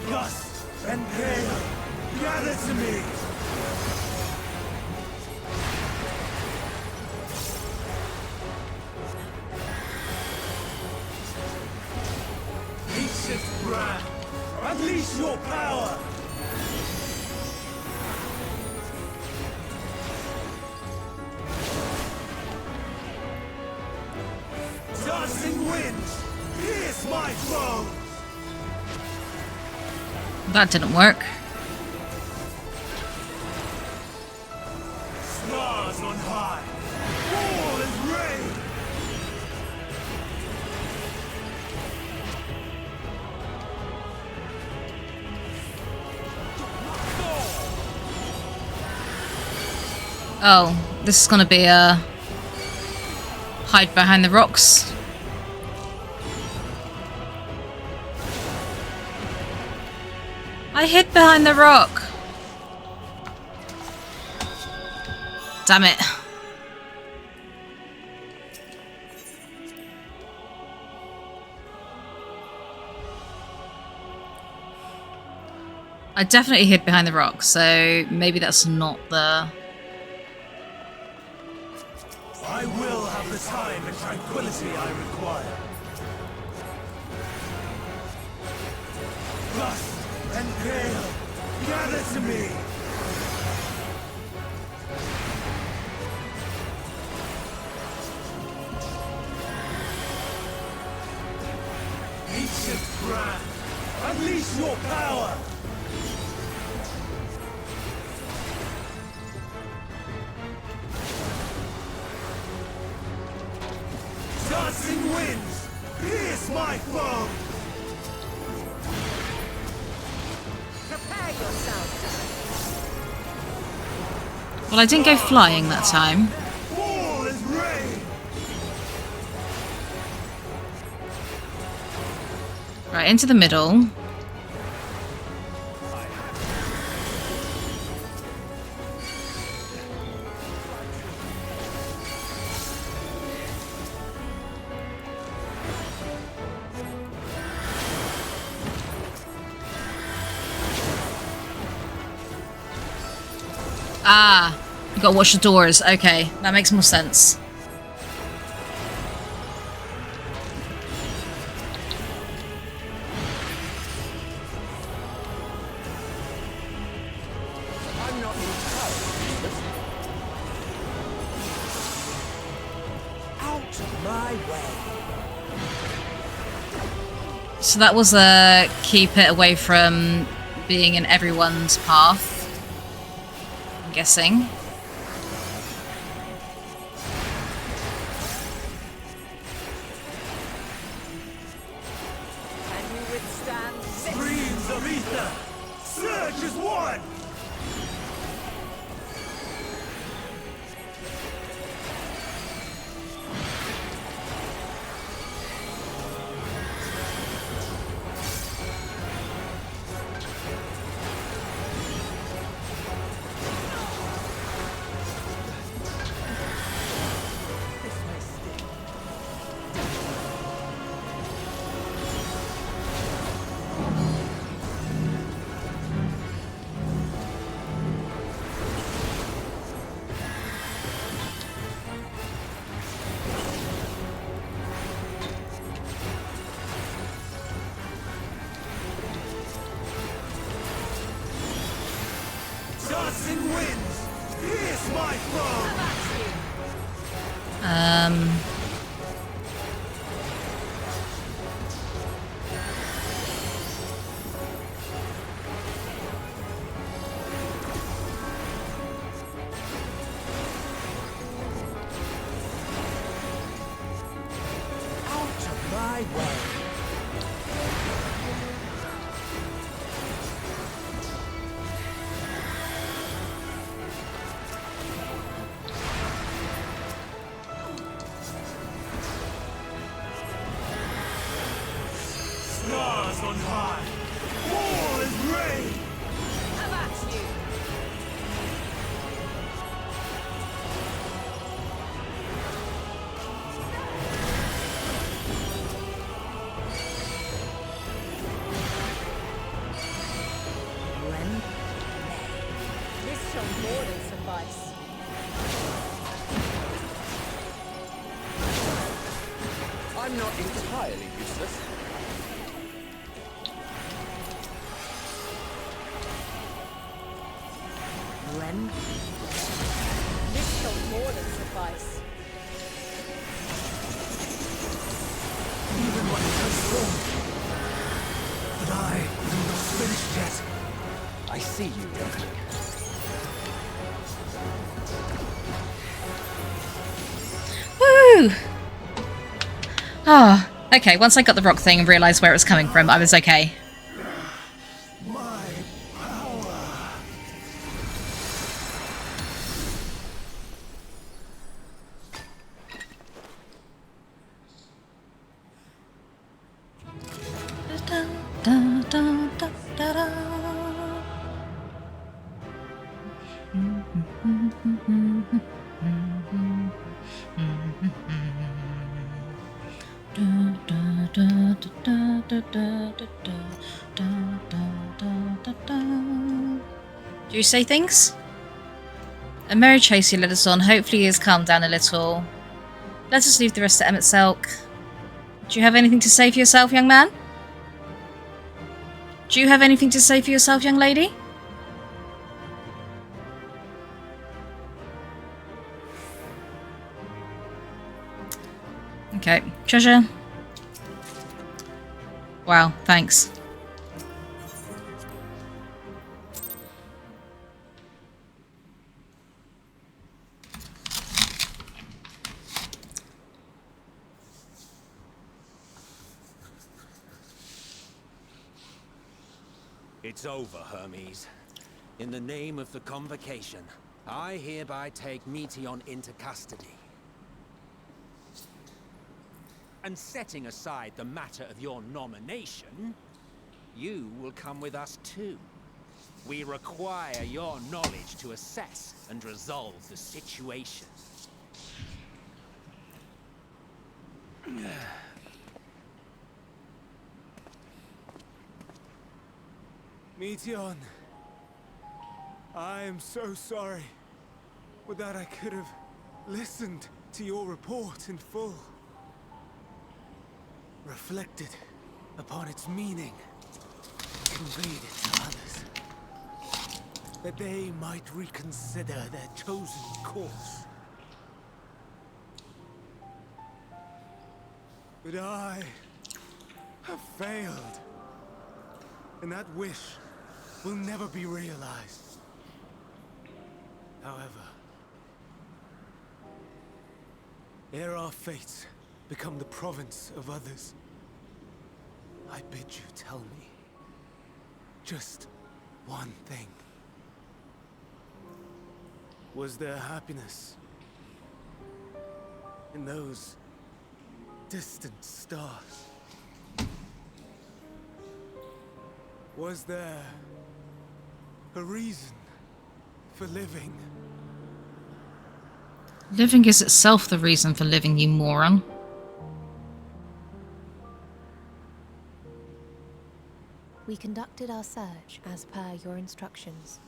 Gust and gale, gather to me! Ancient brand, unleash your power! Dancing winds, pierce my foes! That didn't work. Stars on high, all is rain! Oh, this is gonna be a hide behind the rocks. I hid behind the rock. Damn it. I definitely hid behind the rock, so maybe that's not the... I will have the time and tranquility I require. Gust and gale, gather to me! Ancient brand, unleash your power! Dancing winds, pierce my foe! Prepare yourself. Well, I didn't go flying that time. Fall is rain! Right, into the middle. Ah, you gotta watch the doors. Okay, that makes more sense. I'm not entirely. Out of my way. So that was a keep it away from being in everyone's path. I'm guessing. Can you withstand this? Streams of ether, surge as one! Dancing winds, pierce my throne! Out of my way! Stars on high! War is rain! Have at you! When? This shall more than suffice. I'm not entirely useless. When? This shall more than suffice. Even when it transformed. But I am not finished yet. I see you, Doctor. Woo! Ah, okay. Once I got the rock thing and realised where it was coming from, I was okay. My power. Do you say things? A merry chase you led us on. Hopefully he has calmed down a little. Let us leave the rest to Emmett Selk. Do you have anything to say for yourself, young man? Do you have anything to say for yourself, young lady? Okay. Treasure. Wow, thanks. It's over, Hermes. In the name of the Convocation, I hereby take Meteon into custody. And setting aside the matter of your nomination, you will come with us too. We require your knowledge to assess and resolve the situation. Meteon. I am so sorry. With that I could have listened to your report in full. Reflected upon its meaning. Conveyed it to others. That they might reconsider their chosen course. But I have failed. And that wish will never be realized. However, ere our fates become the province of others, I bid you tell me, just one thing. Was there happiness in those distant stars? Was there a reason for living? Living is itself the reason for living, you moron. We conducted our search as per your instructions.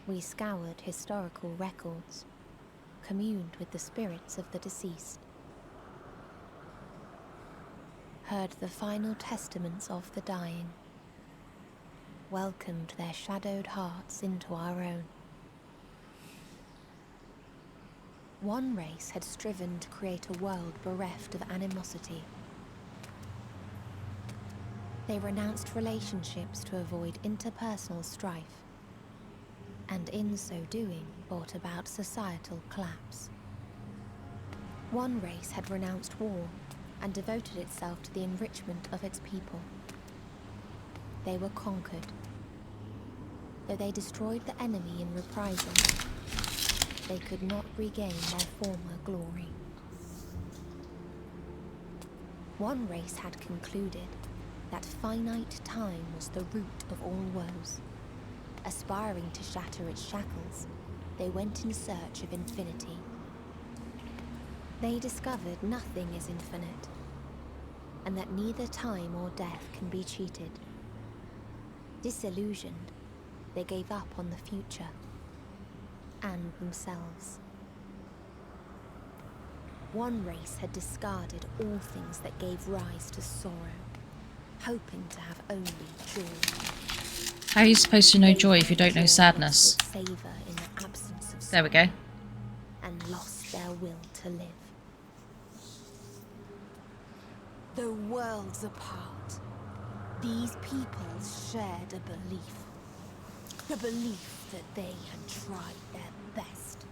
We scoured historical records, communed with the spirits of the deceased, heard the final testaments of the dying, welcomed their shadowed hearts into our own. One race had striven to create a world bereft of animosity. They renounced relationships to avoid interpersonal strife, and in so doing brought about societal collapse. One race had renounced war and devoted itself to the enrichment of its people. They were conquered. Though they destroyed the enemy in reprisal, they could not regain their former glory. One race had concluded that finite time was the root of all woes. Aspiring to shatter its shackles, they went in search of infinity. They discovered nothing is infinite, and that neither time or death can be cheated. Disillusioned, they gave up on the future and themselves. One race had discarded all things that gave rise to sorrow, hoping to have only joy. How are you supposed to know joy if you don't know sadness? Savor in the absence of There we go. and lost their will to live. Though worlds apart, these peoples shared a belief. The belief that they had tried their best.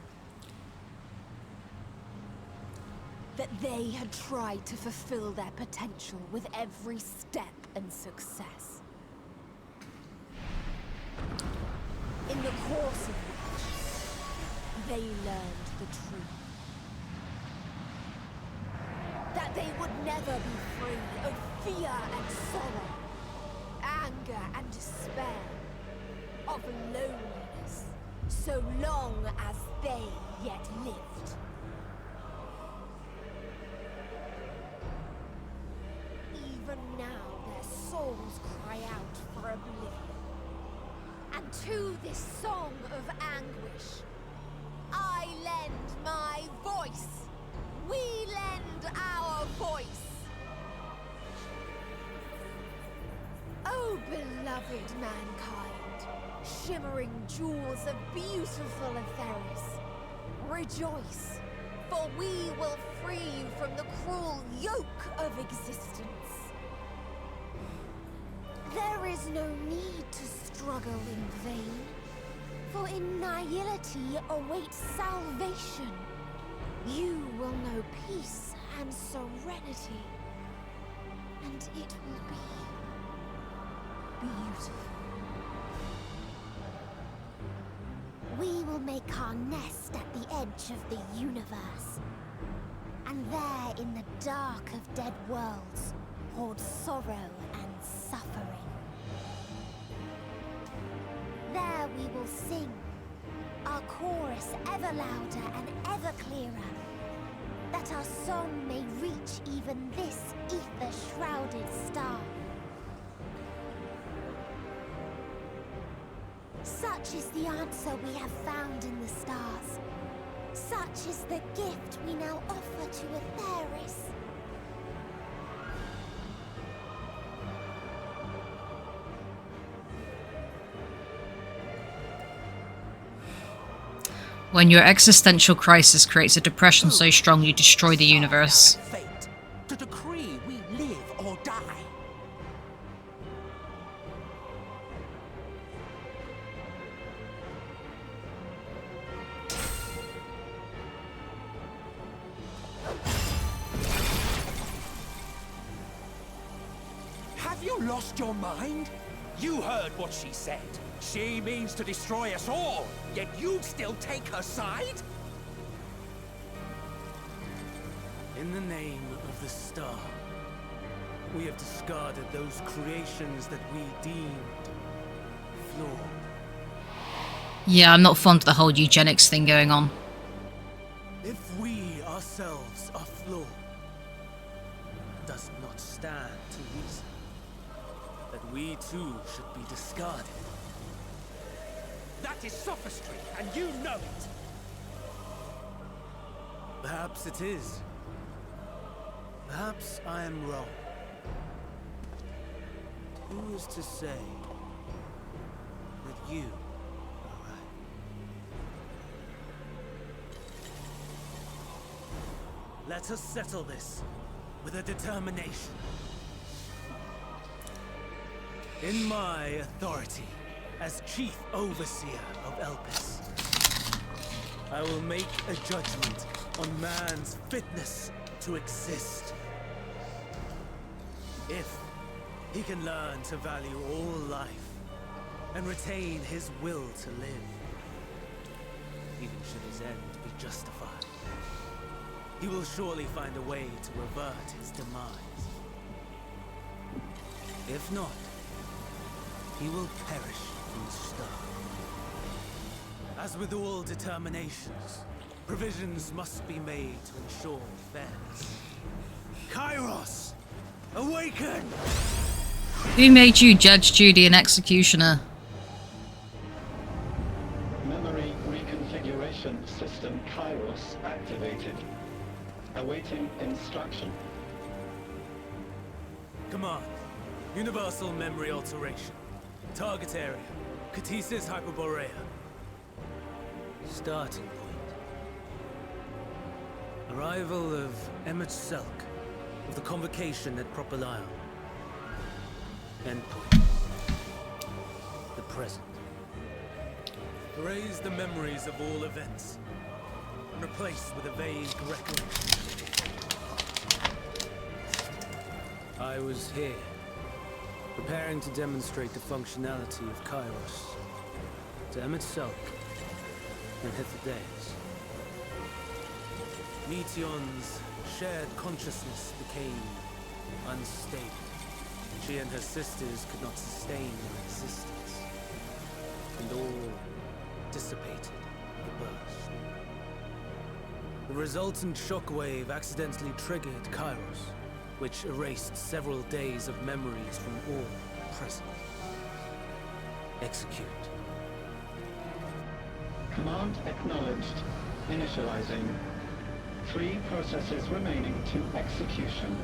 That they had tried to fulfill their potential with every step and success. In the course of which, they learned the truth. That they would never be free of fear and sorrow, anger and despair, of loneliness, so long as they yet lived. Even now their souls cry out for oblivion. And to this song of anguish, I lend my voice. We lend our voice. Oh, beloved mankind, shimmering jewels of beautiful Atheris, rejoice, for we will free you from the cruel yoke of existence. There is no need to struggle in vain, for in nihility awaits salvation. You will know peace and serenity, and it will be beautiful. We will make our nest at the edge of the universe, and there in the dark of dead worlds hoard sorrow and suffering. There we will sing, our chorus ever louder and ever clearer, that our song may reach even this ether-shrouded star. Such is the answer we have found in the stars. Such is the gift we now offer to Atheris. When your existential crisis creates a depression so strong you destroy the universe. Fate to decree we live or die. Have you lost your mind? You heard what she said. She means to destroy us all, yet you'd still take her side? In the name of the Star, we have discarded those creations that we deemed flawed. Yeah, I'm not fond of the whole eugenics thing going on. If we ourselves are flawed, does it not stand to reason that we too should be discarded? That is sophistry, and you know it. Perhaps it is. Perhaps I am wrong. Who is to say that you are right? Let us settle this with a determination. In my authority as Chief Overseer of Elpis, I will make a judgment on man's fitness to exist. If he can learn to value all life and retain his will to live, even should his end be justified, he will surely find a way to revert his demise. If not, he will perish in the star. As with all determinations, provisions must be made to ensure fairness. Kairos! Awaken! Who made you Judge, Judy, and Executioner? Memory reconfiguration system Kairos activated. Awaiting instruction. Command. Universal memory alteration. Target area. Catesis Hyperborea. Starting point. Arrival of Emmett Selk of the Convocation at Propylion. Endpoint. The present. Erase the memories of all events and replace with a vague recollection. I was here, preparing to demonstrate the functionality of Kairos to Emmett Selk and Hithodeus. Meteon's shared consciousness became unstable. She and her sisters could not sustain their existence, and all dissipated in the burst. The resultant shockwave accidentally triggered Kairos, which erased several days of memories from all present. Execute. Command acknowledged. Initializing. 3 processes remaining to execution.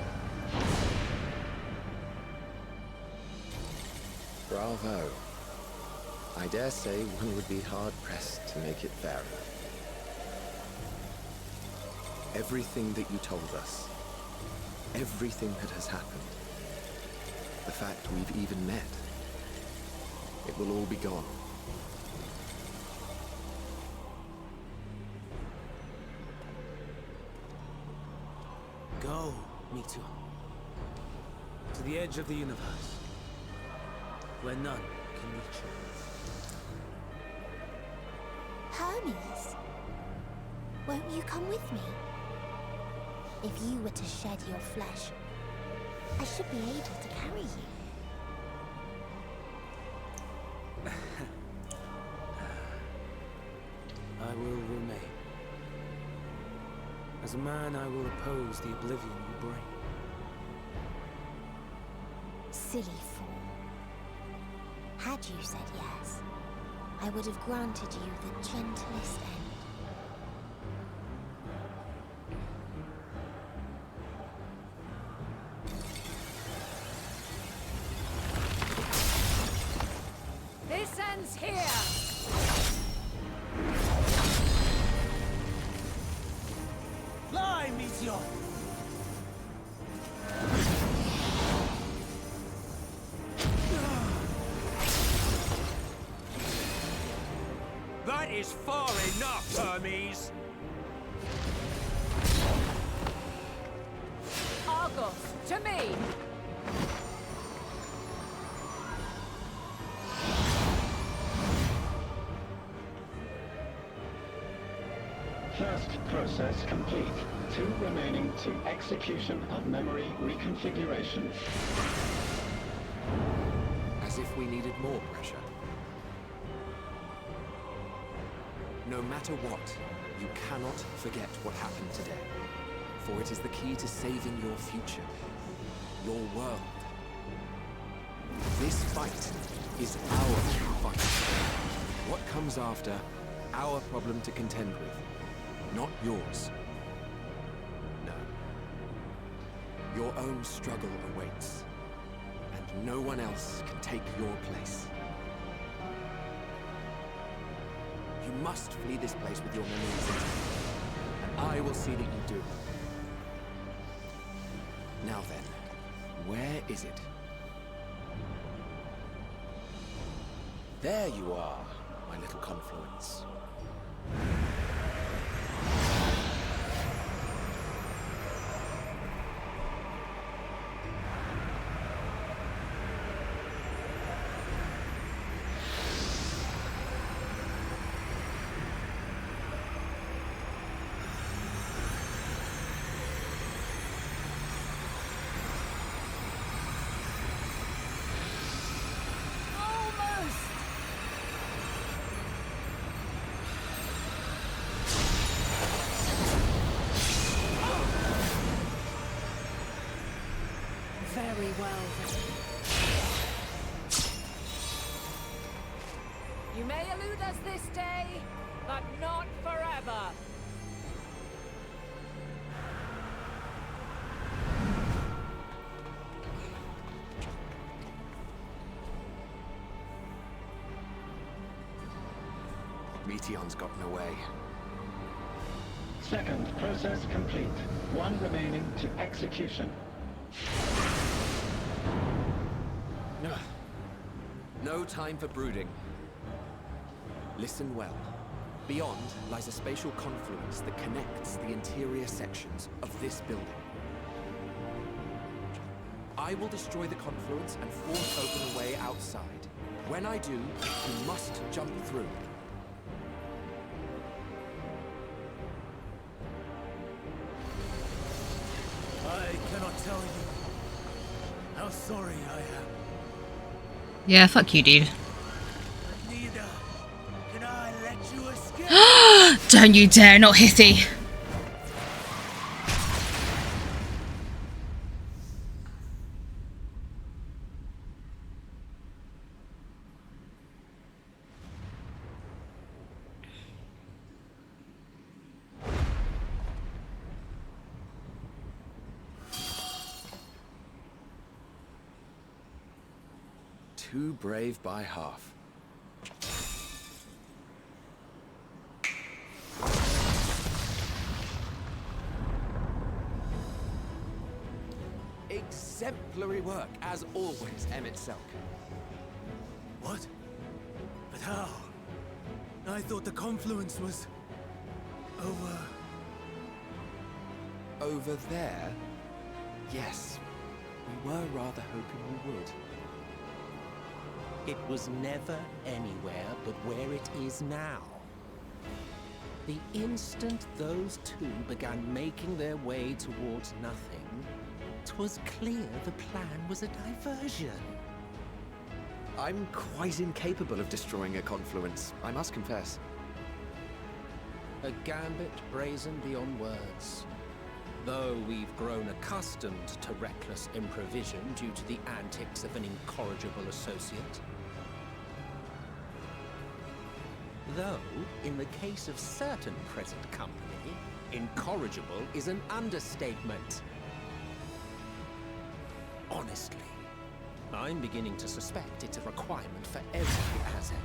Bravo. I dare say one would be hard-pressed to make it fairer. Everything that you told us, everything that has happened, the fact we've even met, it will all be gone. Go, Meteor. To the edge of the universe, where none can reach you. Hermes, won't you come with me? If you were to shed your flesh, I should be able to carry you. I will remain. As a man, I will oppose the oblivion you bring. Silly fool. Had you said yes, I would have granted you the gentlest end. This ends here! Fly, Meteor! That is far enough, Hermes! Argos, to me! First process complete. 2 remaining to execution of memory reconfiguration. As if we needed more pressure. No matter what, you cannot forget what happened today. For it is the key to saving your future. Your world. This fight is our fight. What comes after, our problem to contend with, not yours. No. Your own struggle awaits, and no one else can take your place. You must flee this place with your memories intact, and I will see that you do. Now then, where is it? There you are, my little confluence. Very well then. You may elude us this day, but not forever. Meteon's gotten away. Second process complete. 1 remaining to execution. No time for brooding. Listen well. Beyond lies a spatial confluence that connects the interior sections of this building. I will destroy the confluence and force open a way outside. When I do, you must jump through. I cannot tell you how sorry I am. Yeah, fuck you, dude. Neither can I let you escape. Don't you dare, not Hithy. Too brave by half. Exemplary work, as always, Emmett Selk. What? But how? I thought the confluence was over. Over there? Yes. We were rather hoping you would. It was never anywhere but where it is now. The instant those two began making their way towards nothing, 'twas clear the plan was a diversion. I'm quite incapable of destroying a confluence, I must confess. A gambit brazen beyond words. Though we've grown accustomed to reckless improvision due to the antics of an incorrigible associate. Though, in the case of certain present company, incorrigible is an understatement. Honestly, I'm beginning to suspect it's a requirement for every asset.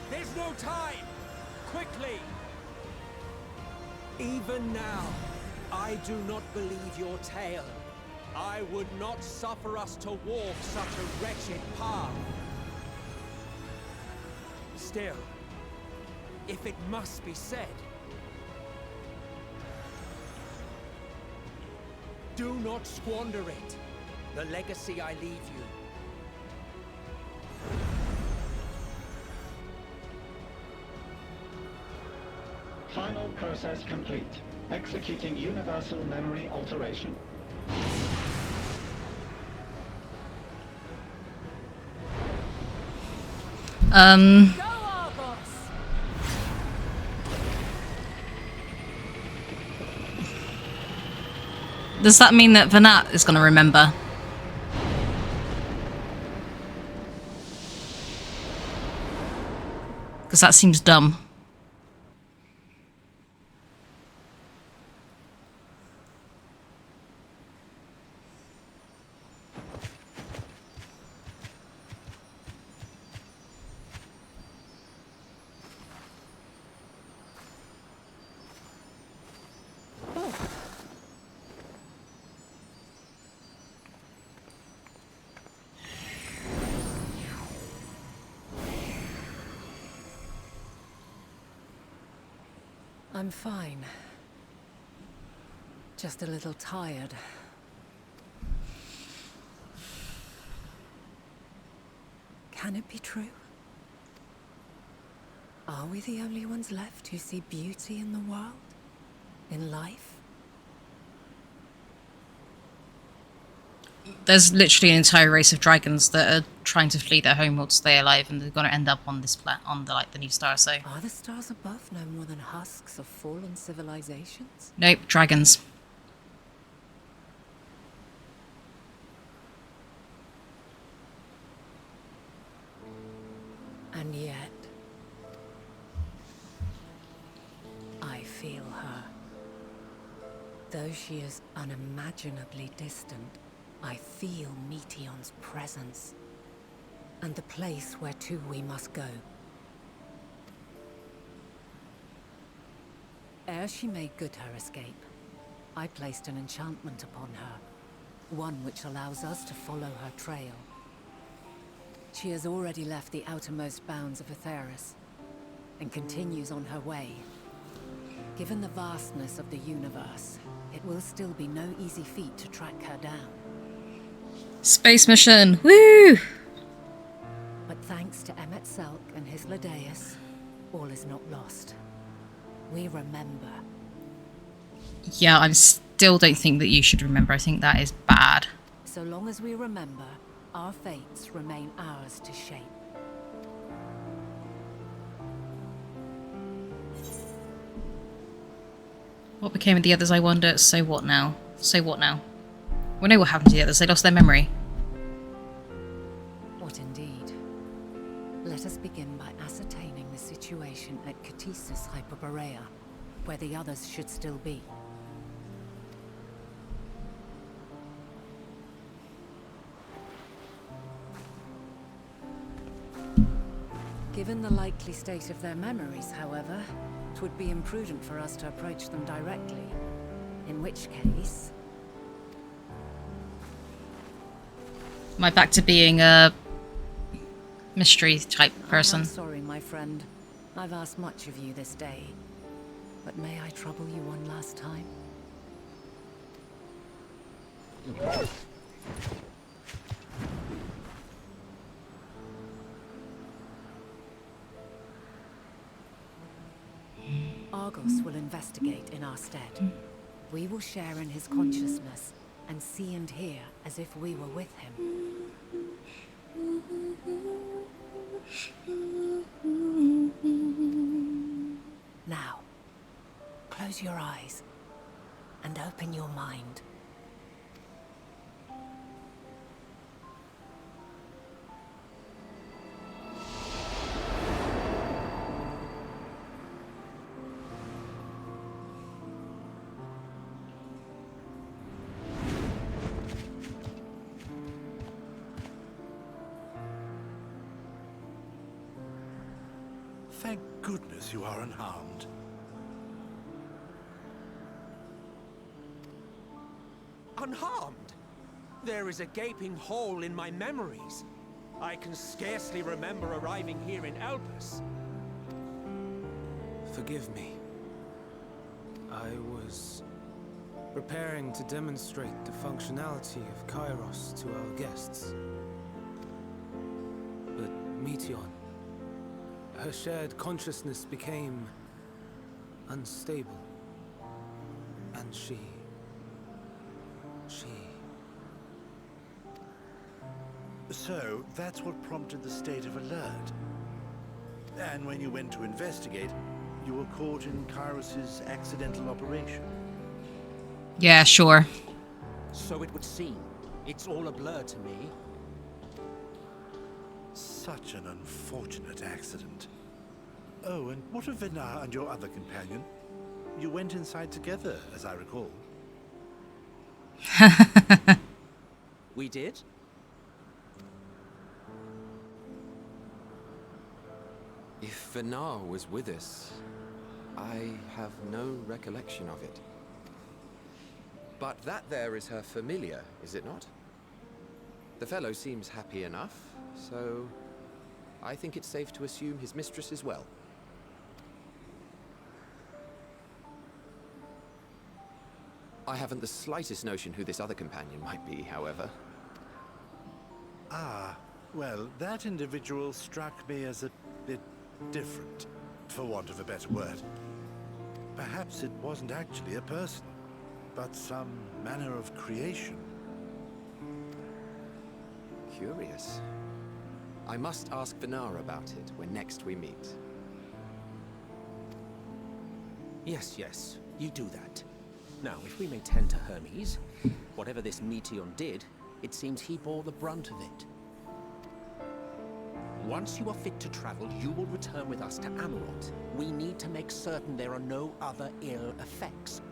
There's no time! Quickly! Even now, I do not believe your tale. I would not suffer us to walk such a wretched path. Still, if it must be said, do not squander it, the legacy I leave you. Final process complete. Executing universal memory alteration. Go, Argos! Does that mean that Vanat is going to remember? Because that seems dumb. I'm fine. Just a little tired. Can it be true? Are we the only ones left who see beauty in the world? In life? There's literally an entire race of dragons that are trying to flee their home or to stay alive, and they're going to end up on this on the the new star. So Are the stars above no more than husks of fallen civilizations? nope, dragons. And yet, I feel her. Though she is unimaginably distant, I feel Meteion's presence, and the place where to we must go. Ere she made good her escape, I placed an enchantment upon her, one which allows us to follow her trail. She has already left the outermost bounds of Aetheris, and continues on her way. Given the vastness of the universe, it will still be no easy feat to track her down. Space mission! Woo! But thanks to Emmet Selk and his Ladeus, all is not lost. We remember. Yeah, I still don't think that you should remember. I think that is bad. So long as we remember, our fates remain ours to shape. What became of the others, I wonder? So what now? So what now? We know what happened to the others. They lost their memory. What indeed? Let us begin by ascertaining the situation at Catesis Hyperborea, where the others should still be. Given the likely state of their memories, however, it would be imprudent for us to approach them directly. In which case... Am I back to being a mystery type person? I'm sorry, my friend. I've asked much of you this day. But may I trouble you one last time? Argos will investigate in our stead. We will share in his consciousness and see and hear as if we were with him. Now, close your eyes and open your mind. Thank goodness you are unharmed. Unharmed? There is a gaping hole in my memories. I can scarcely remember arriving here in Elpis. Forgive me. I was preparing to demonstrate the functionality of Kairos to our guests. But Meteion, her shared consciousness became unstable. And she... So, that's what prompted the state of alert. And when you went to investigate, you were caught in Kairos' accidental operation. Yeah, sure. So it would seem. It's all a blur to me. Such an unfortunate accident. Oh, and what of Venar and your other companion? You went inside together, as I recall. We did? If Venar was with us, I have no recollection of it. But that there is her familiar, is it not? The fellow seems happy enough, so I think it's safe to assume his mistress is well. I haven't the slightest notion who this other companion might be, however. Ah, well, that individual struck me as a bit different, for want of a better word. Perhaps it wasn't actually a person, but some manner of creation. Curious. I must ask Venar about it when next we meet. Yes, yes, you do that. Now, if we may tend to Hermes, whatever this Meteon did, it seems he bore the brunt of it. Once you are fit to travel, you will return with us to Amarot. We need to make certain there are no other ill effects.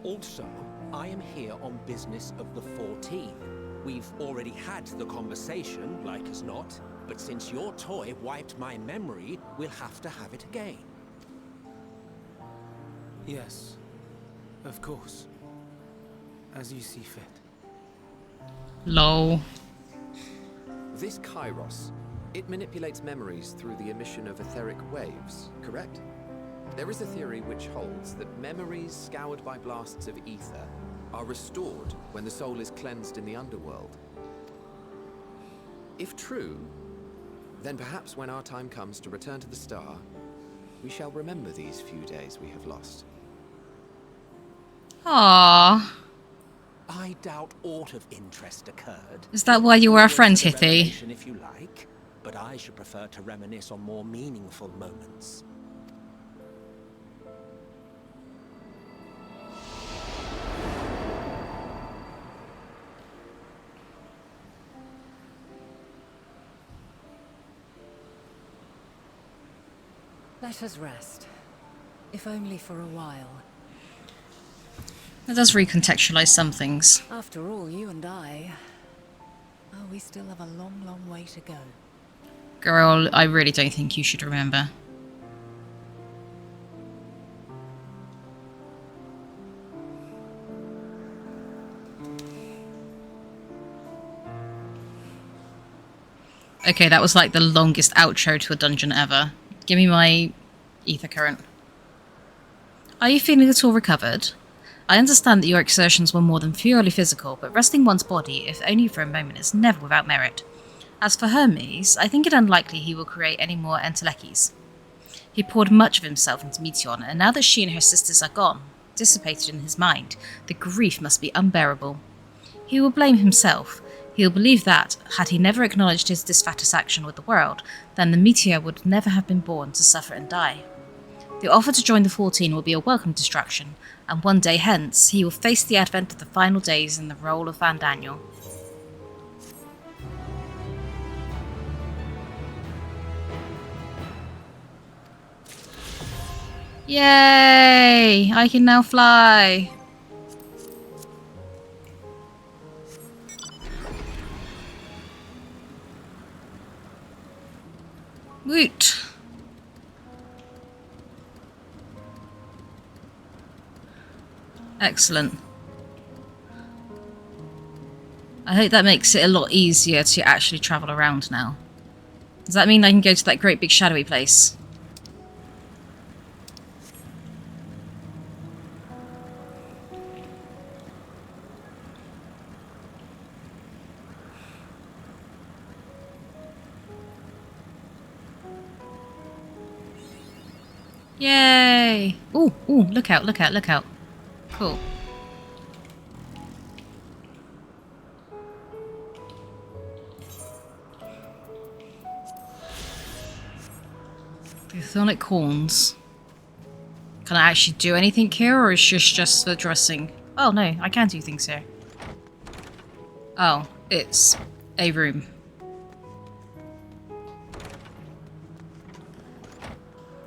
Also, I am here on business of the 14. We've already had the conversation, like as not, but since your toy wiped my memory, we'll have to have it again. Yes, of course. As you see fit. Lol. This Kairos, it manipulates memories through the emission of etheric waves, correct? There is a theory which holds that memories scoured by blasts of ether are restored when the soul is cleansed in the underworld. If true, then perhaps when our time comes to return to the star, we shall remember these few days we have lost. Aww. I doubt aught of interest occurred. Is that why you were a friend, It's a Hithy? revelation if you like, but I should prefer to reminisce on more meaningful moments. Let us rest, if only for a while. That does recontextualize some things. After all, you and I... Oh, we still have a long, long way to go. Girl, I really don't think you should remember. Okay, that was like the longest outro to a dungeon ever. Give me my ether current. Are you feeling at all recovered? I understand that your exertions were more than purely physical, but resting one's body, if only for a moment, is never without merit. As for Hermes, I think it unlikely he will create any more entelecchies. He poured much of himself into Meteon, and now that she and her sisters are gone, dissipated in his mind, the grief must be unbearable. He will blame himself. He will believe that, had he never acknowledged his dissatisfaction with the world, then the meteor would never have been born to suffer and die. The offer to join the 14 will be a welcome distraction, and one day hence, he will face the advent of the final days in the role of Van Daniel. Yay! I can now fly! Woot! Excellent. I hope that makes it a lot easier to actually travel around now. Does that mean I can go to that great big shadowy place? Yay! Ooh, ooh, look out, look out, look out. Cool. The Chthonic horns. Can I actually do anything here, or is this just for dressing? Oh no, I can do things here. Oh, it's a room.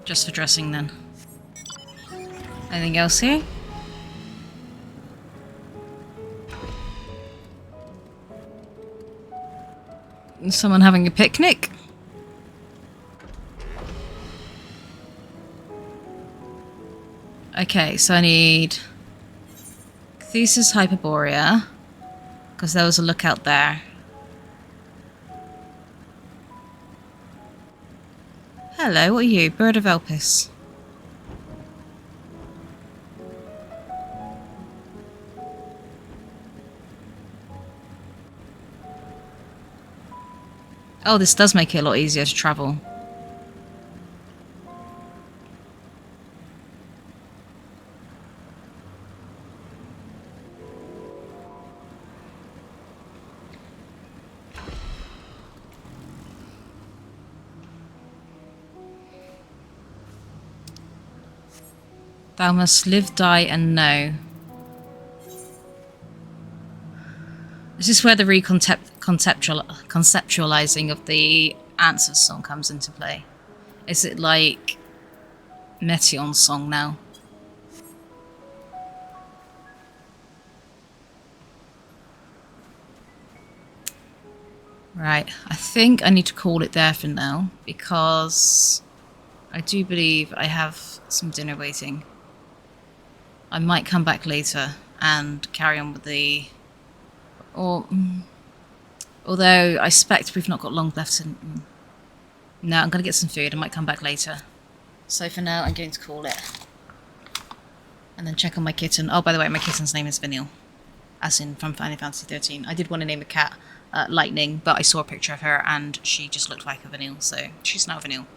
Just for dressing then. Anything else here? Someone having a picnic? Okay, so I need Thesis Hyperborea, because there was a lookout there. Hello, what are you? Bird of Elpis. Oh, this does make it a lot easier to travel. Thou must live, die, and know. This is where the conceptualizing of the Answers song comes into play. Is it like Meteon's song now? Right, I think I need to call it there for now, because I do believe I have some dinner waiting. I might come back later and carry on with the... Although I suspect we've not got long left in... No, I'm going to get some food. I might come back later. So for now, I'm going to call it. And then check on my kitten. Oh, by the way, my kitten's name is Vanille. As in from Final Fantasy 13. I did want to name a cat Lightning, but I saw a picture of her and she just looked like a Vanille, so she's now Vanille.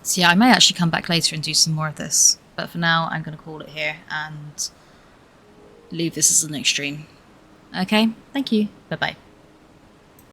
So yeah, I may actually come back later and do some more of this. But for now, I'm going to call it here and leave this as an extreme. Okay, thank you. Bye-bye.